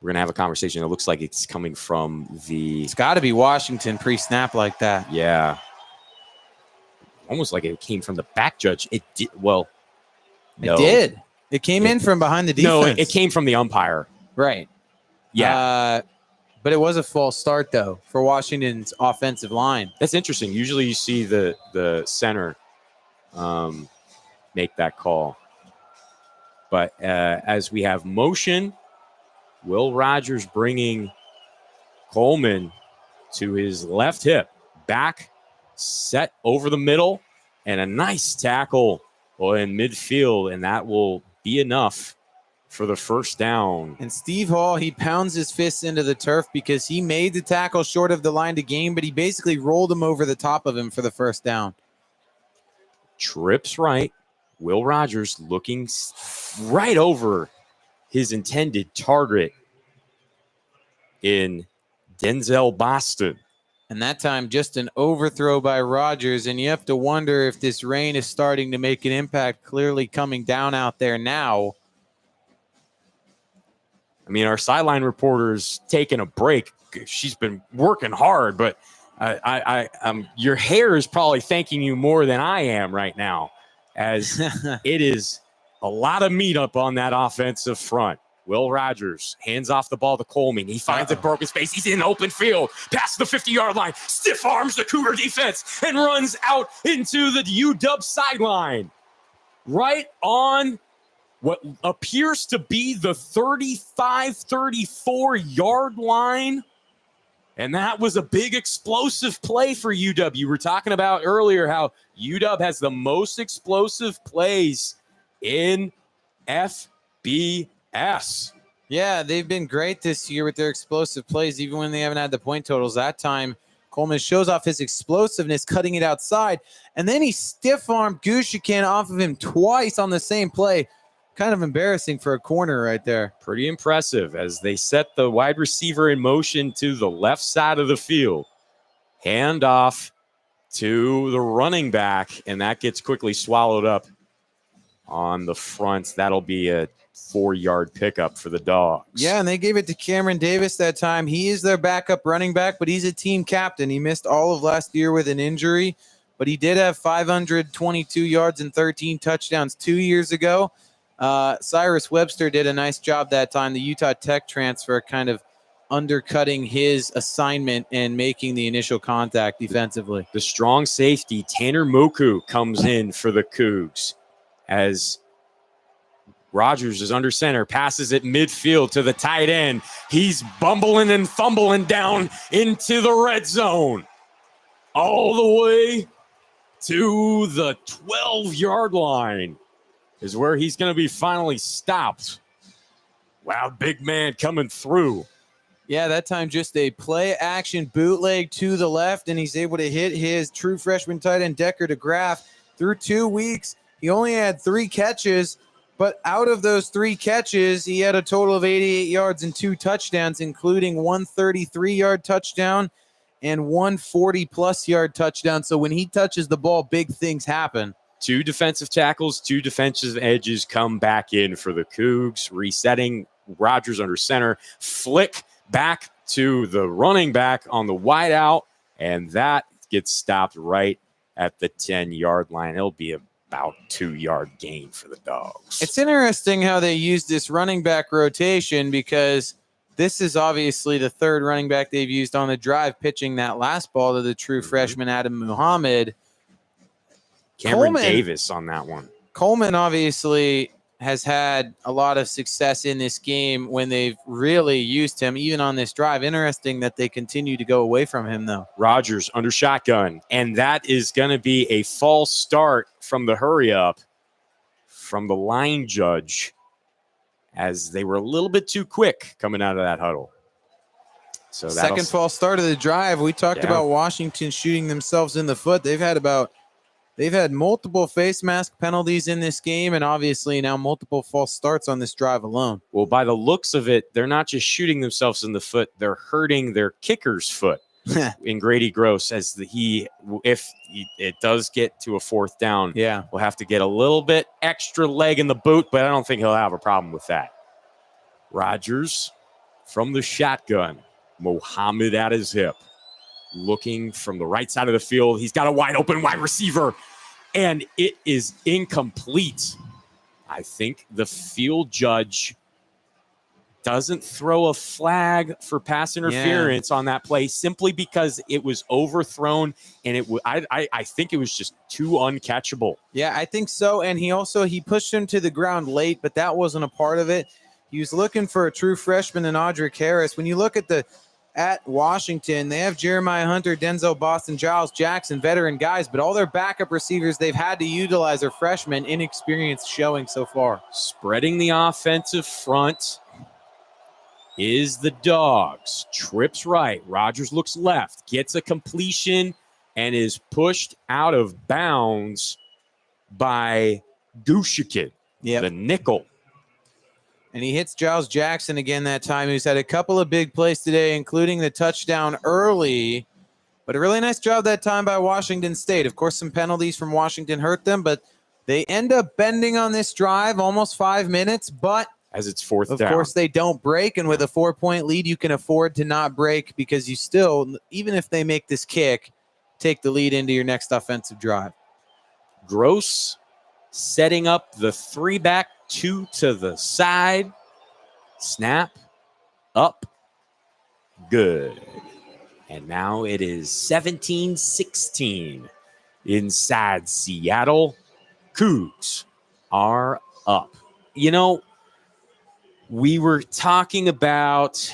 going to have a conversation. It looks like it's coming from It's got to be Washington pre-snap like that. Yeah. Almost like it came from the back judge. It did. Well, no. It did. It came in from behind the defense. No, it came from the umpire. Right. Yeah. But it was a false start, though, for Washington's offensive line. That's interesting. Usually you see the center make that call. But as we have motion, Will Rogers bringing Coleman to his left hip. Back, set over the middle, and a nice tackle in midfield, and that will be enough for the first down. And Steve Hall, he pounds his fists into the turf because he made the tackle short of the line to gain, but he basically rolled him over the top of him for the first down. Trips right. Will Rogers looking right over his intended target in Denzel Boston. And that time, just an overthrow by Rogers. And you have to wonder if this rain is starting to make an impact, clearly coming down out there now. I mean, our sideline reporter's taking a break. She's been working hard, but your hair is probably thanking you more than I am right now. as it is a lot of meat up on that offensive front. Will Rogers hands off the ball to Coleman. He finds a broken space. He's in open field, past the 50-yard line, stiff arms the Cougar defense, and runs out into the UW sideline. Right on what appears to be the 35, 34-yard line. And that was a big explosive play for UW. We were talking about earlier how UW has the most explosive plays in FBS. Yeah, they've been great this year with their explosive plays, even when they haven't had the point totals. That time, Coleman shows off his explosiveness, cutting it outside, and then he stiff-armed Gushikin off of him twice on the same play. Kind of embarrassing for a corner right there. Pretty impressive as they set the wide receiver in motion to the left side of the field. Hand off to the running back, and that gets quickly swallowed up on the front. That'll be a 4-yard pickup for the Dogs. Yeah, and they gave it to Cameron Davis that time. He is their backup running back, but he's a team captain. He missed all of last year with an injury, but he did have 522 yards and 13 touchdowns 2 years ago. Cyrus Webster did a nice job that time. The Utah Tech transfer kind of undercutting his assignment and making the initial contact defensively. The strong safety, Tanner Moku, comes in for the Cougs as Rogers is under center, passes it midfield to the tight end. He's bumbling and fumbling down into the red zone. All the way to the 12-yard line is where he's going to be finally stopped. Wow, big man coming through. Yeah, that time just a play-action bootleg to the left, and he's able to hit his true freshman tight end Decker DeGraff. Through 2 weeks, he only had 3 catches, but out of those 3 catches, he had a total of 88 yards and 2 touchdowns, including one 33-yard touchdown and one 40-plus yard touchdown. So when he touches the ball, big things happen. 2 defensive tackles, 2 defensive edges come back in for the Cougs, resetting Rogers under center, flick back to the running back on the wide out, and that gets stopped right at the 10-yard line. It'll be about 2-yard gain for the Dogs. It's interesting how they use this running back rotation because this is obviously the 3rd running back they've used on the drive, pitching that last ball to the true freshman Adam Muhammad. Cameron Davis on that one. Coleman obviously has had a lot of success in this game when they've really used him, even on this drive. Interesting that they continue to go away from him, though. Rogers under shotgun, and that is going to be a false start from the hurry-up from the line judge as they were a little bit too quick coming out of that huddle. So second false start of the drive. We talked about Washington shooting themselves in the foot. They've had multiple face mask penalties in this game, and obviously now multiple false starts on this drive alone. Well, by the looks of it, they're not just shooting themselves in the foot, they're hurting their kicker's foot in Grady Gross as if it does get to a 4th down, we'll have to get a little bit extra leg in the boot, but I don't think he'll have a problem with that. Rogers from the shotgun, Muhammad at his hip. Looking from the right side of the field. He's got a wide open wide receiver, and it is incomplete. I think the field judge doesn't throw a flag for pass interference on that play simply because it was overthrown, and I think it was just too uncatchable. Yeah, I think so. And he pushed him to the ground late, but that wasn't a part of it. He was looking for a true freshman in Audric Harris. When you look at Washington, they have Jeremiah Hunter, Denzel Boston, Giles Jackson, veteran guys, but all their backup receivers they've had to utilize are freshmen, inexperience showing so far. Spreading the offensive front is the Dogs. Trips right. Rogers looks left, gets a completion, and is pushed out of bounds by Gushikin, the nickel. And he hits Giles Jackson again that time, who's had a couple of big plays today, including the touchdown early. But a really nice job that time by Washington State. Of course, some penalties from Washington hurt them, but they end up bending on this drive almost 5 minutes. But as it's 4th down, of course, they don't break. And with a 4-point lead, you can afford to not break because you still, even if they make this kick, take the lead into your next offensive drive. Gross setting up the 3-back, 2 to the side. Snap, up, good. And now it is 17-16 inside Seattle. Cougs are up. You know, we were talking about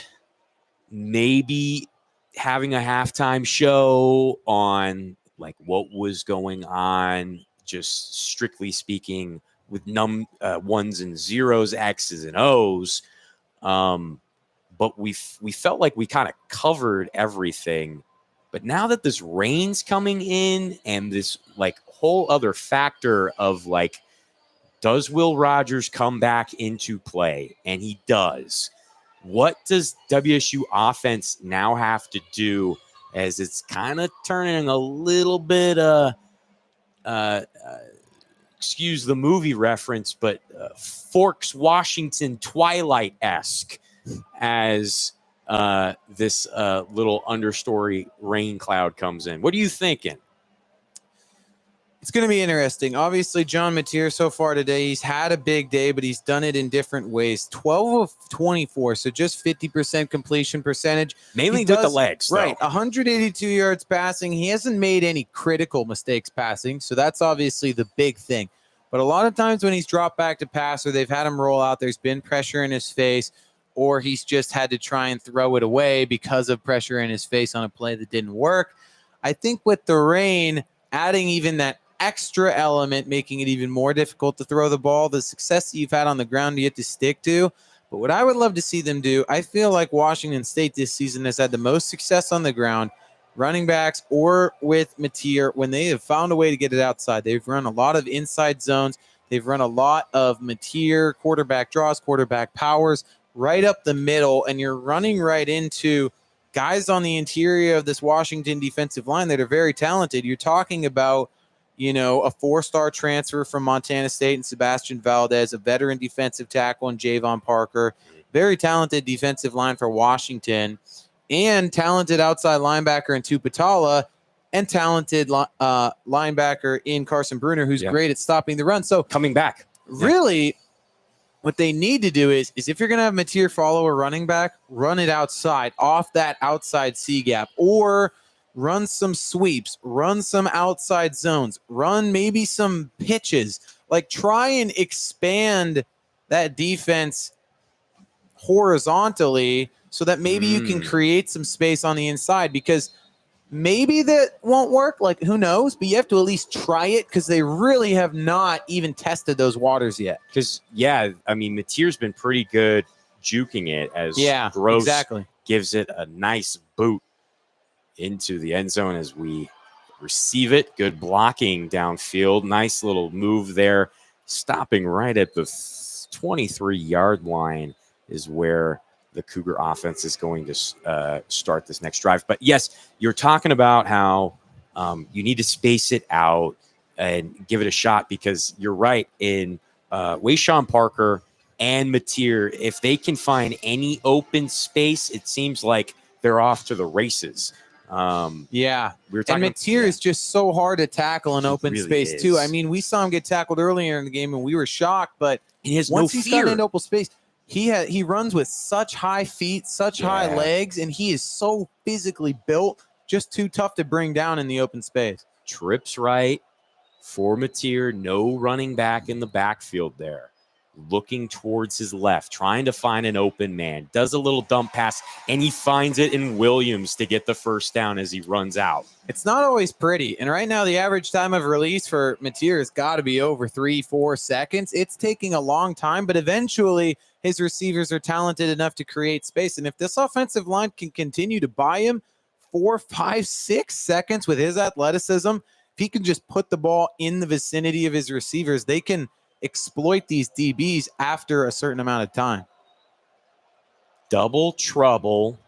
maybe having a halftime show on like what was going on, just strictly speaking, with ones and zeros, X's and O's. But we felt like we kind of covered everything. But now that this rain's coming in and this like whole other factor of like, does Will Rogers come back into play? And he does. What does WSU offense now have to do, as it's kind of turning a little bit, excuse the movie reference, but Forks Washington Twilight-esque, as this little understory rain cloud comes in? What are you thinking? It's going to be interesting. Obviously, John Mateer so far today, he's had a big day, but he's done it in different ways. 12 of 24, so just 50% completion percentage. Mainly with the legs, though. Right, 182 yards passing. He hasn't made any critical mistakes passing, so that's obviously the big thing. But a lot of times when he's dropped back to pass or they've had him roll out, there's been pressure in his face, or he's just had to try and throw it away because of pressure in his face on a play that didn't work. I think with the rain, adding even that extra element, making it even more difficult to throw the ball, the success that you've had on the ground you have to stick to. But what I would love to see them do, I feel like Washington State this season has had the most success on the ground, running backs or with Mateer, when they have found a way to get it outside. They've run a lot of inside zones. They've run a lot of Mateer quarterback draws, quarterback powers right up the middle, and you're running right into guys on the interior of this Washington defensive line that are very talented. You're talking about, you know, a 4-star transfer from Montana State and Sebastian Valdez, a veteran defensive tackle in Javon Parker, very talented defensive line for Washington, and talented outside linebacker in Tupatala, and talented linebacker in Carson Bruner, who's great at stopping the run. So coming back. Really, what they need to do is if you're going to have Mateer follow a running back, run it outside, off that outside C gap, or run some sweeps, run some outside zones, run maybe some pitches. Like, try and expand that defense horizontally so that maybe you can create some space on the inside, because maybe that won't work. Like, who knows? But you have to at least try it, because they really have not even tested those waters yet. Because, I mean, Mateer's been pretty good juking it, as Gross gives it a nice boot into the end zone as we receive it. Good blocking downfield. Nice little move there. Stopping right at the 23-yard line is where the Cougar offense is going to start this next drive. But yes, you're talking about how you need to space it out and give it a shot, because you're right. In Wayshawn Parker and Mateer, if they can find any open space, it seems like they're off to the races. We were talking, and Mateer is just so hard to tackle in open space too. I mean, we saw him get tackled earlier in the game and we were shocked, but once he's got in open space, he runs with such high feet, such high legs, and he is so physically built, just too tough to bring down in the open space. Trips right for Mateer, no running back in the backfield there. Looking towards his left, trying to find an open man, does a little dump pass, and he finds it in Williams to get the first down as he runs out. It's not always pretty, and right now the average time of release for Mateer has got to be over 3-4 seconds. It's taking a long time, but eventually his receivers are talented enough to create space, and if this offensive line can continue to buy him 4, 5, 6 seconds with his athleticism, if he can just put the ball in the vicinity of his receivers, they can exploit these DBs after a certain amount of time. Double trouble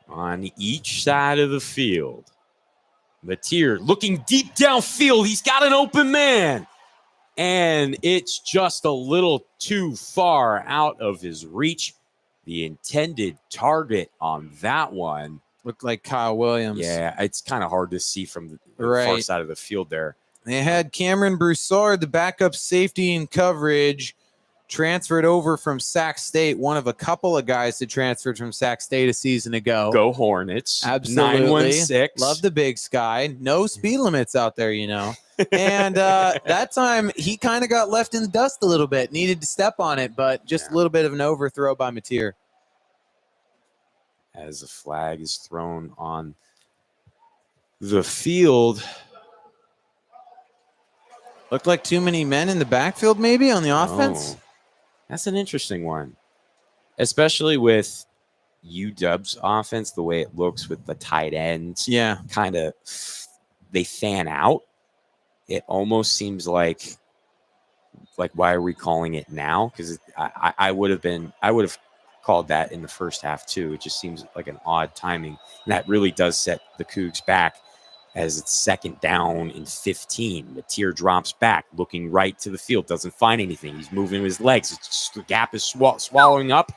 on each side of the field. Mateer looking deep downfield. He's got an open man, and it's just a little too far out of his reach. The intended target on that one looked like Kyle Williams. Yeah, it's kind of hard to see from the far side of the field there. They had Cameron Broussard, the backup safety in coverage, transferred over from Sac State, one of a couple of guys that transferred from Sac State a season ago. Go Hornets. Absolutely. 916. Love the Big Sky. No speed limits out there, you know. And that time, he kind of got left in the dust a little bit. Needed to step on it, but just a little bit of an overthrow by Mateer. As a flag is thrown on the field. Looked like too many men in the backfield maybe on the offense. Oh, that's an interesting one, especially with UW's offense, the way it looks with the tight ends. Yeah. Kind of, they fan out. It almost seems like why are we calling it now? Because I would have called that in the first half too. It just seems like an odd timing. And that really does set the Cougs back as it's second down and 15. Mateer drops back, looking right to the field, doesn't find anything. He's moving his legs. It's just, the gap is swallowing up,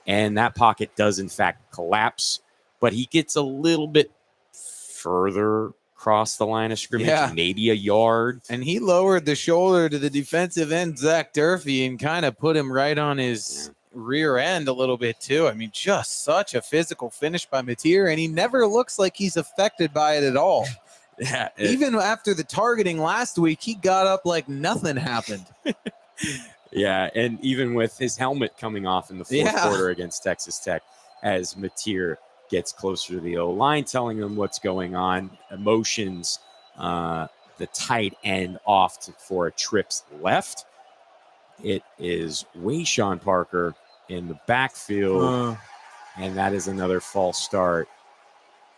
and that pocket does, in fact, collapse. But he gets a little bit further across the line of scrimmage, maybe a yard. And he lowered the shoulder to the defensive end, Zach Durfee, and kind of put him right on his rear end a little bit, too. I mean, just such a physical finish by Mateer, and he never looks like he's affected by it at all. Yeah, even after the targeting last week, he got up like nothing happened. Yeah, and even with his helmet coming off in the fourth quarter against Texas Tech, as Mateer gets closer to the O-line, telling them what's going on, motions the tight end off for a trips left. It is Wayshawn Parker in the backfield, and that is another false start.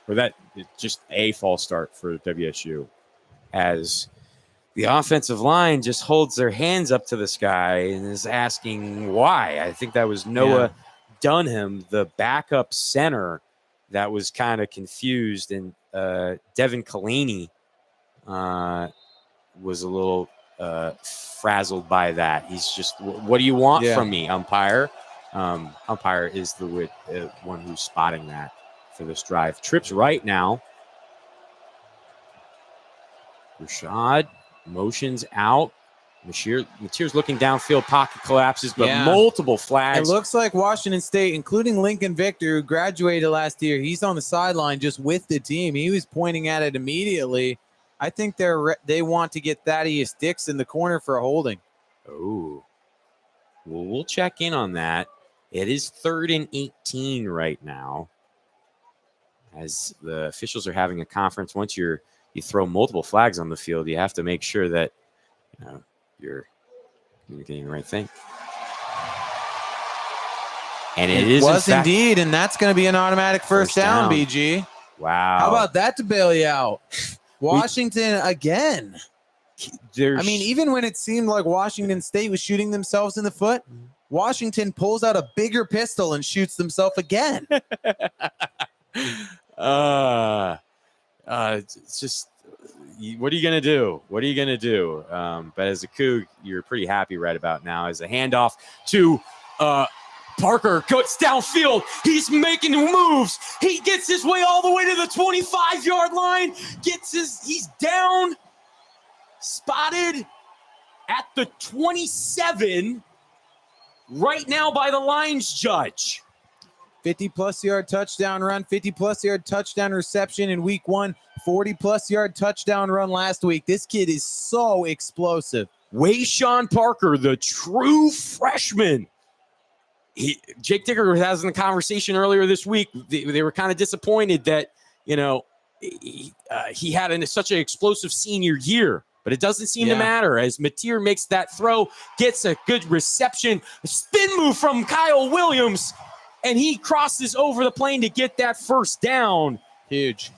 Or that just a false start for WSU, as the offensive line just holds their hands up to the sky and is asking why. I think that was Noah Dunham, the backup center, that was kind of confused, and Devin Kalani was a little frazzled by that. He's just, what do you want from me, umpire? Umpire is the one who's spotting that for this drive. Trips right now. Rashad motions out. Mateer's looking downfield. Pocket collapses, but multiple flags. It looks like Washington State, including Lincoln Victor, who graduated last year, he's on the sideline just with the team. He was pointing at it immediately. I think they want to get Thaddeus Dix in the corner for a holding. Oh. Well, we'll check in on that. It is 3rd and 18 right now, as the officials are having a conference. Once you throw multiple flags on the field, you have to make sure that you're communicating the right thing. And it was indeed, and that's going to be an automatic first down, BG. Wow. How about that to bail you out? Washington again. I mean, even when it seemed like Washington State was shooting themselves in the foot, Washington pulls out a bigger pistol and shoots themselves again. It's just, what are you going to do? What are you going to do? But as a Coug, you're pretty happy right about now, as a handoff to Parker cuts downfield. He's making moves. He gets his way all the way to the 25-yard line. He's down, spotted at the 27 right now by the lines judge. 50-plus yard touchdown run, 50-plus yard touchdown reception in week 1, 40-plus yard touchdown run last week. This kid is so explosive. Wayshawn Parker, the true freshman. Jake Dicker was having a conversation earlier this week. They were kind of disappointed that, he had such an explosive senior year. But it doesn't seem to matter, as Mateer makes that throw, gets a good reception, a spin move from Kyle Williams, and he crosses over the plane to get that first down. Huge.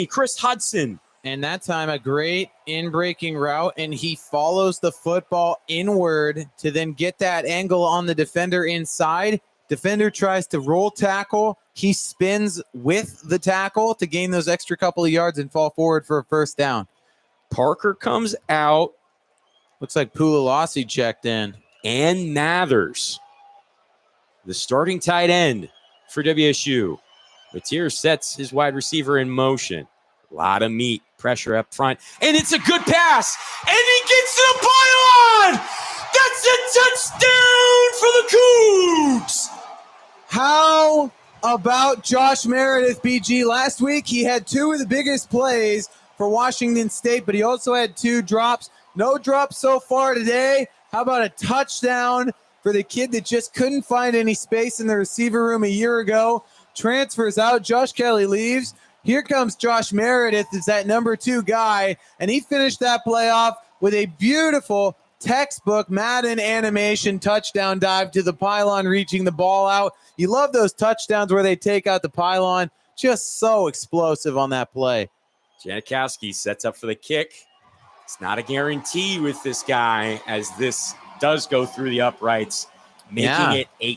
Chris Hudson. And that time, a great in-breaking route, and he follows the football inward to then get that angle on the defender inside. Defender tries to roll tackle. He spins with the tackle to gain those extra couple of yards and fall forward for a first down. Parker comes out. Looks like Pulalasi checked in. And Mathers, the starting tight end for WSU. Mateer sets his wide receiver in motion. A lot of meat, pressure up front, and it's a good pass, and he gets to the pylon. That's a touchdown for the Cougs. How about Josh Meredith, BG? Last week, he had 2 of the biggest plays for Washington State, but he also had 2 drops. No drops so far today. How about a touchdown for the kid that just couldn't find any space in the receiver room a year ago? Transfers out. Josh Kelly leaves. Here comes Josh Meredith, is that number 2 guy, and he finished that play off with a beautiful textbook Madden animation touchdown dive to the pylon, reaching the ball out. You love those touchdowns where they take out the pylon. Just so explosive on that play. Janikowski sets up for the kick. It's not a guarantee with this guy, as this does go through the uprights, making it a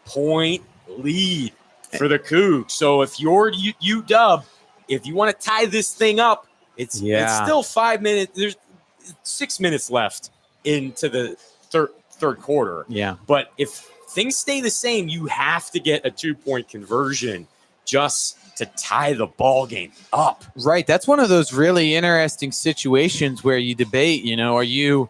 8-point lead for the Cougs. So if you're UW, if you want to tie this thing up, it's still 5 minutes. There's 6 minutes left into the third quarter. Yeah. But if things stay the same, you have to get a 2-point conversion just to tie the ball game up. Right. That's one of those really interesting situations where you debate, are you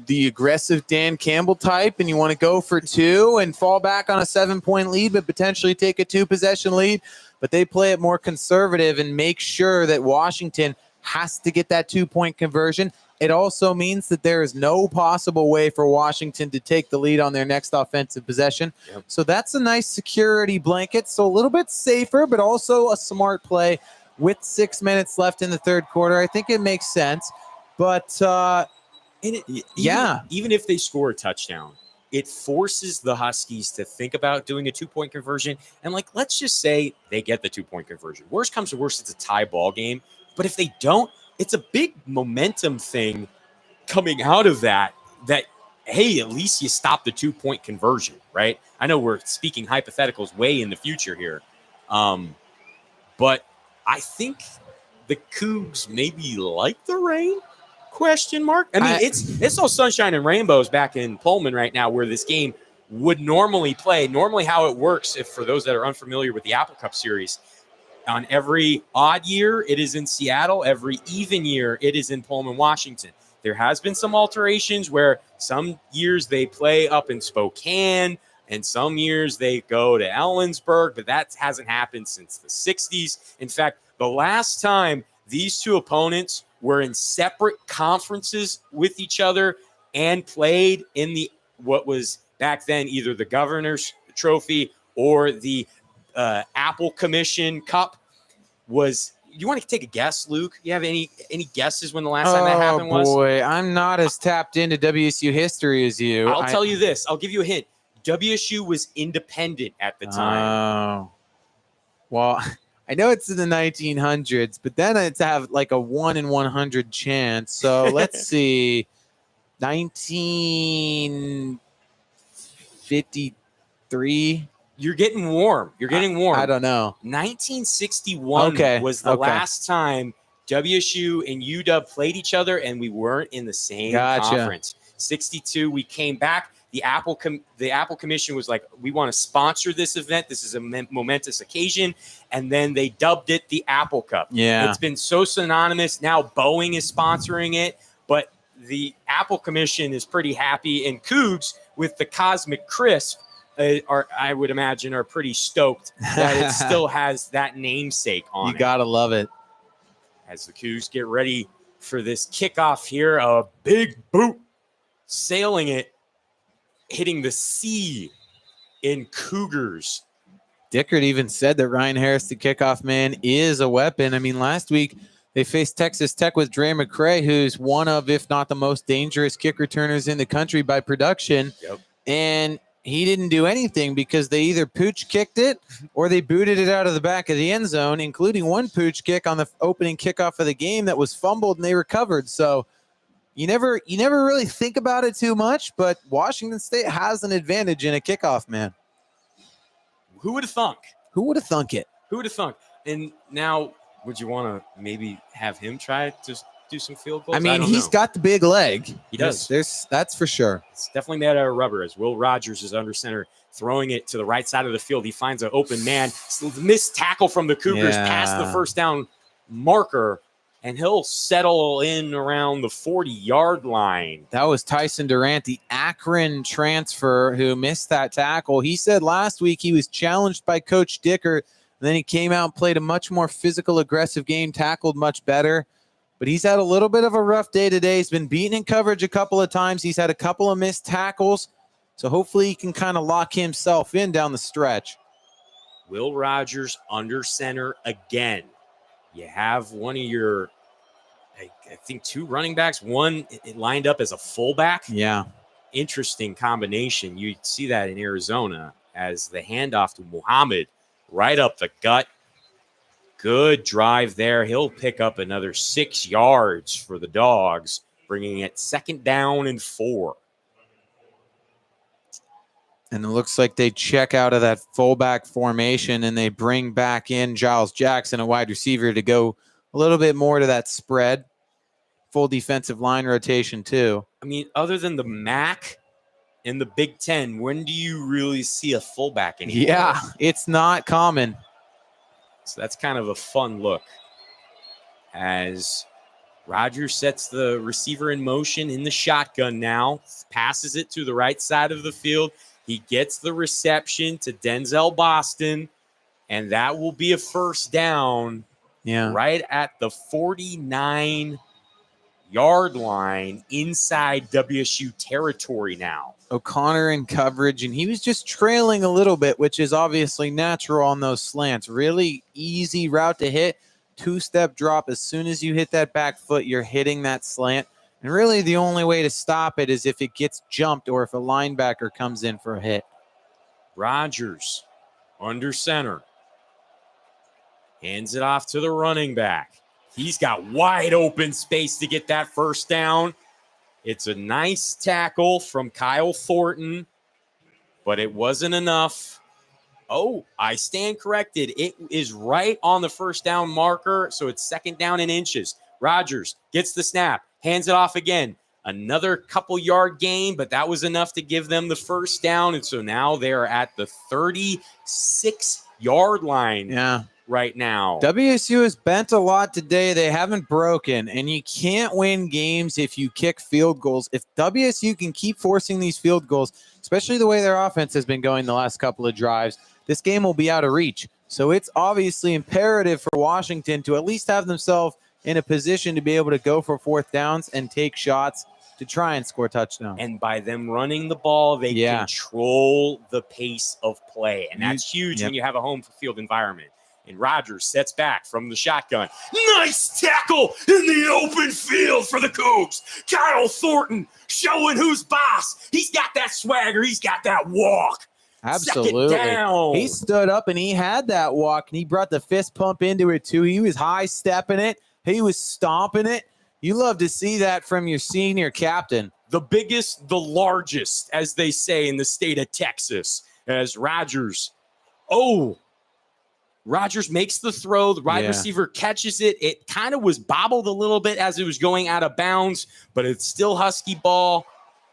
the aggressive Dan Campbell type and you want to go for 2 and fall back on a 7-point lead, but potentially take a 2-possession lead? But they play it more conservative and make sure that Washington has to get that 2-point conversion. It also means that there is no possible way for Washington to take the lead on their next offensive possession. Yep. So that's a nice security blanket. So a little bit safer, but also a smart play with 6 minutes left in the third quarter. I think it makes sense. But even if they score a touchdown, it forces the Huskies to think about doing a 2-point conversion. And let's just say they get the 2-point conversion. Worst comes to worst, it's a tie ball game. But if they don't, it's a big momentum thing coming out of that, hey, at least you stop the 2-point conversion, right? I know we're speaking hypotheticals way in the future here. But I think the Cougs maybe like the rain? Question mark. I mean, it's all sunshine and rainbows back in Pullman right now, where this game would normally play. Normally how it works, if for those that are unfamiliar with the Apple Cup series, on every odd year, it is in Seattle. Every even year, it is in Pullman, Washington. There has been some alterations where some years they play up in Spokane and some years they go to Ellensburg, but that hasn't happened since the 60s. In fact, the last time these two opponents were in separate conferences with each other and played in what was back then either the Governor's Trophy or the Apple Commission Cup was. You want to take a guess, Luke? You have any guesses when the last time that happened was? Oh boy, I'm not as tapped into WSU history as you. I'll tell you this. I'll give you a hint. WSU was independent at the time. Oh, well, I know it's in the 1900s, but then it's have like a 1 in 100 chance. So let's see, 1953. You're getting warm. I don't know. 1961 was the last time WSU and UW played each other, and we weren't in the same conference. 62, we came back. The Apple Commission was like, we want to sponsor this event. This is a momentous occasion. And then they dubbed it the Apple Cup. Yeah. It's been so synonymous. Now Boeing is sponsoring it. But the Apple Commission is pretty happy. And Cougs, with the Cosmic Crisp, I would imagine, are pretty stoked that it still has that namesake on it. You got to love it. As the Cougs get ready for this kickoff here, a big boot sailing it, hitting the C in Cougars. Dickert even said that Ryan Harris, the kickoff man, is a weapon. I mean, last week they faced Texas Tech with Dre McCray, who's one of, if not the most dangerous kick returners in the country by production. Yep. And he didn't do anything because they either pooch kicked it or they booted it out of the back of the end zone, including one pooch kick on the opening kickoff of the game that was fumbled and they recovered. So you never really think about it too much, but Washington State has an advantage in a kickoff, man. Who would have thunk? Who would have thunk it? Who would have thunk? And now, would you want to maybe have him try to do some field goals? I mean, he's got the big leg. He does. That's for sure. It's definitely made out of rubber, as Will Rogers is under center, throwing it to the right side of the field. He finds an open man. Missed tackle from the Cougars past the first down marker, and he'll settle in around the 40-yard line. That was Tyson Durant, the Akron transfer who missed that tackle. He said last week he was challenged by Coach Dicker. Then he came out and played a much more physical, aggressive game, tackled much better. But he's had a little bit of a rough day today. He's been beaten in coverage a couple of times. He's had a couple of missed tackles. So hopefully he can kind of lock himself in down the stretch. Will Rogers under center again. You have one of your, I think, two running backs. One it lined up as a fullback. Yeah. Interesting combination. You see that in Arizona as the handoff to Muhammad right up the gut. Good drive there. He'll pick up another 6 yards for the Dogs, bringing it 2nd down and 4. And it looks like they check out of that fullback formation and they bring back in Giles Jackson, a wide receiver, to go a little bit more to that spread. Full defensive line rotation too. I mean, other than the MAC in the Big Ten, when do you really see a fullback anymore? Yeah, it's not common. So that's kind of a fun look as Rogers sets the receiver in motion in the shotgun now, passes it to the right side of the field. He gets the reception to Denzel Boston, and that will be a 1st down right at the 49-yard line inside WSU territory now. O'Connor in coverage, and he was just trailing a little bit, which is obviously natural on those slants. Really easy route to hit, 2-step drop. As soon as you hit that back foot, you're hitting that slant. And really the only way to stop it is if it gets jumped or if a linebacker comes in for a hit. Rogers under center. Hands it off to the running back. He's got wide open space to get that 1st down. It's a nice tackle from Kyle Thornton, but it wasn't enough. Oh, I stand corrected. It is right on the 1st down marker, so it's 2nd down and inches. Rogers gets the snap, hands it off again. Another couple-yard gain, but that was enough to give them the 1st down, and so now they're at the 36-yard line right now. WSU has bent a lot today. They haven't broken, and you can't win games if you kick field goals. If WSU can keep forcing these field goals, especially the way their offense has been going the last couple of drives, this game will be out of reach. So it's obviously imperative for Washington to at least have themselves in a position to be able to go for 4th downs and take shots to try and score touchdowns. And by them running the ball, they control the pace of play. And that's huge when you have a home field environment. And Rogers sets back from the shotgun. Nice tackle in the open field for the Cougs. Kyle Thornton showing who's boss. He's got that swagger. He's got that walk. Absolutely. He stood up and he had that walk and he brought the fist pump into it too. He was high stepping it. He was stomping it. You love to see that from your senior captain. The biggest, the largest, as they say in the state of Texas, as Rogers. Rogers makes the throw. The wide receiver catches it. It kind of was bobbled a little bit as it was going out of bounds, but it's still Husky ball.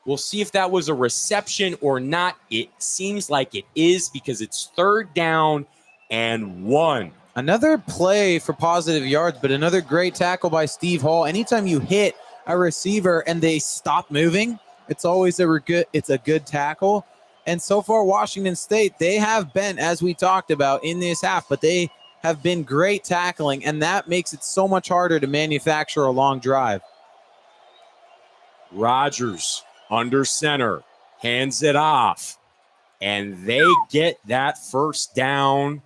We'll see if that was a reception or not. It seems like it is because it's 3rd down and 1. Another play for positive yards, but another great tackle by Steve Hall. Anytime you hit a receiver and they stop moving, it's always a good tackle. And so far, Washington State, they have been, as we talked about in this half, but they have been great tackling, and that makes it so much harder to manufacture a long drive. Rogers under center, hands it off, and they get that 1st down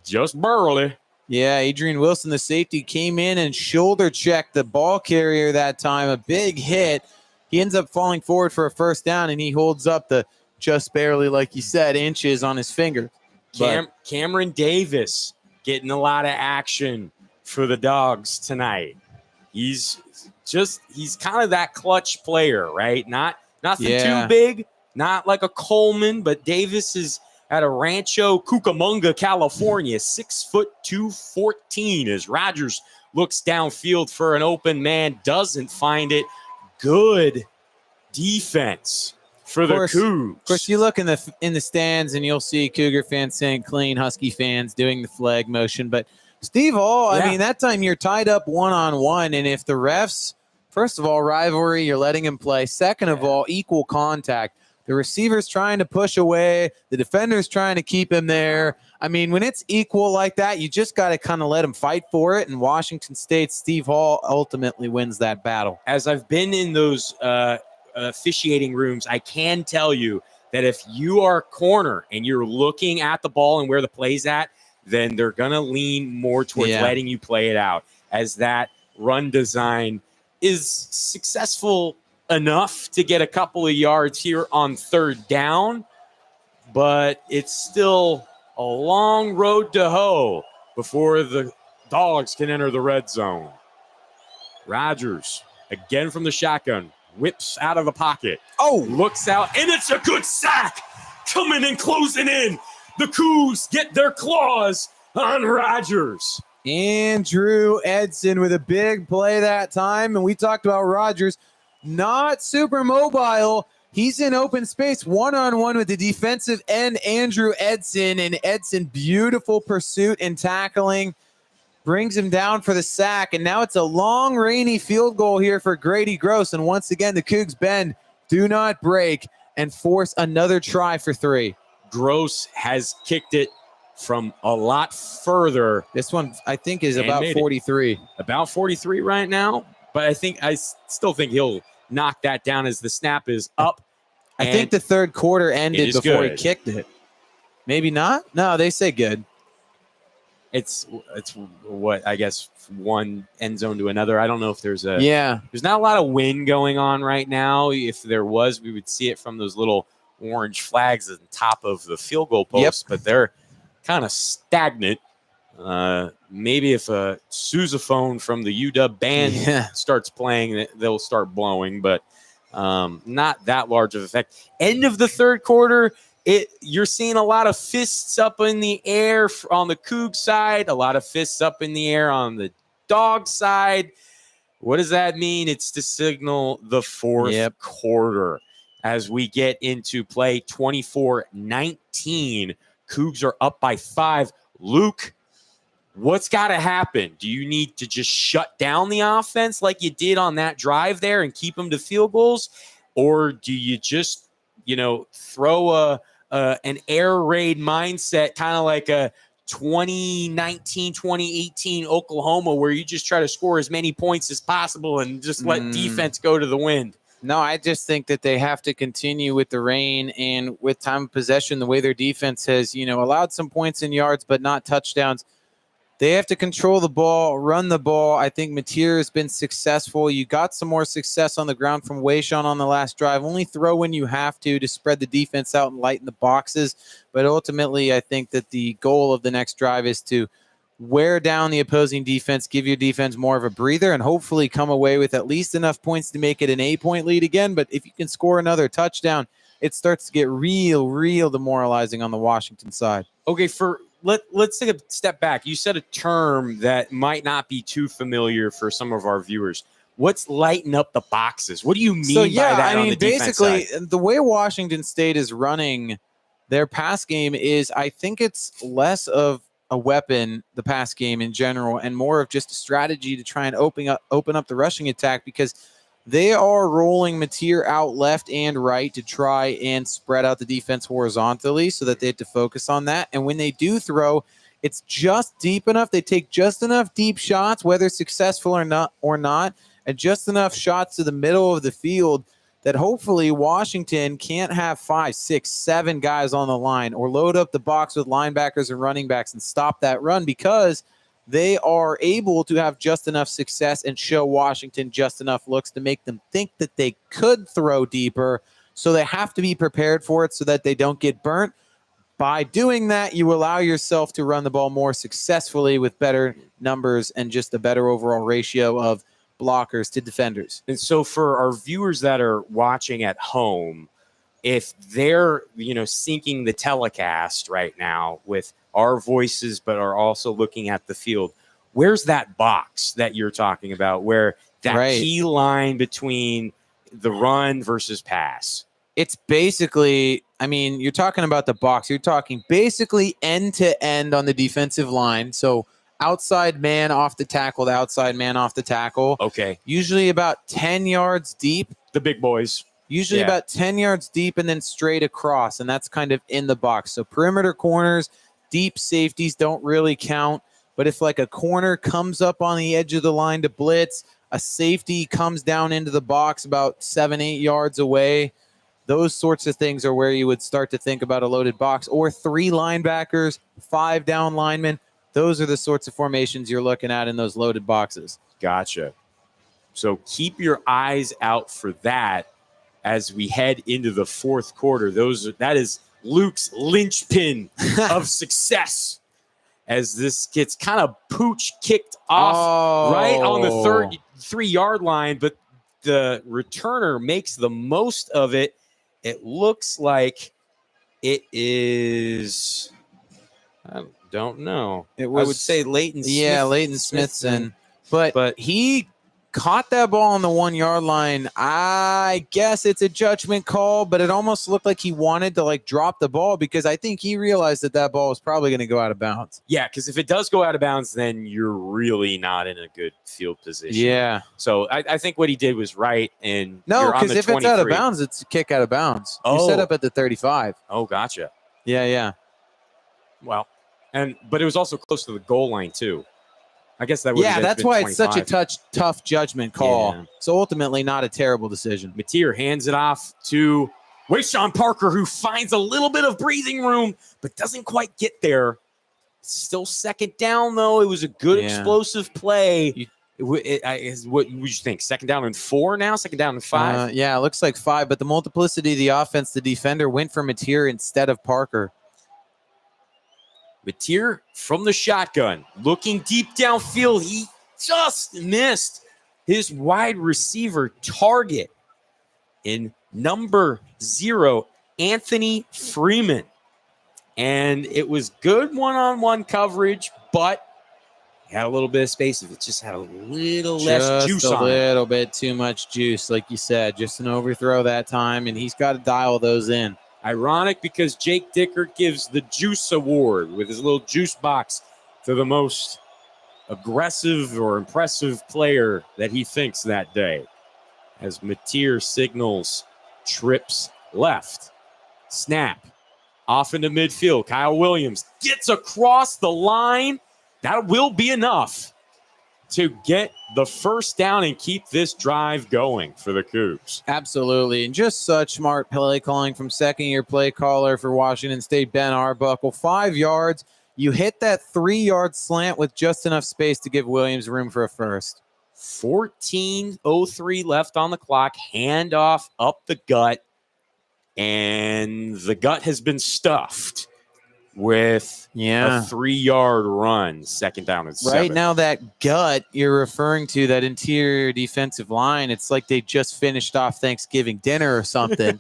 just barely. Yeah, Adrian Wilson, the safety, came in and shoulder checked the ball carrier that time. A big hit. He ends up falling forward for a 1st down, and he holds up the just barely, like you said, inches on his finger. Cameron Davis getting a lot of action for the Dogs tonight. He's kind of that clutch player, right? Nothing too big, not like a Coleman, but Davis is out of Rancho Cucamonga, California, 6'2", 214 as Rogers looks downfield for an open man, doesn't find it. Good defense for the Cougs. Of course, you look in the stands and you'll see Cougar fans saying clean, Husky fans doing the flag motion, but Steve Hall, Yeah. I mean, that time you're tied up one-on-one, and if the refs, first of all, rivalry, you're letting him play. Second of all, equal contact. The receiver's trying to push away. The defender's trying to keep him there. I mean, when it's equal like that, you just got to kind of let him fight for it. And Washington State, Steve Hall ultimately wins that battle. As I've been in those officiating rooms, I can tell you that if you are a corner and you're looking at the ball and where the play's at, then they're going to lean more towards letting you play it out, as that run design is successful enough to get a couple of yards here on third down, but it's still a long road to hoe before the Dogs can enter the red zone. Rodgers, again from the shotgun, whips out of the pocket. Looks out, and it's a good sack. Coming and closing in. The Cougs get their claws on Rodgers. Andrew Edson with a big play that time. And we talked about Rodgers, not super mobile. He's in open space, one-on-one with the defensive end, Andrew Edson. And Edson, beautiful pursuit and tackling, brings him down for the sack. And now it's a long, rainy field goal here for Grady Gross. And once again, the Cougs bend, do not break, and force another try for 3. Gross has kicked it from a lot further. This one, I think, is about 43. About 43 right now. But I still think he'll knock that down as the snap is up. I think the third quarter ended before he kicked it. Maybe not? No, they say good. It's what, I guess, one end zone to another. I don't know if there's not a lot of wind going on right now. If there was, we would see it from those little orange flags at the top of the field goal posts, but they're kind of stagnant. Maybe if a sousaphone from the UW band starts playing, they'll start blowing, but not that large of effect. End of the third quarter, you're seeing a lot of fists up in the air on the Coug side, a lot of fists up in the air on the Dog side. What does that mean? It's to signal the fourth quarter as we get into play. 24-19. Cougs are up by 5. Luke, what's got to happen? Do you need to just shut down the offense like you did on that drive there and keep them to field goals? Or do you just, throw an air raid mindset, kind of like a 2019, 2018 Oklahoma, where you just try to score as many points as possible and just let defense go to the wind? No, I just think that they have to continue with the rain and with time of possession, the way their defense has, allowed some points and yards, but not touchdowns. They have to control the ball, run the ball. I think Mateer has been successful. You got some more success on the ground from Wayshawn on the last drive. Only throw when you have to spread the defense out and lighten the boxes. But ultimately, I think that the goal of the next drive is to wear down the opposing defense, give your defense more of a breather, and hopefully come away with at least enough points to make it an 8-point lead again. But if you can score another touchdown, it starts to get real demoralizing on the Washington side. Okay, let's take a step back. You said a term that might not be too familiar for some of our viewers. What's lighten up the boxes? What do you mean by that? I mean, basically, the way Washington State is running their pass game is, I think it's less of a weapon, the pass game in general, and more of just a strategy to try and open up the rushing attack, because they are rolling Mateer out left and right to try and spread out the defense horizontally so that they have to focus on that. And when they do throw, it's just deep enough. They take just enough deep shots, whether successful or not, and just enough shots to the middle of the field that hopefully Washington can't have 5, 6, 7 guys on the line or load up the box with linebackers and running backs and stop that run, because they are able to have just enough success and show Washington just enough looks to make them think that they could throw deeper. So they have to be prepared for it so that they don't get burnt. By doing that, you allow yourself to run the ball more successfully with better numbers and just a better overall ratio of blockers to defenders. And so for our viewers that are watching at home, if they're, syncing the telecast right now with our voices, but are also looking at the field, where's that box that you're talking about, where that key line between the run versus pass? It's basically, you're talking about the box. You're talking basically end to end on the defensive line. So outside man off the tackle to outside man off the tackle. Okay. Usually about 10 yards deep. The big boys. Usually about 10 yards deep and then straight across, and that's kind of in the box. So perimeter corners, deep safeties don't really count. But if like a corner comes up on the edge of the line to blitz, a safety comes down into the box about 7-8 yards away, those sorts of things are where you would start to think about a loaded box. Or 3 linebackers, 5 down linemen. Those are the sorts of formations you're looking at in those loaded boxes. Gotcha. So keep your eyes out for that as we head into the fourth quarter. That is Luke's linchpin of success as this gets kind of pooch kicked off right on the 3-yard line, but the returner makes the most of it. It looks like it is, I don't know. I would say Leighton Smith. Yeah, Leighton Smithson. But he caught that ball on the 1-yard line. I guess it's a judgment call, but it almost looked like he wanted to like drop the ball because I think he realized that ball was probably going to go out of bounds. Yeah, because if it does go out of bounds, then you're really not in a good field position. Yeah. So I think what he did was right. And no, because if it's out of bounds, it's a kick out of bounds. Oh. You're set up at the 35. Oh, gotcha. Yeah. Well, but it was also close to the goal line too. I guess that would. Yeah, that's why 25. It's such a tough judgment call. Yeah. So ultimately, not a terrible decision. Mateer hands it off to Wayshawn Parker, who finds a little bit of breathing room, but doesn't quite get there. Still second down, though. It was a good explosive play. What would you think? Second down and 4 now? Second down and 5? Yeah, it looks like 5. But the multiplicity of the offense, the defender went for Mateer instead of Parker. Mateer from the shotgun, looking deep downfield. He just missed his wide receiver target in number 0, Anthony Freeman. And it was good one-on-one coverage, but had a little bit of space. If it just had a little less juice on it. Just a little bit too much juice, like you said. Just an overthrow that time, and he's got to dial those in. Ironic because Jake Dicker gives the Juice Award with his little juice box to the most aggressive or impressive player that he thinks that day. As Mateer signals trips left. Snap. Off into midfield. Kyle Williams gets across the line. That will be enough to get the first down and keep this drive going for the Cougs. Absolutely. And just such smart play calling from second-year play caller for Washington State, Ben Arbuckle. 5 yards. You hit that 3-yard slant with just enough space to give Williams room for a first. 14:03 left on the clock. Handoff up the gut. And the gut has been stuffed with a 3-yard run, second down and 7. Right now, that gut you're referring to, that interior defensive line, it's like they just finished off Thanksgiving dinner or something.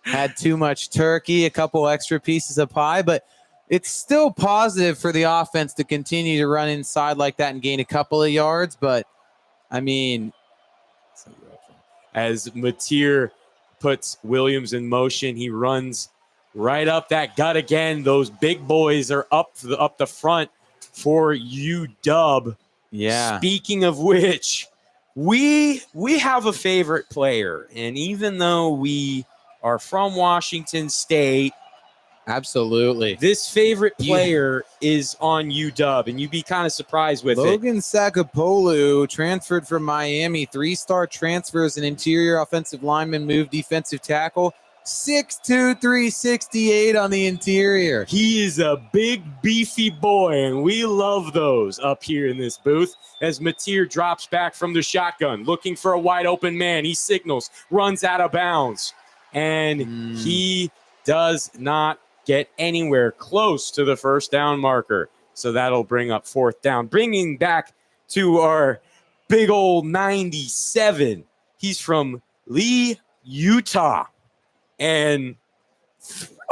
Had too much turkey, a couple extra pieces of pie, but it's still positive for the offense to continue to run inside like that and gain a couple of yards. But, I mean, as Mateer puts Williams in motion, he runs right up that gut again. Those big boys are up the front for UW. Yeah. Speaking of which, we have a favorite player, and even though we are from Washington State, absolutely, this favorite player is on UW, and you'd be kind of surprised with Logan Sakapolu transferred from Miami, 3-star transfer as an interior offensive lineman, move defensive tackle. 6'2", 368 on the interior. He is a big, beefy boy, and we love those up here in this booth. As Mateer drops back from the shotgun, looking for a wide open man. He signals, runs out of bounds, and he does not get anywhere close to the first down marker. So that'll bring up fourth down. Bringing back to our big old 97. He's from Lee, Utah. And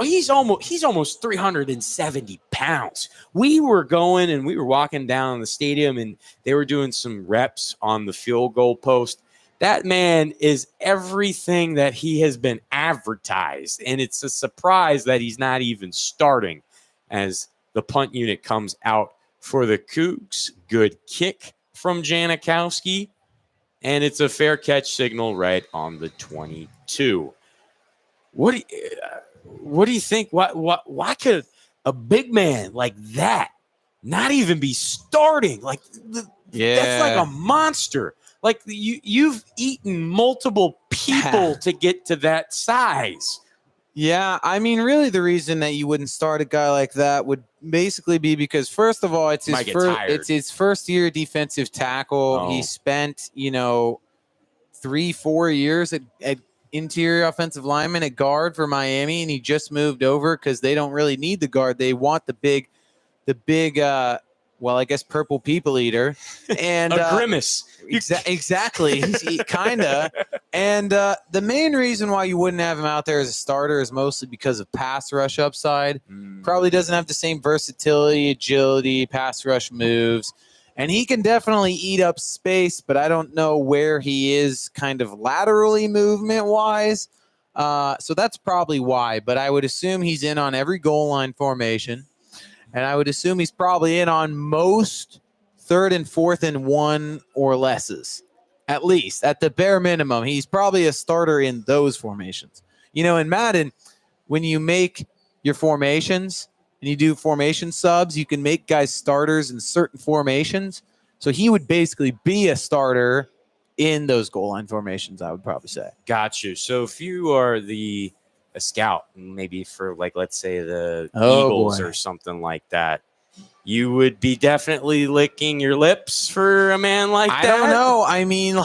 he's almost 370 pounds. We were walking down the stadium, and they were doing some reps on the field goal post. That man is everything that he has been advertised, and it's a surprise that he's not even starting as the punt unit comes out for the Cougs. Good kick from Janikowski. And it's a fair catch signal right on the 22. What do you think? Why could a big man like that not even be starting? Like, that's like a monster. Like, you've eaten multiple people to get to that size. Yeah, I mean, really, the reason that you wouldn't start a guy like that would basically be because, first of all, it's his first year defensive tackle. Oh. He spent, 3-4 years at interior offensive lineman at guard for Miami, and he just moved over because they don't really need the guard. They want the big, I guess purple people eater, and a grimace. Exactly, kind of. And the main reason why you wouldn't have him out there as a starter is mostly because of pass rush upside. Probably doesn't have the same versatility, agility, pass rush moves. And he can definitely eat up space, but I don't know where he is kind of laterally movement-wise. So that's probably why. But I would assume he's in on every goal line formation. And I would assume he's probably in on most 3rd and 4th and 1 or lesses. At least, at the bare minimum. He's probably a starter in those formations. In Madden, when you make your formations and you do formation subs, you can make guys starters in certain formations. So he would basically be a starter in those goal line formations, I would probably say. Got you. So if you are a scout, maybe for, like, let's say the Eagles or something like that, you would be definitely licking your lips for a man like that? I don't know. I mean,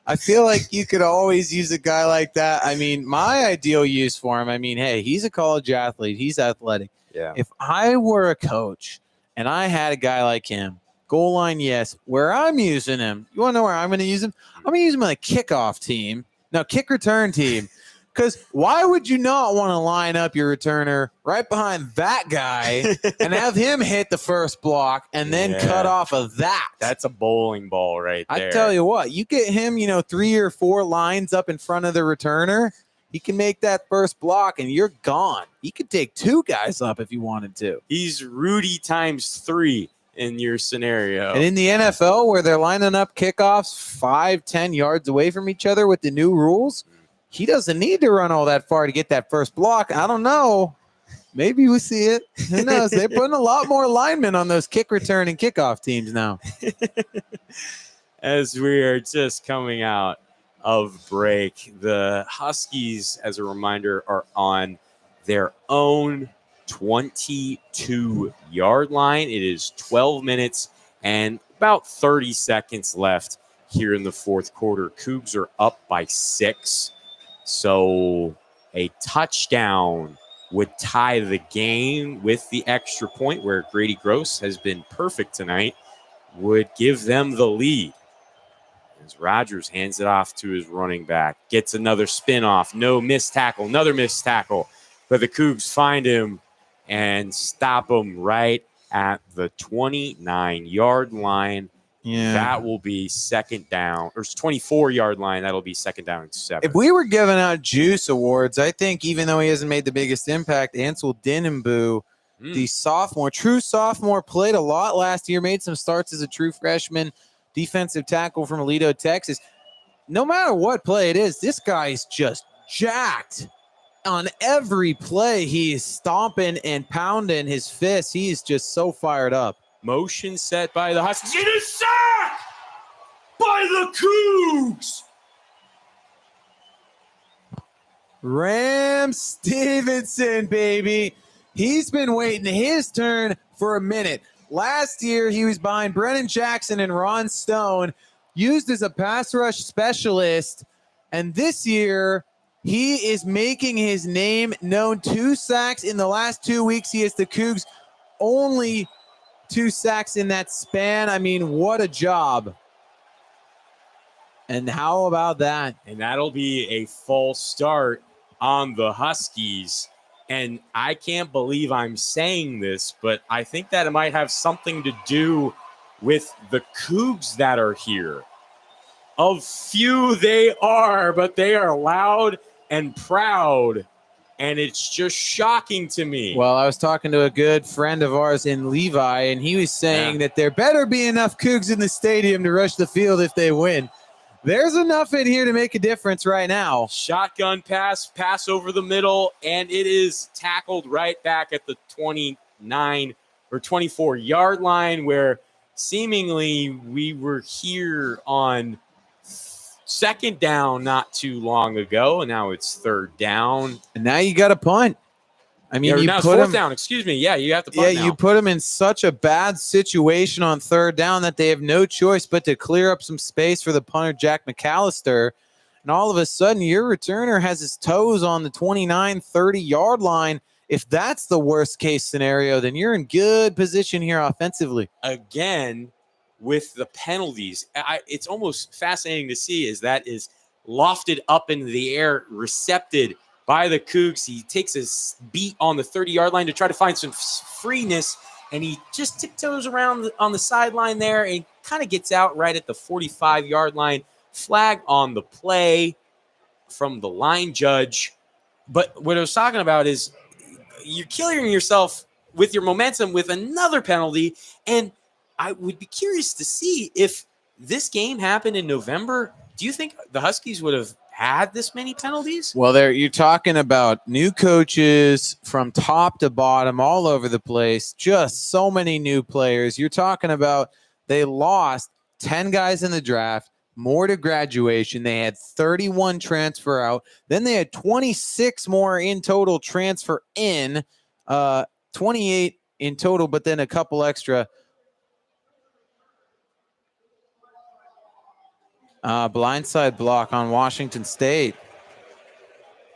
I feel like you could always use a guy like that. I mean, my ideal use for him, hey, he's a college athlete. He's athletic. Yeah. If I were a coach and I had a guy like him, goal line, yes. Where I'm using him, you want to know where I'm going to use him? I'm going to use him on a kickoff team. No, kick return team. Because why would you not want to line up your returner right behind that guy and have him hit the first block and then cut off of that? That's a bowling ball right there. I tell you what, you get him, 3 or 4 lines up in front of the returner, he can make that first block and you're gone. He could take 2 guys up if he wanted to. He's Rudy times 3 in your scenario. And in the NFL, where they're lining up kickoffs 5-10 yards away from each other with the new rules, he doesn't need to run all that far to get that first block. I don't know. Maybe we see it. Who knows? They're putting a lot more linemen on those kick return and kickoff teams now. As we are just coming out of break, the Huskies, as a reminder, are on their own 22-yard line. It is 12 minutes and about 30 seconds left here in the fourth quarter. Cougs are up by 6. So a touchdown would tie the game with the extra point, where Grady Gross has been perfect tonight, would give them the lead. As Rodgers hands it off to his running back, gets another spin off, no missed tackle, another missed tackle. But the Cougs find him and stop him right at the 29-yard line. Yeah, that will be second down, or 24-yard line. That'll be second down and 7. If we were giving out juice awards, I think even though he hasn't made the biggest impact, Ansel Dinenbu, the true sophomore, played a lot last year, made some starts as a true freshman defensive tackle from Aledo, Texas. No matter what play it is, this guy's just jacked. On every play, he is stomping and pounding his fists. He is just so fired up. Motion set by the Huskies. It is sacked by the Cougs. Ram Stevenson, baby. He's been waiting his turn for a minute. Last year, he was behind Brennan Jackson and Ron Stone, used as a pass rush specialist. And this year, he is making his name known. 2 sacks in the last 2 weeks. He is the Cougs' only 2 sacks in that span. I mean, what a job. And how about that? And that'll be a false start on the Huskies. And I can't believe I'm saying this, but I think that it might have something to do with the Cougs that are here. Of few they are, but they are loud and proud and it's just shocking to me. Well, I was talking to a good friend of ours in Levi, and he was saying that there better be enough Cougs in the stadium to rush the field if they win. There's enough in here to make a difference right now. Shotgun pass over the middle, and it is tackled right back at the 29 or 24-yard line, where seemingly we were here on second down not too long ago, and now it's third down. And now you got to punt. I mean, you now put fourth him down. Excuse me. Yeah, you have to punt now. You put them in such a bad situation on third down that they have no choice but to clear up some space for the punter, Jack McAllister. And all of a sudden, your returner has his toes on the 29, 30-yard line. If that's the worst case scenario, then you're in good position here offensively. Again, with the penalties, it's almost fascinating to see as that is lofted up into the air, recepted by the Cougs. He takes his beat on the 30-yard line to try to find some freeness, and he just tiptoes around on the sideline there and kind of gets out right at the 45-yard line. Flag on the play from the line judge. But what I was talking about is you're killing yourself with your momentum with another penalty, and I would be curious to see if this game happened in November. Do you think the Huskies would have had this many penalties? Well, you're talking about new coaches from top to bottom all over the place, just so many new players. You're talking about they lost 10 guys in the draft, more to graduation. They had 31 transfer out. Then they had 26 more in total transfer in, 28 in total, but then a couple extra. Blindside block on Washington State.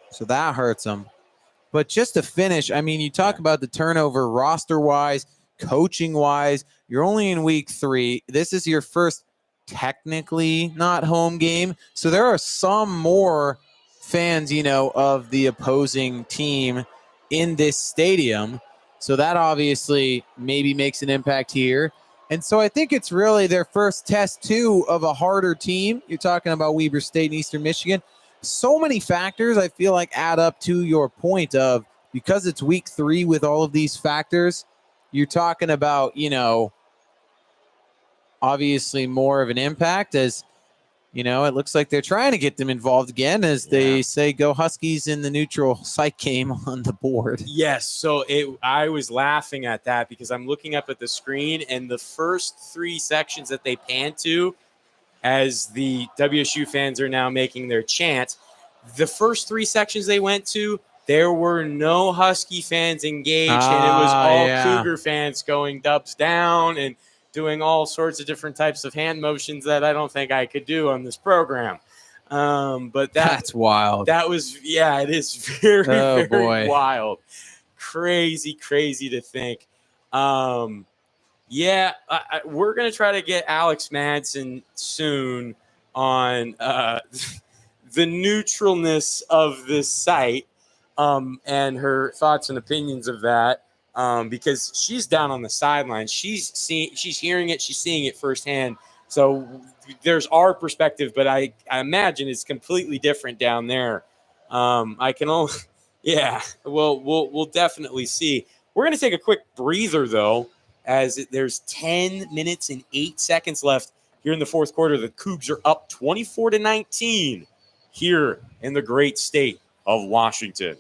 So that hurts them. But just to finish, I mean, you talk about the turnover roster-wise, coaching-wise. You're only in week 3. This is your first technically not home game. So there are some more fans, of the opposing team in this stadium. So that obviously maybe makes an impact here. And so I think it's really their first test, too, of a harder team. You're talking about Weber State and Eastern Michigan. So many factors, I feel like, add up to your point of because it's week 3 with all of these factors, you're talking about, obviously more of an impact as, it looks like they're trying to get them involved again as they say go Huskies in the neutral site game on the board. Yes, so I was laughing at that because I'm looking up at the screen and the first 3 sections that they pan to as the WSU fans are now making their chant, the first 3 sections they went to, there were no Husky fans engaged, and it was all Cougar fans going dubs down and doing all sorts of different types of hand motions that I don't think I could do on this program. But that's wild. That was, it is very, very wild. Crazy to think. We're going to try to get Alex Madsen soon on the neutralness of this site and her thoughts and opinions of that because she's down on the sidelines. She's hearing it. She's seeing it firsthand. So there's our perspective, but I imagine it's completely different down there. I can only, we'll definitely see. We're going to take a quick breather, though, as there's 10 minutes and 8 seconds left here in the fourth quarter. The Cougs are up 24-19 here in the great state of Washington.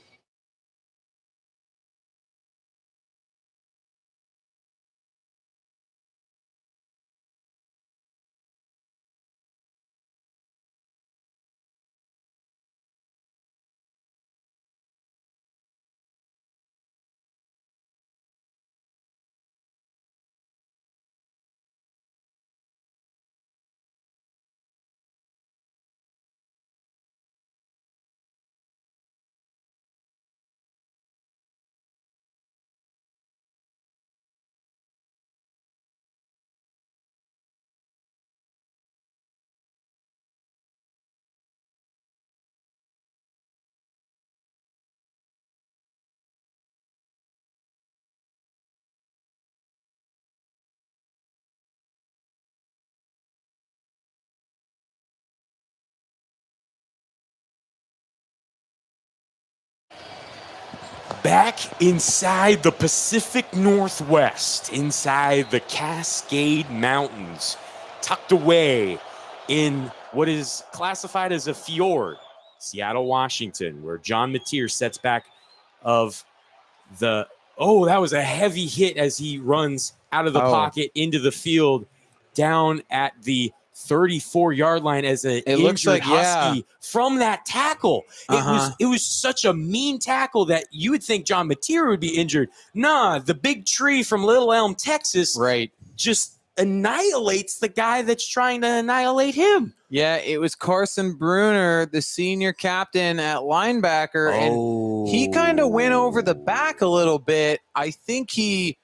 Back inside the Pacific Northwest, inside the Cascade Mountains, tucked away in what is classified as a fjord, Seattle, Washington, where John Mateer sets back of the, that was a heavy hit as he runs out of the pocket into the field down at the 34-yard line as an injured Husky from that tackle. It was such a mean tackle that you would think John Mateer would be injured. Nah, the big tree from Little Elm, Texas, just annihilates the guy that's trying to annihilate him. Yeah, it was Carson Bruner, the senior captain at linebacker, and he kind of went over the back a little bit. I think he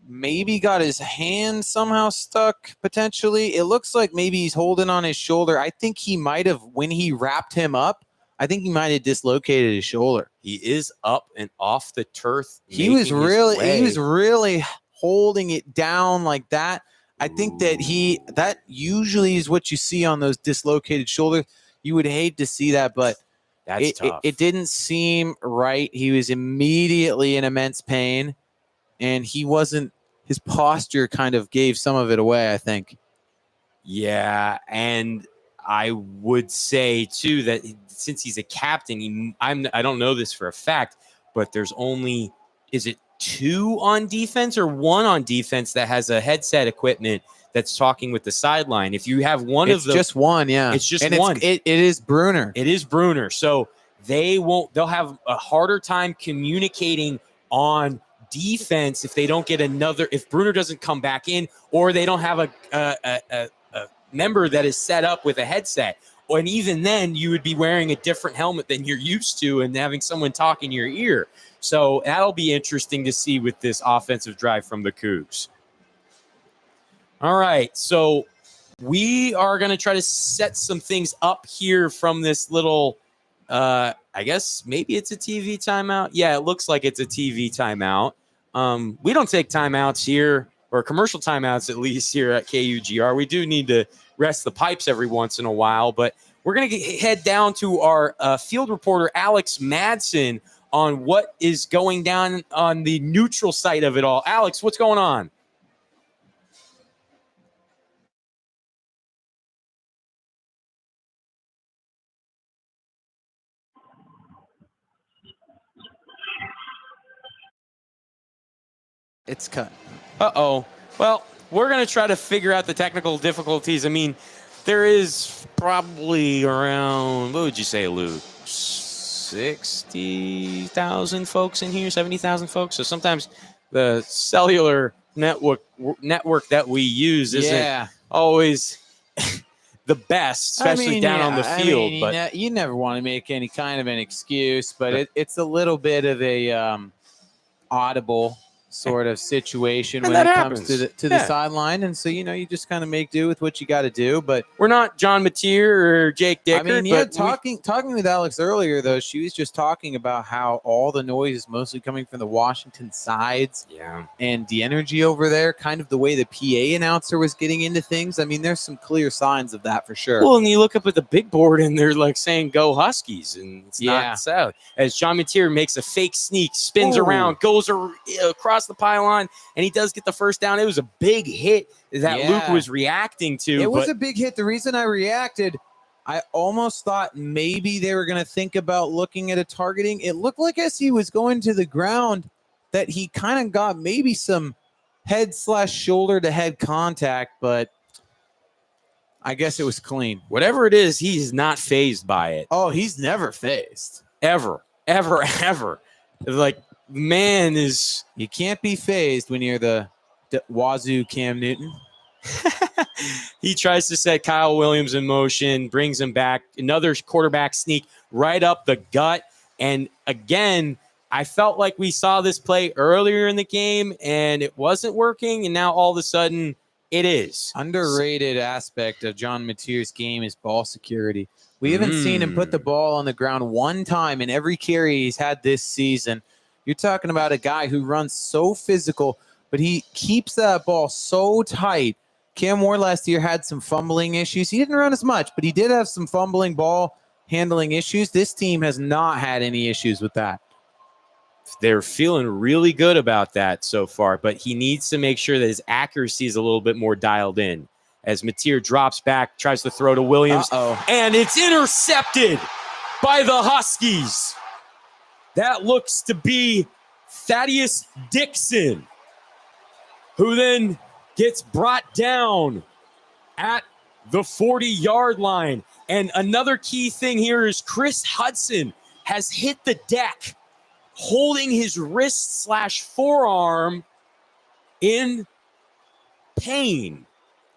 maybe got his hand somehow stuck, potentially. It looks like maybe he's holding on his shoulder. I think he might have, when he wrapped him up, I think he might have dislocated his shoulder. He is up and off the turf. He was really holding it down like that. I think that usually is what you see on those dislocated shoulders. You would hate to see that, but that's tough. It didn't seem right. He was immediately in immense pain, and his posture kind of gave some of it away, I think. Yeah, and I would say, too, that since he's a captain, I don't know this for a fact, but there's only, is it 2 on defense or 1 on defense that has a headset equipment that's talking with the sideline? If you have one of those, just one, yeah. It's just one. It is Bruner. It is Bruner. So they'll have a harder time communicating on defense if they don't get if Bruner doesn't come back in, or they don't have a member that is set up with a headset. And even then, you would be wearing a different helmet than you're used to and having someone talk in your ear. So that'll be interesting to see with this offensive drive from the Cougs. All right, so we are going to try to set some things up here from this little, I guess maybe it's a TV timeout. Yeah, it looks like it's a TV timeout. We don't take timeouts here, or commercial timeouts at least here at KUGR. We do need to rest the pipes every once in a while, but we're going to head down to our field reporter, Alex Madsen, on what is going down on the neutral side of it all. Alex, what's going on? It's cut. Uh-oh. Well, we're going to try to figure out the technical difficulties. I mean, there is probably around, what would you say, Lou? 60,000 folks in here, 70,000 folks. So sometimes the cellular network that we use isn't always the best, especially down on the field. But you never want to make any kind of an excuse, but it's a little bit of a audible sort of situation when it comes to the sideline, and so you just kind of make do with what you got to do. But we're not John Mateer or Jake Dicker. Talking with Alex earlier, though, she was just talking about how all the noise is mostly coming from the Washington sides, and the energy over there, kind of the way the PA announcer was getting into things. I mean, there's some clear signs of that for sure. Well, and you look up at the big board, and they're like saying "Go Huskies," and it's not so. As John Mateer makes a fake sneak, spins around, goes across the pylon, and he does get the first down. It was a big hit that Luke was reacting to. It was a big hit. The reason I reacted, I almost thought maybe they were going to think about looking at a targeting. It looked like as he was going to the ground that he kind of got maybe some head/shoulder to head contact, but I guess it was clean. Whatever it is, he's not fazed by it. Oh, he's never fazed. Ever. Like, man is... You can't be fazed when you're the Wazoo Cam Newton. He tries to set Kyle Williams in motion, brings him back. Another quarterback sneak right up the gut. And again, I felt like we saw this play earlier in the game, and it wasn't working. And now all of a sudden, it is. Underrated aspect of John Mateer's game is ball security. We haven't seen him put the ball on the ground one time in every carry he's had this season. You're talking about a guy who runs so physical, but he keeps that ball so tight. Cam Moore last year had some fumbling issues. He didn't run as much, but he did have some fumbling ball handling issues. This team has not had any issues with that. they're feeling really good about that so far, but he needs to make sure that his accuracy is a little bit more dialed in. As Mateer drops back, tries to throw to Williams, and it's intercepted by the Huskies. That looks to be Thaddeus Dixon, who then gets brought down at the 40-yard line. And another key thing here is Chris Hudson has hit the deck, holding his wrist/forearm in pain.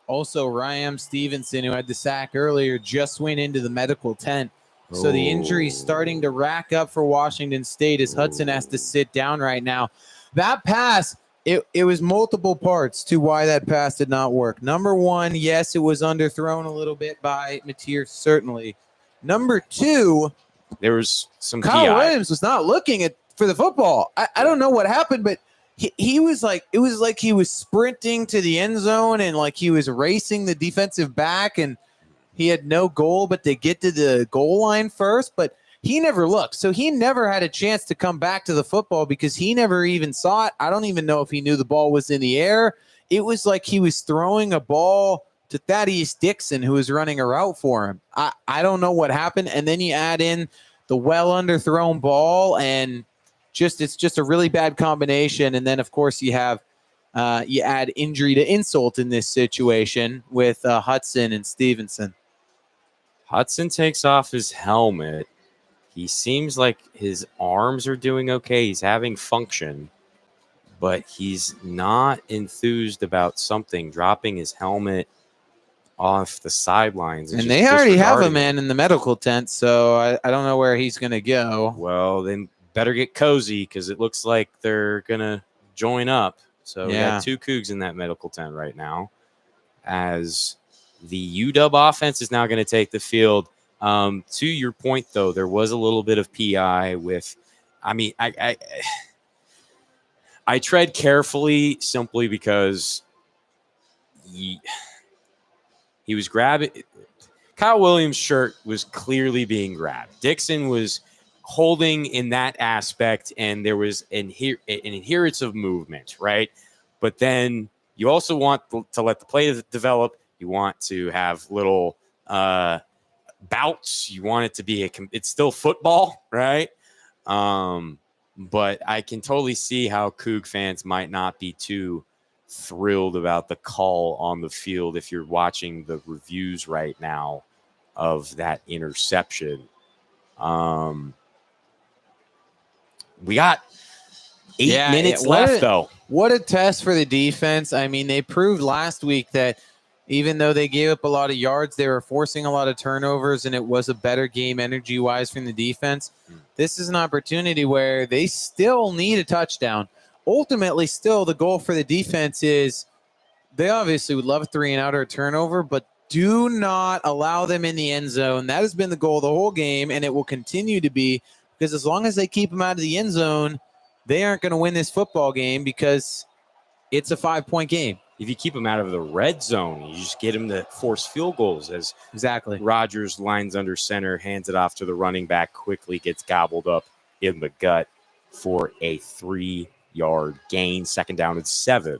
Also, Ryan Stevenson, who had the sack earlier, just went into the medical tent. So the injury is starting to rack up for Washington State as Hudson has to sit down right now. That pass, it was multiple parts to why that pass did not work. Number one, yes, it was underthrown a little bit by Mateer, certainly. Number two, there was some Kyle PI. Williams was not looking for the football. I don't know what happened, but he was like, it was like he was sprinting to the end zone and like he was racing the defensive back, and he had no goal but to get to the goal line first, but he never looked. So he never had a chance to come back to the football because he never even saw it. I don't even know if he knew the ball was in the air. It was like he was throwing a ball to Thaddeus Dixon, who was running a route for him. I don't know what happened. And then you add in the well underthrown ball, and it's just a really bad combination. And then, of course, you have you add injury to insult in this situation with Hudson and Stevenson. Hudson takes off his helmet. He seems like his arms are doing okay. He's having function, but he's not enthused about something, dropping his helmet off the sidelines. And they already have a man in the medical tent, so I don't know where he's going to go. Well, then better get cozy because it looks like they're going to join up. So we got two Cougs in that medical tent right now, as the UW offense is now going to take the field. To your point, though, there was a little bit of PI with, I tread carefully simply because he was grabbing. Kyle Williams' shirt was clearly being grabbed. Dixon was holding in that aspect, and there was an adherence of movement, right? But then you also want to let the play develop. You want to have little bouts. You want it to be it's still football, right? But I can totally see how Coug fans might not be too thrilled about the call on the field if you're watching the reviews right now of that interception. We got 8 minutes left, though. What a test for the defense. I mean, they proved last week that even though they gave up a lot of yards, they were forcing a lot of turnovers, and it was a better game energy-wise from the defense. This is an opportunity where they still need a touchdown. Ultimately, still, the goal for the defense is they obviously would love a 3-and-out or a turnover, but do not allow them in the end zone. That has been the goal the whole game, and it will continue to be, because as long as they keep them out of the end zone, they aren't going to win this football game because it's a 5-point game. If you keep them out of the red zone, you just get them to force field goals. As exactly Rodgers lines under center, hands it off to the running back, quickly gets gobbled up in the gut for a 3-yard gain. 2nd down and 7.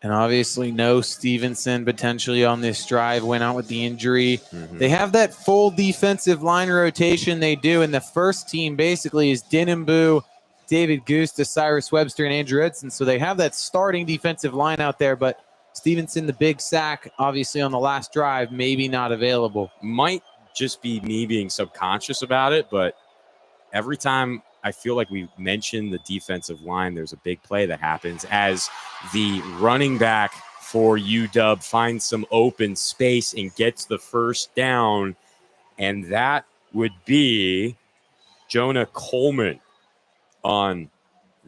And obviously no Stevenson potentially on this drive, went out with the injury. They have that full defensive line rotation they do, and the first team basically is Dinenbu, David Gusta, Cyrus Webster, and Andrew Edson. So they have that starting defensive line out there, but Stevenson, the big sack, obviously on the last drive, maybe not available. Might just be me being subconscious about it, but every time I feel like we mention the defensive line, there's a big play that happens as the running back for UW finds some open space and gets the first down, and that would be Jonah Coleman on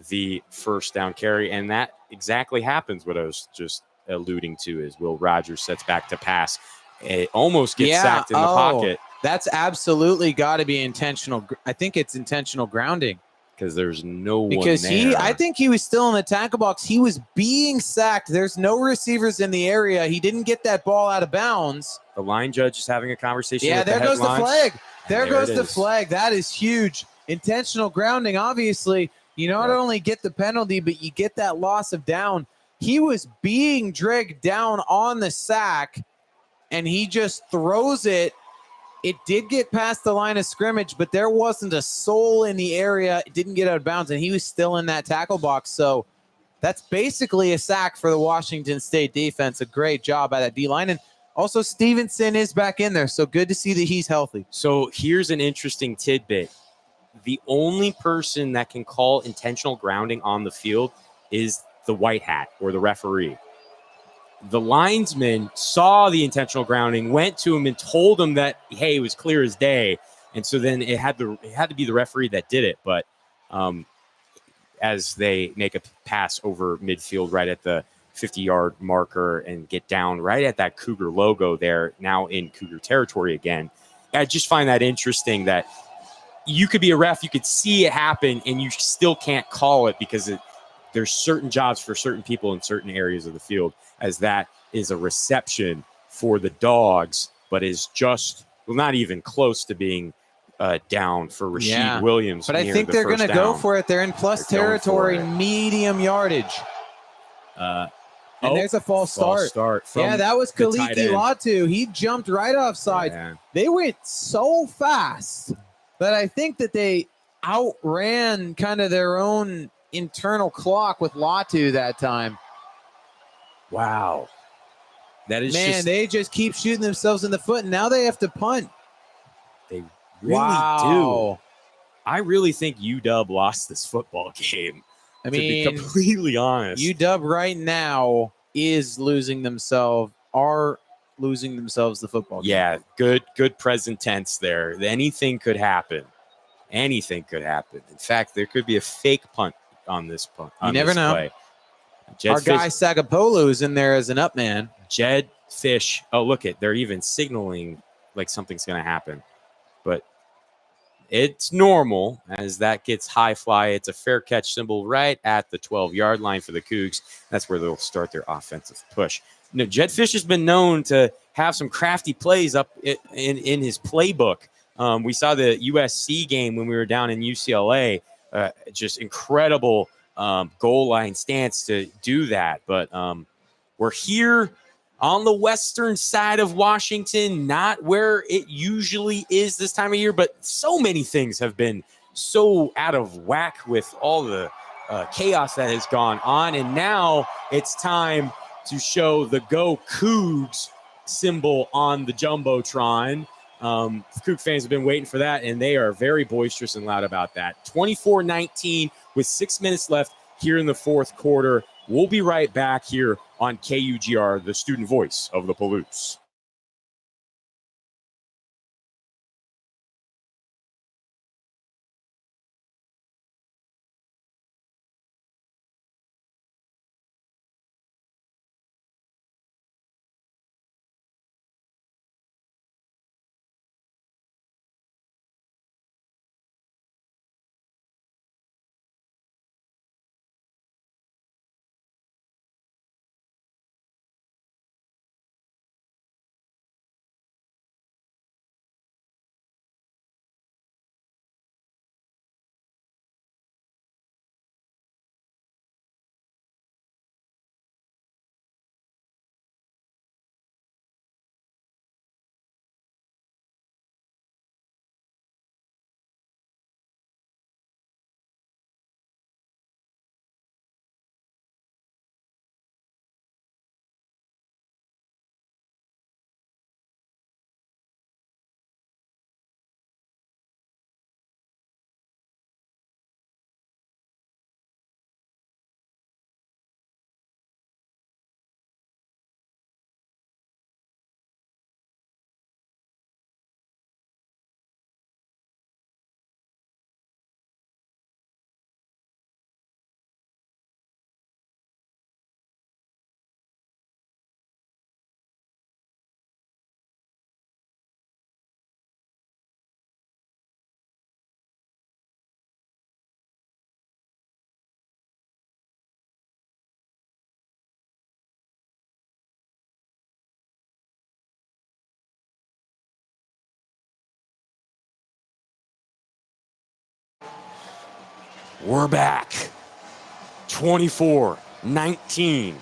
the first down carry, and that exactly happens. What I was just alluding to is Will Rogers sets back to pass. It almost gets sacked in the pocket. That's absolutely got to be intentional. I think it's intentional grounding. Because there's no one because there. I think he was still in the tackle box. He was being sacked. There's no receivers in the area. He didn't get that ball out of bounds. The line judge is having a conversation with there the goes the flag. There goes the is. flag. That is huge. intentional grounding. Obviously, you not only get the penalty, but you get that loss of down. He was being dragged down on the sack, and he just throws it. It did get past the line of scrimmage, but there wasn't a soul in the area. It didn't get out of bounds, and he was still in that tackle box. So that's basically a sack for the Washington State defense. A great job by that D-line. And also Stevenson is back in there, so good to see that he's healthy. So here's an interesting tidbit. The only person that can call intentional grounding on the field is the white hat or the referee. The linesman saw the intentional grounding, went to him and told him that, hey, it was clear as day. And so then it had to be the referee that did it. But as they make a pass over midfield right at the 50-yard marker and get down right at that Cougar logo there, now in Cougar territory again, I just find that interesting that you could be a ref, you could see it happen, and you still can't call it because there's certain jobs for certain people in certain areas of the field, as that is a reception for the Dogs, but is just, well, not even close to being down for Rashid Williams. But I think they're going to go for it. They're in plus territory, medium yardage. And there's a false start. That was Kaliki Latu. He jumped right offside. Yeah. They went so fast that I think that they outran kind of their own internal clock with Latu that time. Wow. That is they just keep shooting themselves in the foot, and now they have to punt. They really do. I really think UW lost this football game. I mean, to be completely honest. UW right now is losing themselves the football game. Yeah, good present tense there. Anything could happen. Anything could happen. In fact, there could be a fake punt on this punt. You never know. Play. Our guy Sagapolu is in there as an up man. Jed Fish. Oh, look it. They're even signaling like something's going to happen. But it's normal as that gets high fly. It's a fair catch symbol right at the 12-yard line for the Cougs. That's where they'll start their offensive push. Jed Fish has been known to have some crafty plays up in his playbook. We saw the USC game when we were down in UCLA. Just incredible goal line stance to do that. But we're here on the western side of Washington, not where it usually is this time of year, but so many things have been so out of whack with all the chaos that has gone on. And now it's time to show the Go Cougs symbol on the Jumbotron. Coug fans have been waiting for that, and they are very boisterous and loud about that. 24-19 with 6 minutes left here in the fourth quarter. We'll be right back here on KUGR, the student voice of the Palouse. We're back. 24-19.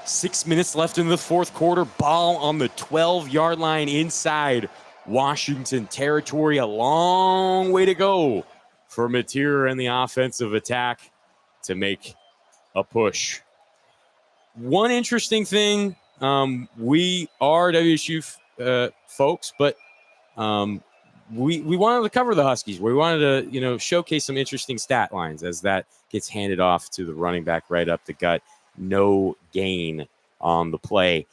6 minutes left in the fourth quarter. Ball on the 12-yard line inside Washington territory. A long way to go for Mateer and the offensive attack to make a push. One interesting thing, we are WSU folks, but we wanted to cover the Huskies. We wanted to, showcase some interesting stat lines as that gets handed off to the running back right up the gut. No gain on the play.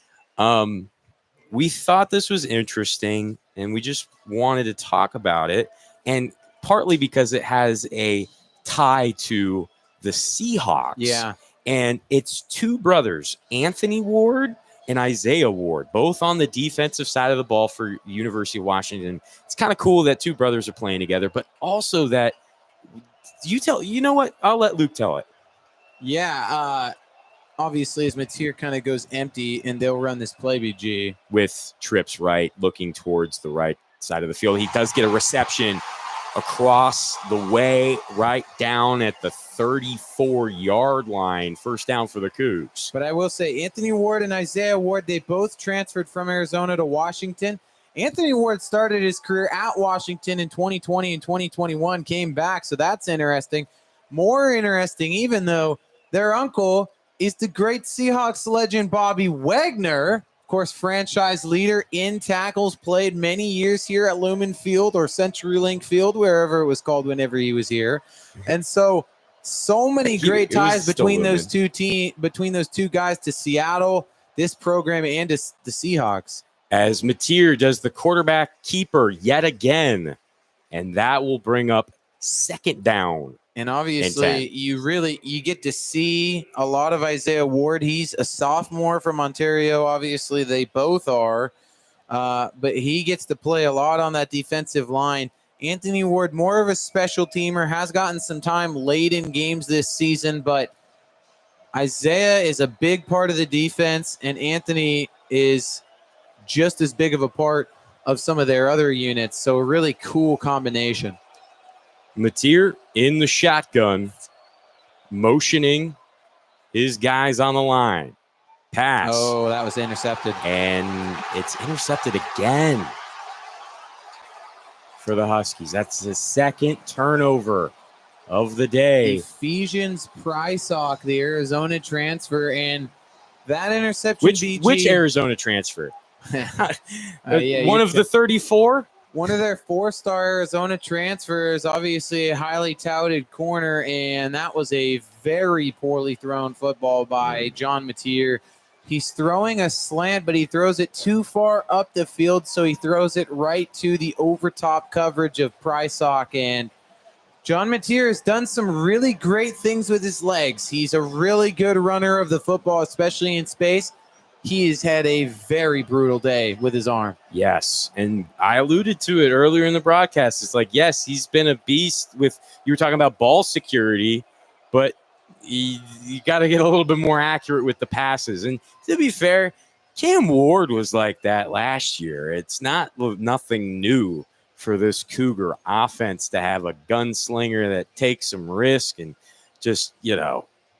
We thought this was interesting, and we just wanted to talk about it, and partly because it has a tie to the Seahawks. Yeah. And it's two brothers, Anthony Ward and Isaiah Ward, both on the defensive side of the ball for University of Washington. It's kind of cool that two brothers are playing together, but also that you know what? I'll let Luke tell it. Yeah. Obviously, as Mateer kind of goes empty, and they'll run this play, BG. With trips right, looking towards the right side of the field. He does get a reception across the way, right down at the 34-yard line. First down for the Cougs. But I will say, Anthony Ward and Isaiah Ward, they both transferred from Arizona to Washington. Anthony Ward started his career at Washington in 2020 and 2021, came back, so that's interesting. More interesting, even though their uncle is the great Seahawks legend Bobby Wagner, of course, franchise leader in tackles, played many years here at Lumen Field or CenturyLink Field, wherever it was called whenever he was here. And so many great ties between those two guys to Seattle, this program, and to the Seahawks. As Mateer does the quarterback keeper yet again, and that will bring up second down. And obviously, you get to see a lot of Isaiah Ward. He's a sophomore from Ontario. Obviously, they both are. But he gets to play a lot on that defensive line. Anthony Ward, more of a special teamer, has gotten some time late in games this season. But Isaiah is a big part of the defense, and Anthony is just as big of a part of some of their other units. So a really cool combination. Mateer in the shotgun, motioning his guys on the line. Pass. Oh, that was intercepted. And it's intercepted again for the Huskies. That's the second turnover of the day. Ephesians Prysock, the Arizona transfer, and that interception. Which Arizona transfer? One of the 34? One of their four-star Arizona transfers, obviously a highly touted corner, and that was a very poorly thrown football by John Mateer. He's throwing a slant, but he throws it too far up the field, so he throws it right to the overtop coverage of Prysock. And John Mateer has done some really great things with his legs. He's a really good runner of the football, especially in space. He has had a very brutal day with his arm. Yes, and I alluded to it earlier in the broadcast. It's like, yes, he's been a beast with, you were talking about ball security, but you got to get a little bit more accurate with the passes. And to be fair, Cam Ward was like that last year. It's nothing new for this Cougar offense to have a gunslinger that takes some risk and just,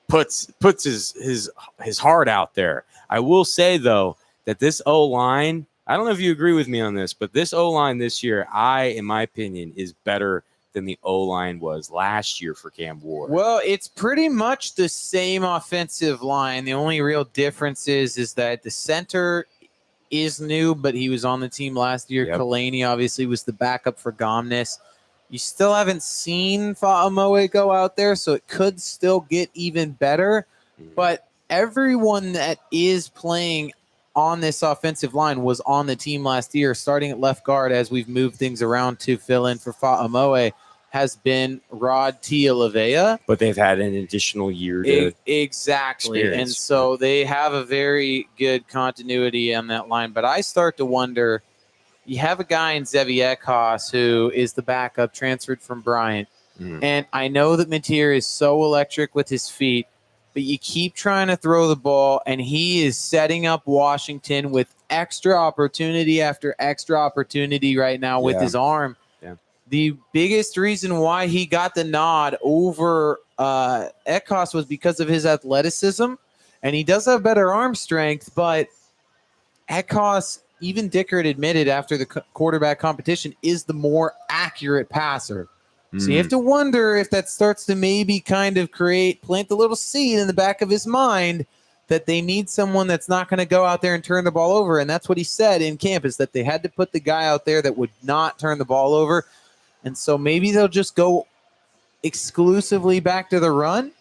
puts his heart out there. I will say, though, that this O-line, I don't know if you agree with me on this, but this O-line this year, in my opinion, is better than the O-line was last year for Cam Ward. Well, it's pretty much the same offensive line. The only real difference is that the center is new, but he was on the team last year. Yep. Kalani obviously was the backup for Gomnis. You still haven't seen Fa'amoe go out there, so it could still get even better. But everyone that is playing on this offensive line was on the team last year, starting at left guard as we've moved things around to fill in for Fa'amoe, has been Rod Tialavea. But they've had an additional year to exactly. experience. And so they have a very good continuity on that line. But I start to wonder, you have a guy in Zevi Ekhos who is the backup, transferred from Bryant. And I know that Mateer is so electric with his feet, but you keep trying to throw the ball, and he is setting up Washington with extra opportunity after extra opportunity right now with his arm. Yeah. the biggest reason why he got the nod over Ekos was because of his athleticism, and he does have better arm strength, but Ekos, even Dickert admitted after the quarterback competition, is the more accurate passer. So you have to wonder if that starts to maybe kind of plant a little seed in the back of his mind that they need someone that's not going to go out there and turn the ball over. And that's what he said in camp, is that they had to put the guy out there that would not turn the ball over. And so maybe they'll just go exclusively back to the run,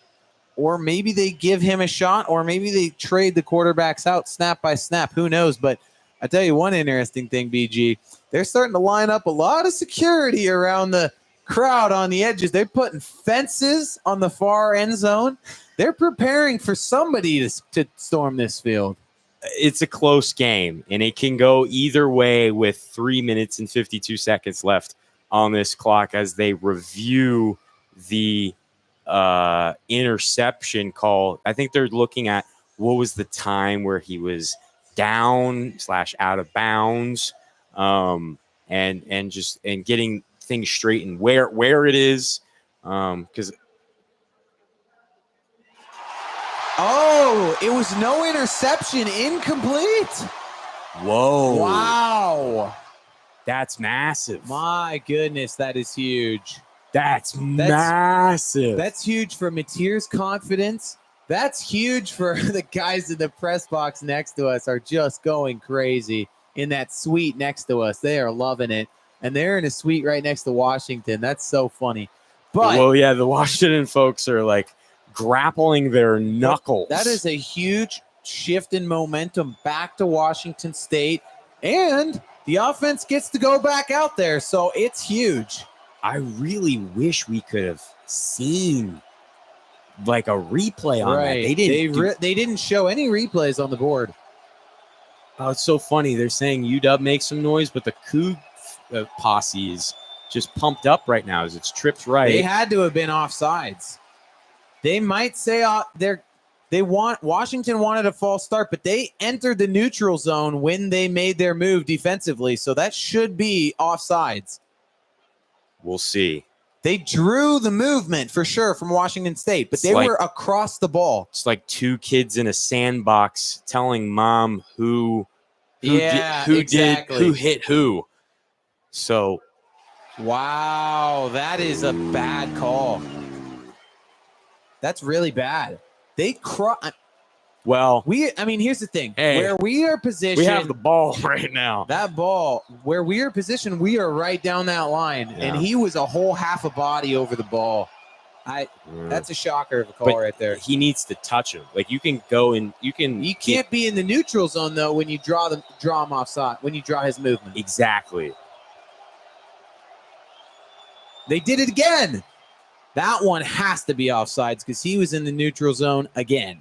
or maybe they give him a shot, or maybe they trade the quarterbacks out snap by snap. Who knows? But I tell you one interesting thing, BG, they're starting to line up a lot of security around the crowd on the edges. They're putting fences on the far end zone. They're preparing for somebody to storm this field. It's a close game, and it can go either way with 3 minutes and 52 seconds left on this clock as they review the interception call. I think they're looking at what was the time where he was down / out of bounds, and getting things straightened where it is, because it was no interception, incomplete. Whoa, wow, that's massive. My goodness, that is huge. That's massive. That's huge for Mateer's confidence. That's huge for the guys in the press box next to us are just going crazy in that suite next to us. They are loving it. And they're in a suite right next to Washington. That's so funny. But well, yeah, the Washington folks are like grappling their knuckles. That is a huge shift in momentum back to Washington State. And the offense gets to go back out there. So it's huge. I really wish we could have seen like a replay on that. They didn't show any replays on the board. Oh, it's so funny. They're saying UW makes some noise, but the KUGR posse is just pumped up right now as it's tripped right. They had to have been offsides. They might say Washington wanted a false start, but they entered the neutral zone when they made their move defensively. So that should be offsides. We'll see. They drew the movement for sure from Washington State, but they were across the ball. It's like two kids in a sandbox telling mom who hit who. So, wow, that is a bad call. That's really bad. Well, here's the thing. Where we are positioned, we have the ball right now. That ball, where we are positioned, we are right down that line, and he was a whole half a body over the ball. That's a shocker of a call right there. He needs to touch him. Like you can go and you can't be in the neutral zone though when you draw him offside. When you draw his movement, exactly. They did it again. That one has to be offsides because he was in the neutral zone again.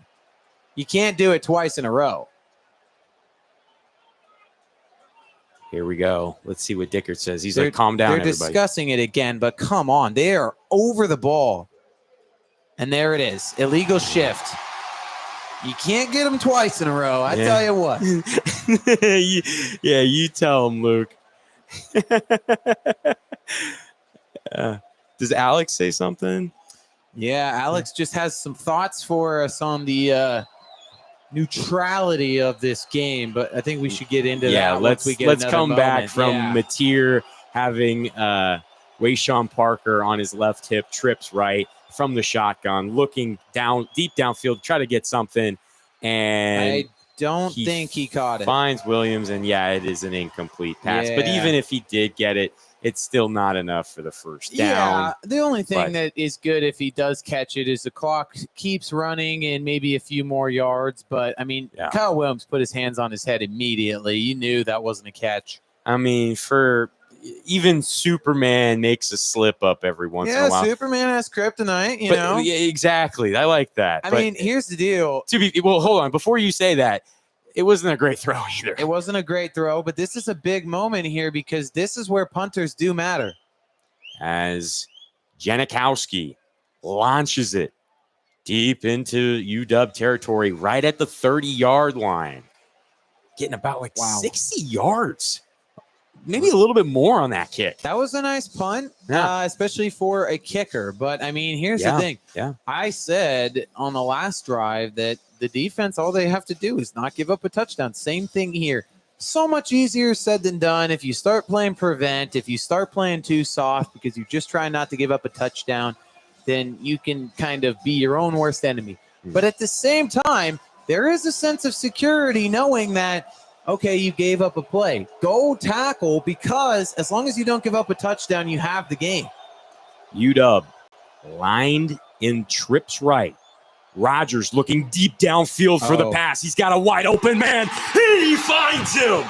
You can't do it twice in a row. Here we go. Let's see what Dickert says. He's like, calm down, everybody. They're discussing it again, but come on. They are over the ball. And there it is. Illegal shift. You can't get them twice in a row. I tell you what. You tell him, Luke. Does Alex say something? Yeah, Alex just has some thoughts for us on the neutrality of this game, but I think we should get into that. Let's come back from Mateer having Wayshawn Parker on his left hip, trips right from the shotgun, looking down deep downfield, try to get something, and I don't think he caught it. Finds Williams, and it is an incomplete pass. But even if he did get it, it's still not enough for the first down. Yeah, the only thing that is good if he does catch it is the clock keeps running and maybe a few more yards. But, Kyle Williams put his hands on his head immediately. You knew that wasn't a catch. For even Superman makes a slip up every once in a while. Yeah, Superman has kryptonite, you know. Yeah, exactly. I like that. Here's the deal. Hold on. Before you say that, it wasn't a great throw either. It wasn't a great throw, but this is a big moment here because this is where punters do matter. As Janikowski launches it deep into UW territory right at the 30-yard line. Getting about 60 yards. maybe a little bit more on that kick. That was a nice punt, Yeah. especially for a kicker. But, I mean, here's the thing. Yeah. I said on the last drive that the defense, all they have to do is not give up a touchdown. Same thing here. So much easier said than done. If you start playing prevent, if you start playing too soft because you're just trying not to give up a touchdown, then you can kind of be your own worst enemy. But at the same time, there is a sense of security knowing that, okay, you gave up a play. Go tackle, because as long as you don't give up a touchdown, you have the game. UW lined in trips right. Rodgers looking deep downfield for the pass. He's got a wide open man. He finds him.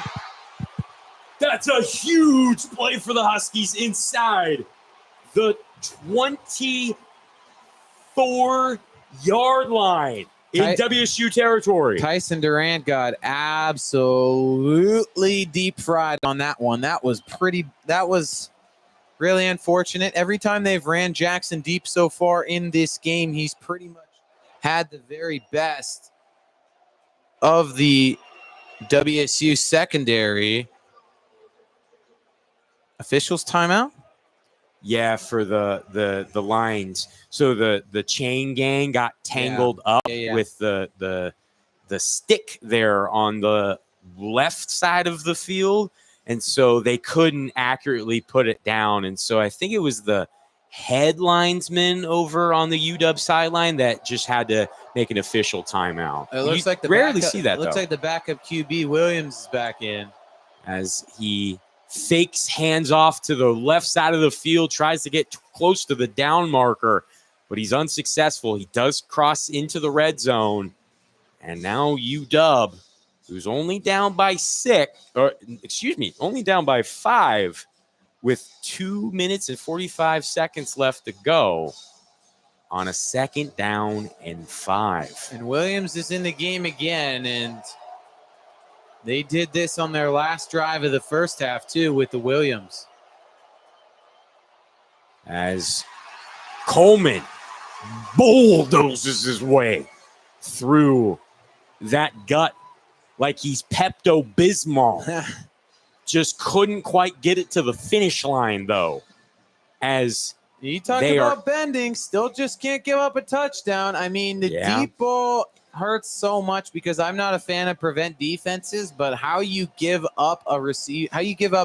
That's a huge play for the Huskies inside the 24-yard line in WSU territory. Tyson Durant got absolutely deep fried on that one. That was really unfortunate. Every time they've ran Jackson deep so far in this game, he's pretty much had the very best of the WSU secondary. Officials timeout? Yeah, for the lines. So the chain gang got tangled up with the stick there on the left side of the field, and so they couldn't accurately put it down. And so I think it was the head linesman over on the UW sideline that just had to make an official timeout. It looks like rarely see that. It looks like the backup QB Williams is back in as he fakes hands off to the left side of the field, tries to get close to the down marker, but he's unsuccessful. He does cross into the red zone, and now UW, who's only down by only down by 5 with 2 minutes and 45 seconds left to go on a 2nd down and 5. And Williams is in the game again, and they did this on their last drive of the first half, too, with the Williams. As Coleman bulldozes his way through that gut like he's Pepto-Bismol. Just couldn't quite get it to the finish line, though. As you talk about bending, still just can't give up a touchdown. I mean, the deep ball hurts so much because I'm not a fan of prevent defenses, but how you give up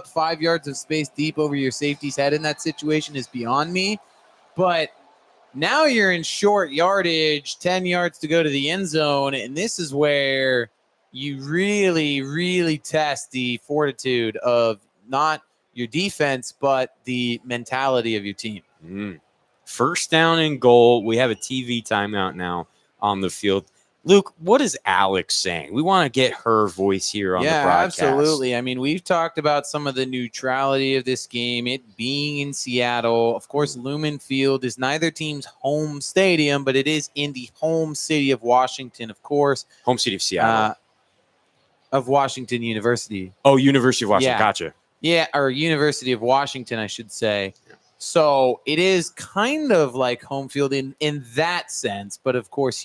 5 yards of space deep over your safety's head in that situation is beyond me. But now you're in short yardage, 10 yards to go to the end zone, and this is where you really, really test the fortitude of not your defense, but the mentality of your team. 1st down and goal. We have a TV timeout now on the field. Luke, what is Alex saying? We want to get her voice here on the broadcast. Yeah, absolutely. I mean, we've talked about some of the neutrality of this game, it being in Seattle. Of course, Lumen Field is neither team's home stadium, but it is in the home city of Washington, of course. Home city of Seattle. Of Washington University. Oh, University of Washington. Yeah. Gotcha. Yeah, or University of Washington, I should say. Yeah. So it is kind of like home field in that sense. But, of course,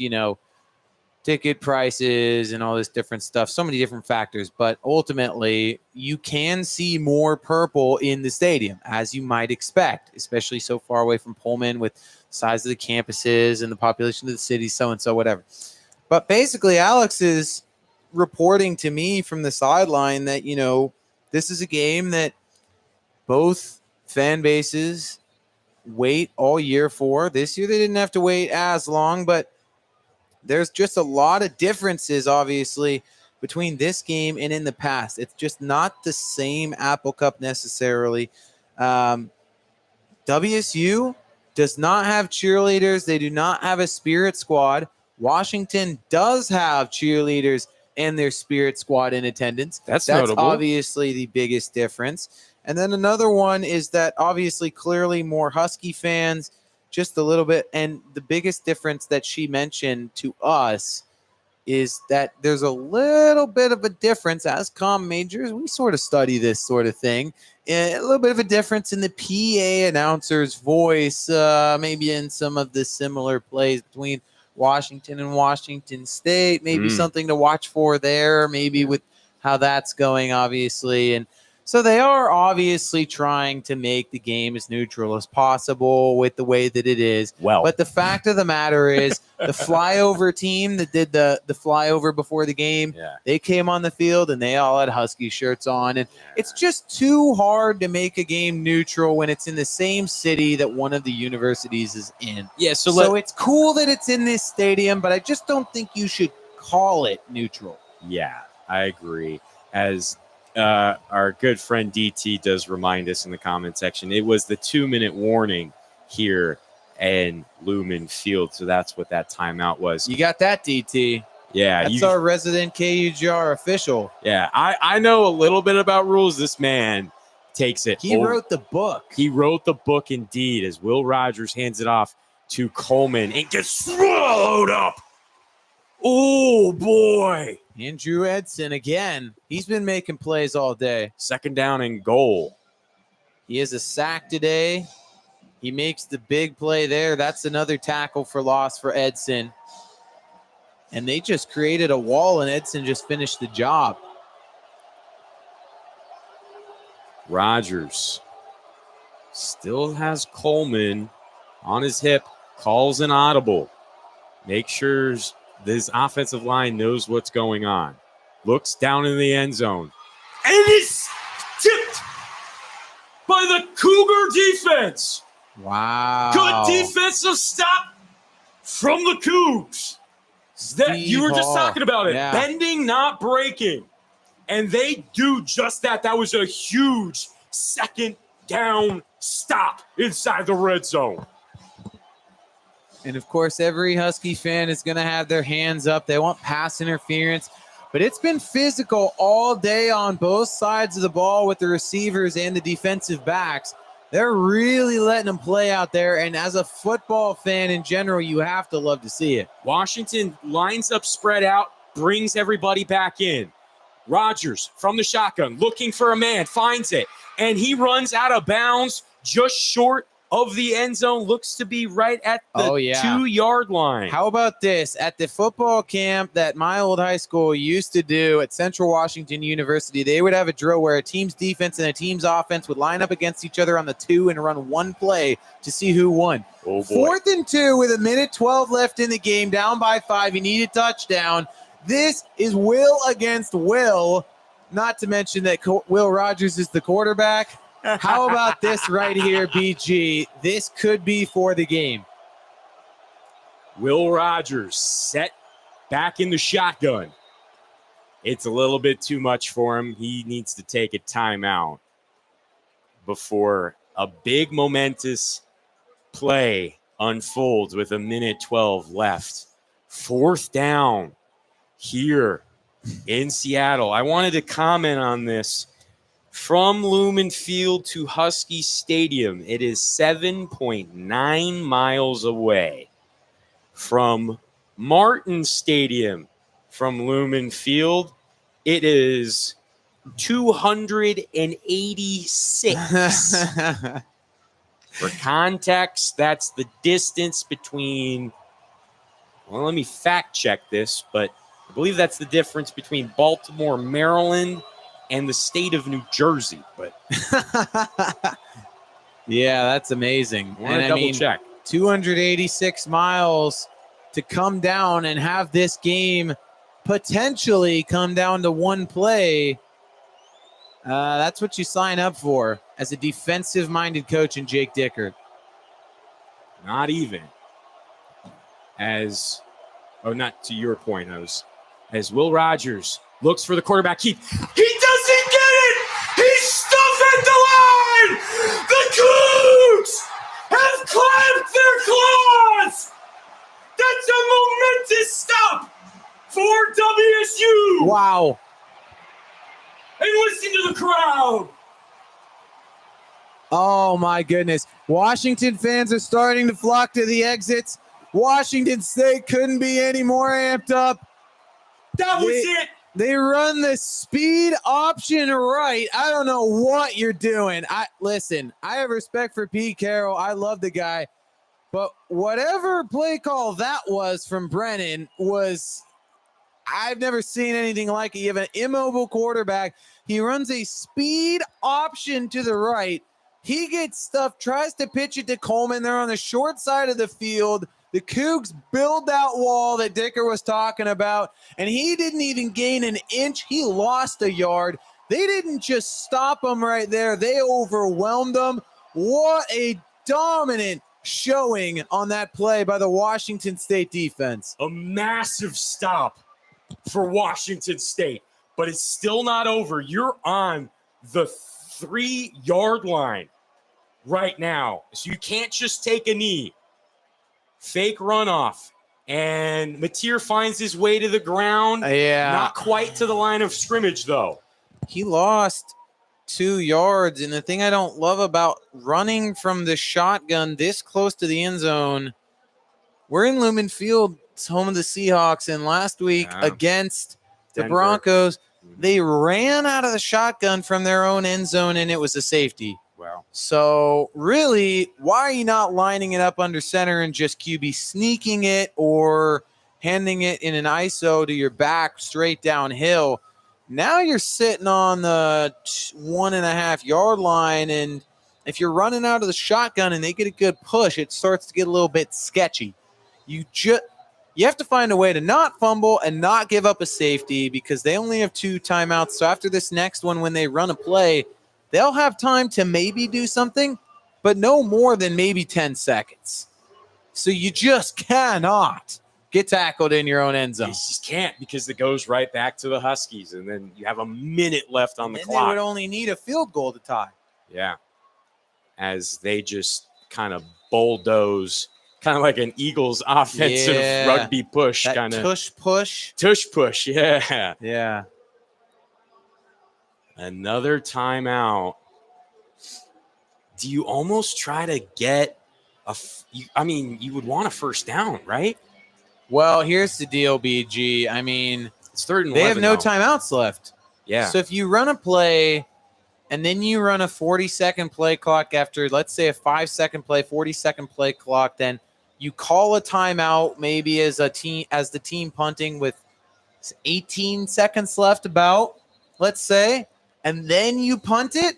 ticket prices and all this different stuff, so many different factors. But ultimately, you can see more purple in the stadium, as you might expect, especially so far away from Pullman with the size of the campuses and the population of the city, so-and-so, whatever. But basically, Alex is reporting to me from the sideline that, this is a game that both fan bases wait all year for. This year, they didn't have to wait as long, but there's just a lot of differences, obviously, between this game and in the past. It's just not the same Apple Cup necessarily. WSU does not have cheerleaders. They do not have a spirit squad. Washington does have cheerleaders and their spirit squad in attendance. That's notable. Obviously the biggest difference. And then another one is that obviously clearly more Husky fans, just a little bit. And the biggest difference that she mentioned to us is that there's a little bit of a difference as comm majors. We sort of study this sort of thing. A little bit of a difference in the PA announcer's voice, maybe in some of the similar plays between Washington and Washington State, maybe something to watch for there, maybe with how that's going, obviously. And So they are obviously trying to make the game as neutral as possible with the way that it is. Well, But the fact of the matter is the flyover team that did the flyover before the game, they came on the field and they all had Husky shirts on. And it's just too hard to make a game neutral when it's in the same city that one of the universities is in. Yeah, so it's cool that it's in this stadium, but I just don't think you should call it neutral. Yeah, I agree. As our good friend DT does remind us in the comment section, it was the 2-minute warning here in Lumen Field. So that's what that timeout was. You got that, DT. Yeah. That's our resident KUGR official. Yeah, I know a little bit about rules. This man takes it. He wrote the book. He wrote the book indeed, as Will Rogers hands it off to Coleman and gets swallowed up. Oh, boy. Andrew Edson again. He's been making plays all day. 2nd down and goal. He has a sack today. He makes the big play there. That's another tackle for loss for Edson. And they just created a wall, and Edson just finished the job. Rogers still has Coleman on his hip, calls an audible. Make sure this offensive line knows what's going on. Looks down in the end zone. And it's tipped by the Cougar defense. Wow. Good defensive stop from the Cougs. That you were just talking about it. Yeah. Bending, not breaking. And they do just that. That was a huge 2nd down stop inside the red zone. And, of course, every Husky fan is going to have their hands up. They want pass interference. But it's been physical all day on both sides of the ball with the receivers and the defensive backs. They're really letting them play out there. And as a football fan in general, you have to love to see it. Washington lines up, spread out, brings everybody back in. Rogers from the shotgun, looking for a man, finds it. And he runs out of bounds just short of the end zone, looks to be right at the 2-yard line. How about this? At the football camp that my old high school used to do at Central Washington University, they would have a drill where a team's defense and a team's offense would line up against each other on the 2 and run one play to see who won. Oh boy. 4th and 2 with 1:12 left in the game, down by 5. You need a touchdown. This is Will against Will, not to mention that Will Rogers is the quarterback. How about this right here, BG? This could be for the game. Will Rogers set back in the shotgun. It's a little bit too much for him. He needs to take a timeout before a big momentous play unfolds with 1:12 left. 4th down here in Seattle. I wanted to comment on this. From Lumen Field to Husky Stadium, it is 7.9 miles away. From Martin Stadium, from Lumen Field, it is 286. For context, that's the distance between, well, let me fact check this, but I believe that's the difference between Baltimore, Maryland, and the state of New Jersey. But yeah, that's amazing. I double check. 286 miles to come down and have this game potentially come down to one play. That's what you sign up for as a defensive-minded coach in Jake Dickert. Not even. Not to your point. As Will Rogers looks for the quarterback. He doesn't get it! He's stuffed at the line! The Cougs have clamped their claws! That's a momentous stop for WSU! Wow. And listen to the crowd! Oh, my goodness. Washington fans are starting to flock to the exits. Washington State couldn't be any more amped up. That was it! They run the speed option right. I don't know what you're doing. Listen, I have respect for Pete Carroll. I love the guy. But whatever play call that was from Brennan I've never seen anything like it. You have an immobile quarterback. He runs a speed option to the right. He gets stuff, tries to pitch it to Coleman. They're on the short side of the field. The Cougs build that wall that Dicker was talking about, and he didn't even gain an inch. He lost a yard. They didn't just stop him right there. They overwhelmed him. What a dominant showing on that play by the Washington State defense. A massive stop for Washington State, but it's still not over. You're on the 3-yard line right now. So you can't just take a knee. Fake runoff. And Mateer finds his way to the ground. Yeah. Not quite to the line of scrimmage, though. He lost 2 yards. And the thing I don't love about running from the shotgun this close to the end zone, we're in Lumen Field. It's home of the Seahawks. And last week against the Denver. Broncos, they ran out of the shotgun from their own end zone, and it was a safety. Wow. So really, why are you not lining it up under center and just QB sneaking it or handing it in an ISO to your back straight downhill? Now you're sitting on the 1.5 yard line, and if you're running out of the shotgun and they get a good push, it starts to get a little bit sketchy. You have to find a way to not fumble and not give up a safety because they only have 2 timeouts. So after this next one, when they run a play, they'll have time to maybe do something, but no more than maybe 10 seconds. So you just cannot get tackled in your own end zone. You just can't because it goes right back to the Huskies, and then you have a minute left on the And clock. they would only need a field goal to tie. Yeah. As they just kind of bulldoze, kind of like an Eagles offensive rugby push. That Kind of tush push. tush push. Yeah. Yeah. Another timeout. Do you almost try to get you would want a first down, right? Well, here's the deal, BG. I mean, It's 3rd and 11. they have no now. timeouts left. Yeah. So if you run a play and then you run a 40-second play clock after, let's say, a 5-second play, 40-second play clock, then you call a timeout maybe as the team punting with 18 seconds left about, let's say, and then you punt it,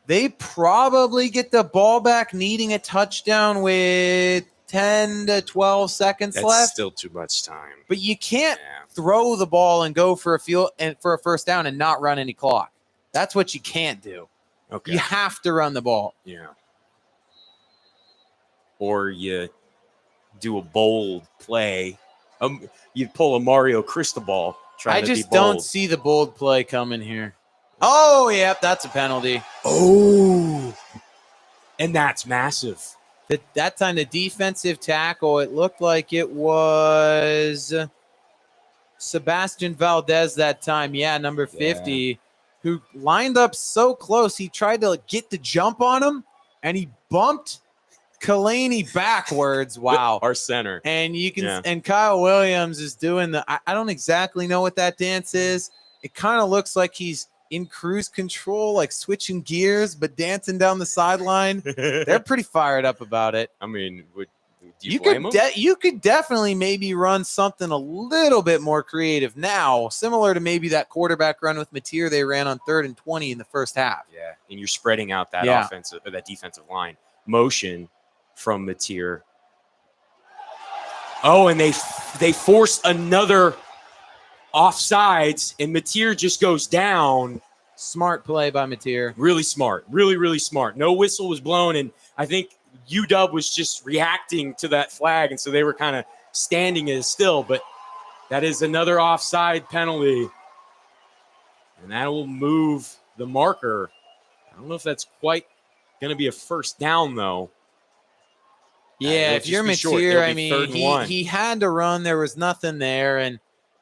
they probably get the ball back needing a touchdown with 10 to 12 seconds That's left. still too much time. But you can't Yeah. throw the ball and go for a first down and not run any clock. That's what you can't do. Okay. You have to run the ball. Yeah. Or you do a bold play. You pull a Mario Cristobal. I just don't see the bold play coming here. Oh, yep, that's a penalty. Oh. And that's massive. That time, the defensive tackle, it looked like it was Sebastian Valdez that time. Yeah, number 50, who lined up so close. He tried to get the jump on him, and he bumped Kalani backwards. Wow. Our center. And you can, and Kyle Williams is doing I don't exactly know what that dance is. It kind of looks like he's in cruise control, like switching gears, but dancing down the sideline. They're pretty fired up about it. I mean, do you blame them? You could definitely maybe run something a little bit more creative now, similar to maybe that quarterback run with Mateer they ran on 3rd and 20 in the first half. Yeah, and you're spreading out that that defensive line. Motion from Mateer. Oh, and they force another offsides, and Mateer just goes down. Smart play by Mateer. Really smart. Really, really smart. No whistle was blown, and I think UW was just reacting to that flag, and so they were kind of standing as still, but that is another offside penalty, and that will move the marker. I don't know if that's quite going to be a first down, though. Yeah, if you're Mateer, I mean, he had to run. There was nothing there, and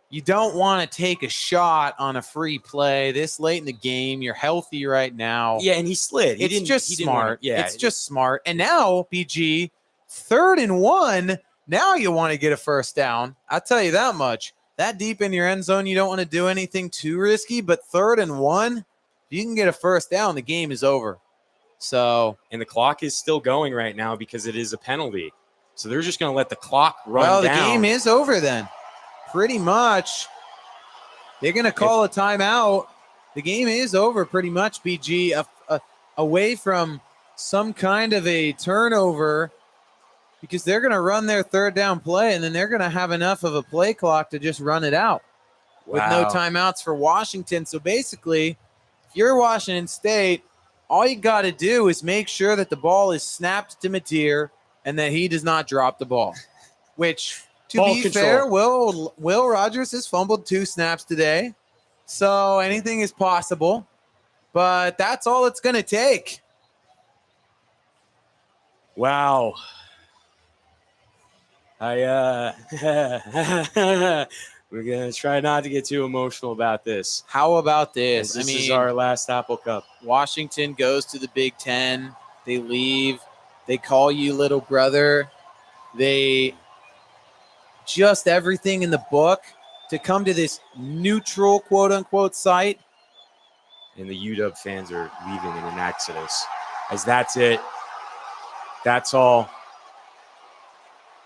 you don't want to take a shot on a free play this late in the game. You're healthy right now. Yeah, and he slid. It's just smart. Yeah, it's just smart. And now, BG, 3rd and 1. Now you want to get a first down. I'll tell you that much. That deep in your end zone, you don't want to do anything too risky. But 3rd and 1, if you can get a first down, the game is over. So, and the clock is still going right now because it is a penalty. So they're just going to let the clock run down. Well, the game is over then. Pretty much. They're going to call a timeout. the game is over pretty much, BG, away from some kind of a turnover, because they're going to run their third down play, and then they're going to have enough of a play clock to just run it out with no timeouts for Washington. So basically, if you're Washington State, all you got to do is make sure that the ball is snapped to Mateer and that he does not drop the ball, which, to Ball be control. fair, Will Rogers has fumbled 2 snaps today. So anything is possible, but that's all it's going to take. Wow. We're going to try not to get too emotional about this. How about this? This is our last Apple Cup. Washington goes to the Big Ten. They leave. They call you little brother. They just everything in the book to come to this neutral, quote-unquote, site. And the UW fans are leaving in an exodus. As that's it. That's all.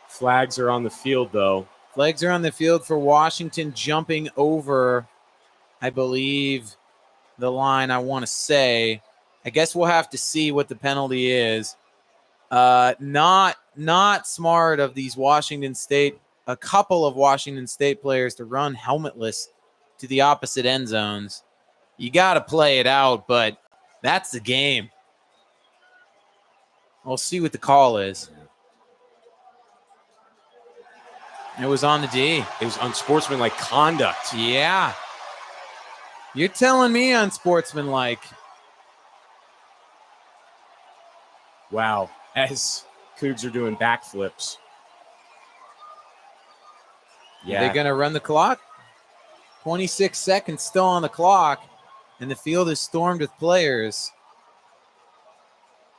Flags are on the field, though. Flags are on the field for Washington, jumping over, I believe, the line, I want to say. I guess we'll have to see what the penalty is. Not smart of these Washington State, a couple of Washington State players to run helmetless to the opposite end zones. You got to play it out, but that's the game. We'll see what the call is. It was on the D. It was unsportsmanlike conduct. Yeah. You're telling me unsportsmanlike. Wow. As Cougs are doing backflips. Yeah. They're going to run the clock. 26 seconds still on the clock, and the field is stormed with players.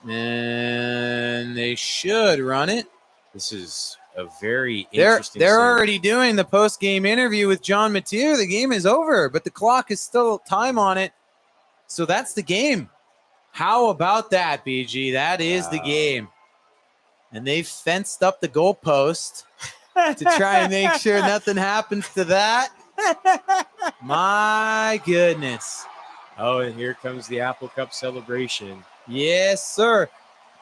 And they should run it. This is a very interesting They're scene. already doing the post-game interview with John Mateer. The game is over, but the clock is still time on it. So that's the game. How about that, BG? That is the game. And they've fenced up the goalpost to try and make sure nothing happens to that. My goodness. Oh, and here comes the Apple Cup celebration. Yes, sir.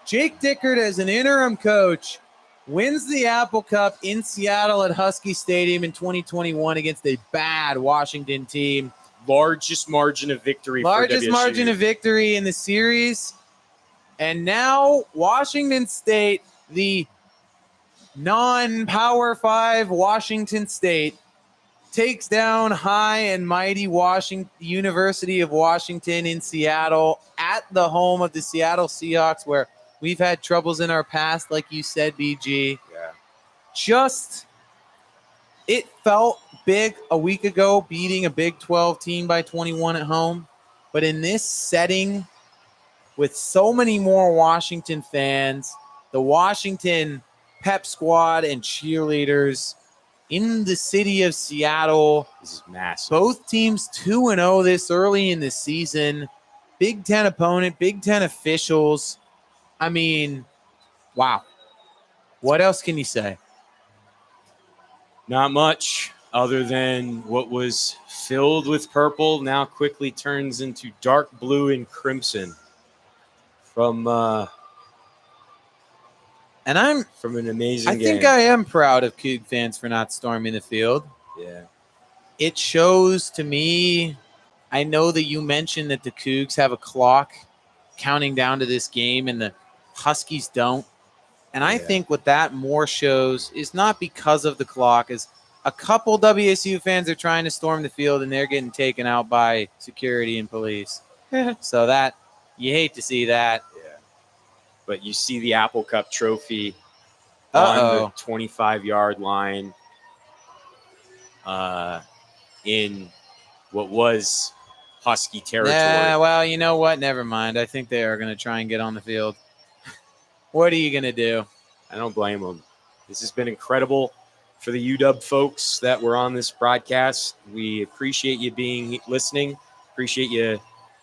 Jake Dickert, as an interim coach, wins the Apple Cup in Seattle at Husky Stadium in 2021 against a bad Washington team. Largest margin of victory Largest for WSU. margin of victory in the series. And now Washington State, the non-Power 5 Washington State, takes down high and mighty University of Washington in Seattle at the home of the Seattle Seahawks, where we've had troubles in our past, like you said, BG. Yeah. It felt big a week ago, beating a Big 12 team by 21 at home. But in this setting, with so many more Washington fans, the Washington pep squad and cheerleaders in the city of Seattle. This is massive. Both teams 2-0 this early in the season. Big Ten opponent, Big Ten officials. I mean, wow. What else can you say? Not much other than what was filled with purple now quickly turns into dark blue and crimson from an amazing game. I think I am proud of Coug fans for not storming the field. Yeah. It shows to me, I know that you mentioned that the Cougs have a clock counting down to this game and the Huskies don't. And I think what that more shows is not because of the clock, is a couple WSU fans are trying to storm the field and they're getting taken out by security and police. So that, you hate to see that. Yeah. But you see the Apple Cup trophy Uh-oh. on the 25-yard line in what was Husky territory. Yeah, well, you know what? Never mind. I think they are going to try and get on the field. What are you going to do? I don't blame them. This has been incredible for the UW folks that were on this broadcast. We appreciate you listening. Appreciate you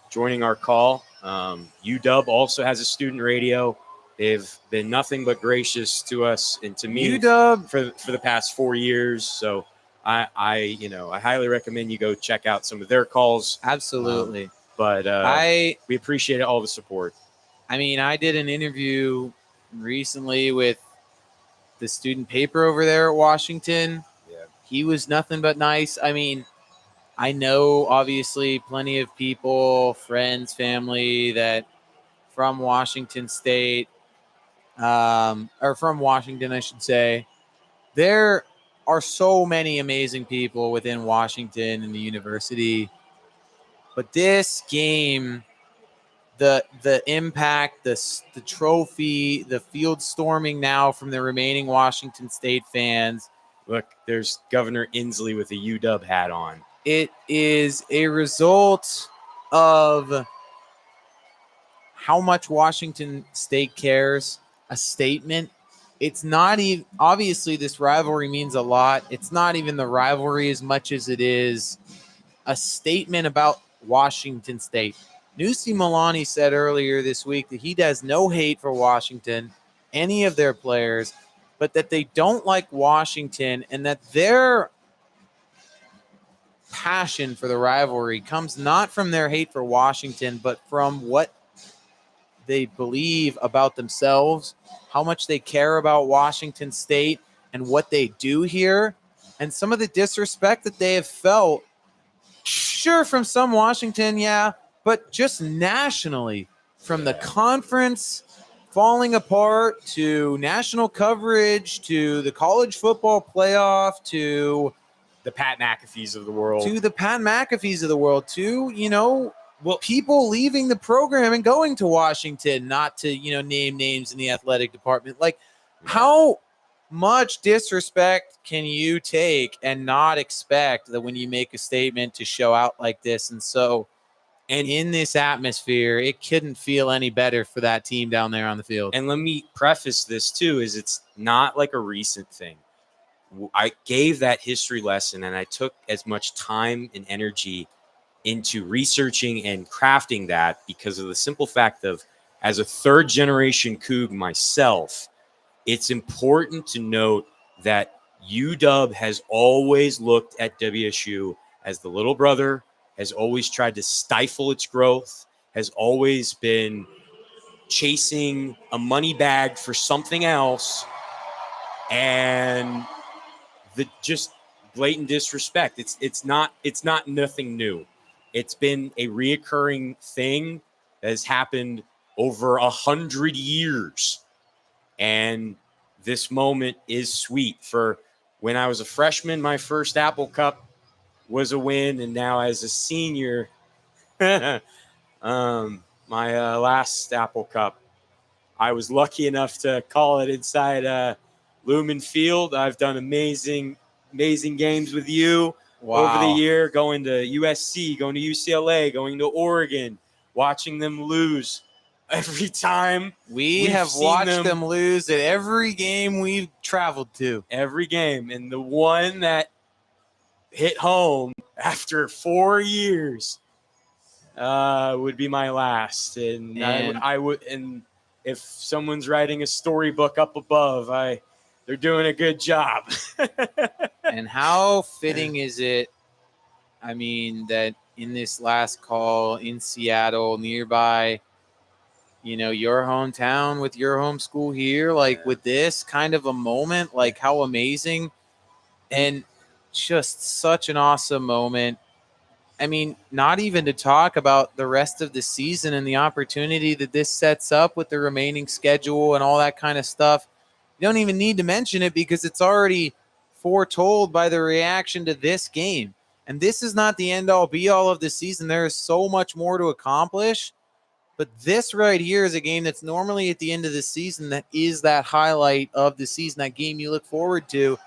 joining our call. UW also has a student radio. They've been nothing but gracious to us and to me UW for the past 4 years. So I highly recommend you go check out some of their calls. Absolutely. But we appreciate all the support. I mean, I did an interview recently with the student paper over there at Washington. Yeah. He was nothing but nice. I mean, I know obviously plenty of people, friends, family that from Washington State, or from Washington, I should say. There are so many amazing people within Washington and the university. But this game, the impact, the trophy, the field storming now from the remaining Washington State fans. Look, there's Governor Inslee with a UW hat on. It is a result of how much Washington State cares, a statement. It's not even, obviously, this rivalry means a lot. It's not even the rivalry as much as it is a statement about Washington State. Nusi Milani said earlier this week that he has no hate for Washington, any of their players, but that they don't like Washington and that their passion for the rivalry comes not from their hate for Washington, but from what they believe about themselves, how much they care about Washington State and what they do here, and some of the disrespect that they have felt. Sure, from some Washington, yeah, but just nationally, from the conference falling apart to national coverage to the college football playoff to the Pat McAfees of the world, well, people leaving the program and going to Washington, not to, name names in the athletic department. Like, how much disrespect can you take and not expect that when you make a statement to show out like this? And so, and in this atmosphere, it couldn't feel any better for that team down there on the field. And let me preface this too, is it's not like a recent thing. I gave that history lesson and I took as much time and energy into researching and crafting that because of the simple fact of, as a third generation Coug myself, it's important to note that UW has always looked at WSU as the little brother, has always tried to stifle its growth, has always been chasing a money bag for something else, and the just blatant disrespect. It's not nothing new. It's been a reoccurring thing that has happened over 100 years. And this moment is sweet. For when I was a freshman, my first Apple Cup was a win. And now as a senior, my last Apple Cup, I was lucky enough to call it inside Lumen Field. I've done amazing games with you over the year, going to USC, going to UCLA, going to Oregon, watching them lose every time. We have watched them lose at every game we've traveled to. Every game. And the one that hit home after 4 years would be my last. And I would, and if someone's writing a storybook up above, they're doing a good job. And how fitting is it, I mean, that in this last call in Seattle, nearby, your hometown with your home school here, like with this kind of a moment, like how amazing and just such an awesome moment. I mean, not even to talk about the rest of the season and the opportunity that this sets up with the remaining schedule and all that kind of stuff. You don't even need to mention it because it's already foretold by the reaction to this game. And this is not the end all be all of the season. There is so much more to accomplish. But this right here is a game that's normally at the end of the season that is that highlight of the season, that game you look forward to.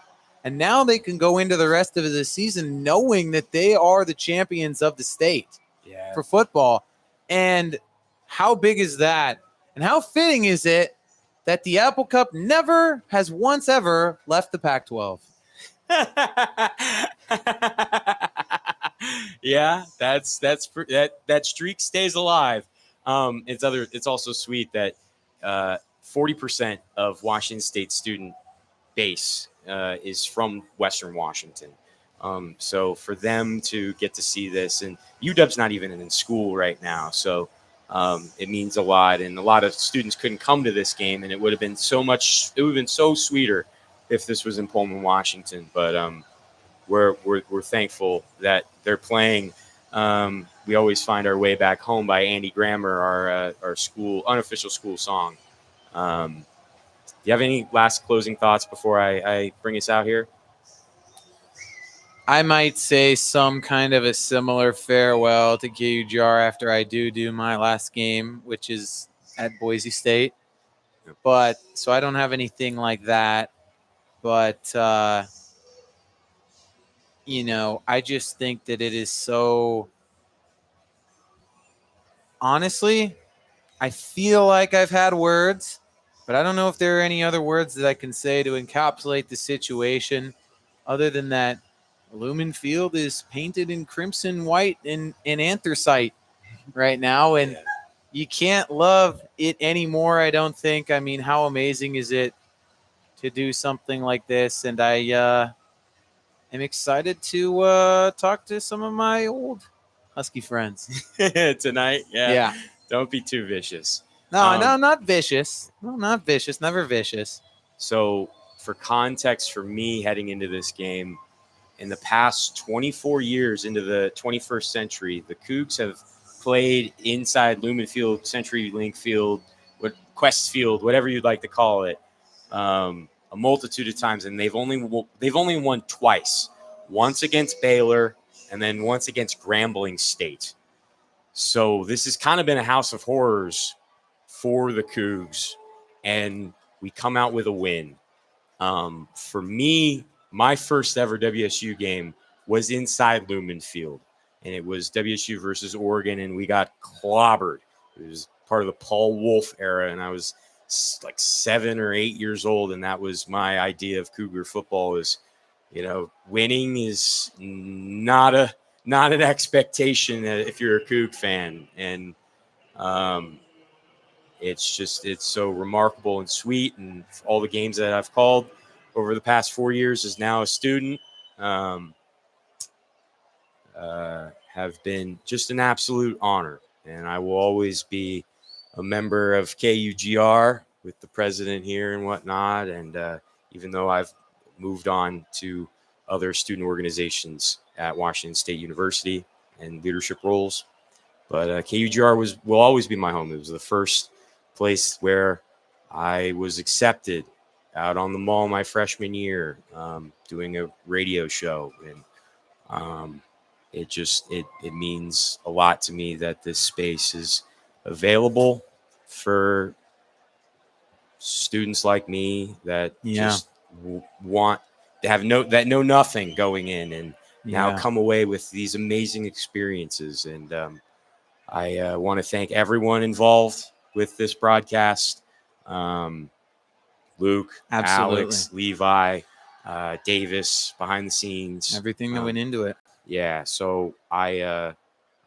And now they can go into the rest of the season knowing that they are the champions of the state for football. And how big is that? And how fitting is it that the Apple Cup never has once ever left the Pac-12? Yeah, that streak stays alive. It's also sweet that 40% of Washington State student base is from Western Washington. So for them to get to see this, and UW's not even in school right now, so it means a lot. And a lot of students couldn't come to this game, and it would have been so sweeter if this was in Pullman, Washington. But we're thankful that they're playing. We always find our way back home by Andy Grammer, our school unofficial school song. Do you have any last closing thoughts before I bring us out here? I might say some kind of a similar farewell to KUGR after I do my last game, which is at Boise State. But so I don't have anything like that. But, I just think that it is so, honestly, I feel like I've had words, but I don't know if there are any other words that I can say to encapsulate the situation other than that Lumen Field is painted in crimson, white, and anthracite right now. And you can't love it anymore, I don't think. I mean, how amazing is it to do something like this? And I am excited to talk to some of my old Husky friends Tonight. Yeah. Don't be too vicious. No, not vicious. No, not vicious. Never vicious. So for context for me heading into this game, in the past 24 years into the 21st century, the Cougs have played inside Lumen Field, CenturyLink Field, Quest Field, whatever you'd like to call it, a multitude of times, and they've only won twice. Once against Baylor, and then once against Grambling State. So this has kind of been a house of horrors for the Cougs, and we come out with a win. For me, my first ever WSU game was inside Lumen Field, and it was WSU versus Oregon, and we got clobbered. It was part of the Paul Wolf era, and I was like 7 or 8 years old, and that was my idea of Cougar football. Is winning is not an expectation if you're a Coug fan, and it's so remarkable and sweet. And all the games that I've called over the past 4 years as now a student have been just an absolute honor. And I will always be a member of KUGR with the president here and whatnot. And even though I've moved on to other student organizations at Washington State University and leadership roles, but KUGR will always be my home. It was the first place where I was accepted out on the mall my freshman year, doing a radio show. And it means a lot to me that this space is available for students like me that just want to know nothing going in, and now come away with these amazing experiences. And I want to thank everyone involved with this broadcast. Luke, Absolutely. Alex, Levi, Davis behind the scenes. Everything that went into it. Yeah, so I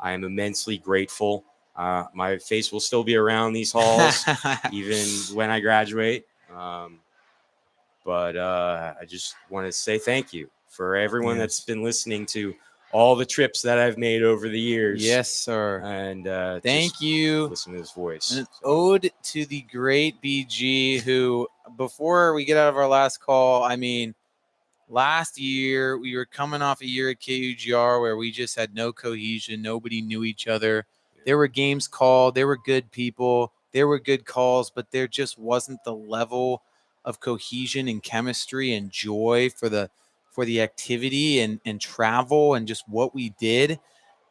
am immensely grateful. My face will still be around these halls even when I graduate. But I just want to say thank you for everyone that's been listening to all the trips that I've made over the years. Yes, sir. And thank you. Listen to his voice. An ode to the great BG, who, before we get out of our last call, I mean, last year we were coming off a year at KUGR where we just had no cohesion. Nobody knew each other. There were games called. There were good people. There were good calls, but there just wasn't the level of cohesion and chemistry and joy for the activity and travel and just what we did.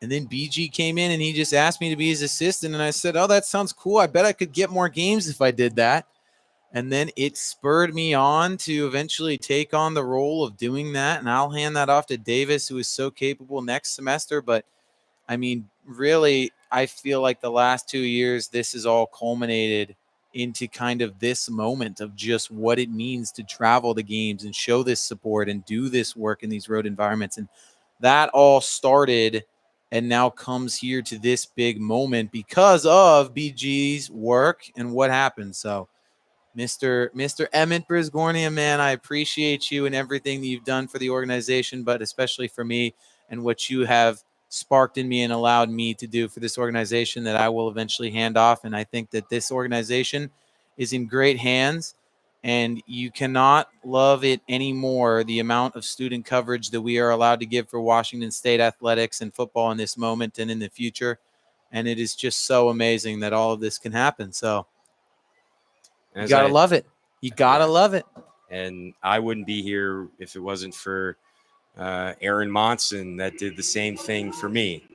And then BG came in and he just asked me to be his assistant. And I said, oh, that sounds cool. I bet I could get more games if I did that. And then it spurred me on to eventually take on the role of doing that. And I'll hand that off to Davis, who is so capable next semester. But I mean, really, I feel like the last 2 years, this has all culminated into kind of this moment of just what it means to travel the games and show this support and do this work in these road environments. And that all started and now comes here to this big moment because of BG's work and what happened. So Mr. Emmett Brisgornia, man, I appreciate you and everything that you've done for the organization, but especially for me and what you have sparked in me and allowed me to do for this organization that I will eventually hand off. And I think that this organization is in great hands, and you cannot love it anymore, the amount of student coverage that we are allowed to give for Washington State athletics and football in this moment and in the future. And it is just so amazing that all of this can happen. So you got to love it. You got to love it. And I wouldn't be here if it wasn't for Aaron Madsen that did the same thing for me.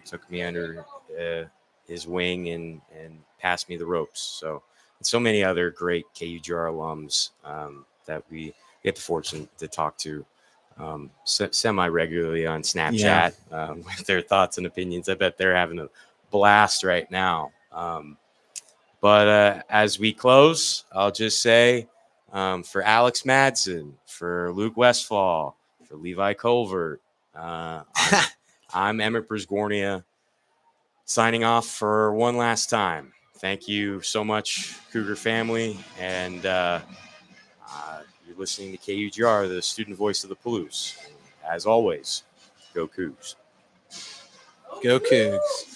Took me under his wing and passed me the ropes. So many other great KUGR alums that we get the fortune to talk to semi-regularly on Snapchat with their thoughts and opinions. I bet they're having a blast right now. But as we close, I'll just say for Alex Madsen, for Luke Westfall, for Levi Colvert, I'm Emmett Brisgornia signing off for one last time. Thank you so much, Cougar family. And you're listening to KUGR, the student voice of the Palouse. As always, go Cougs. Go Cougs.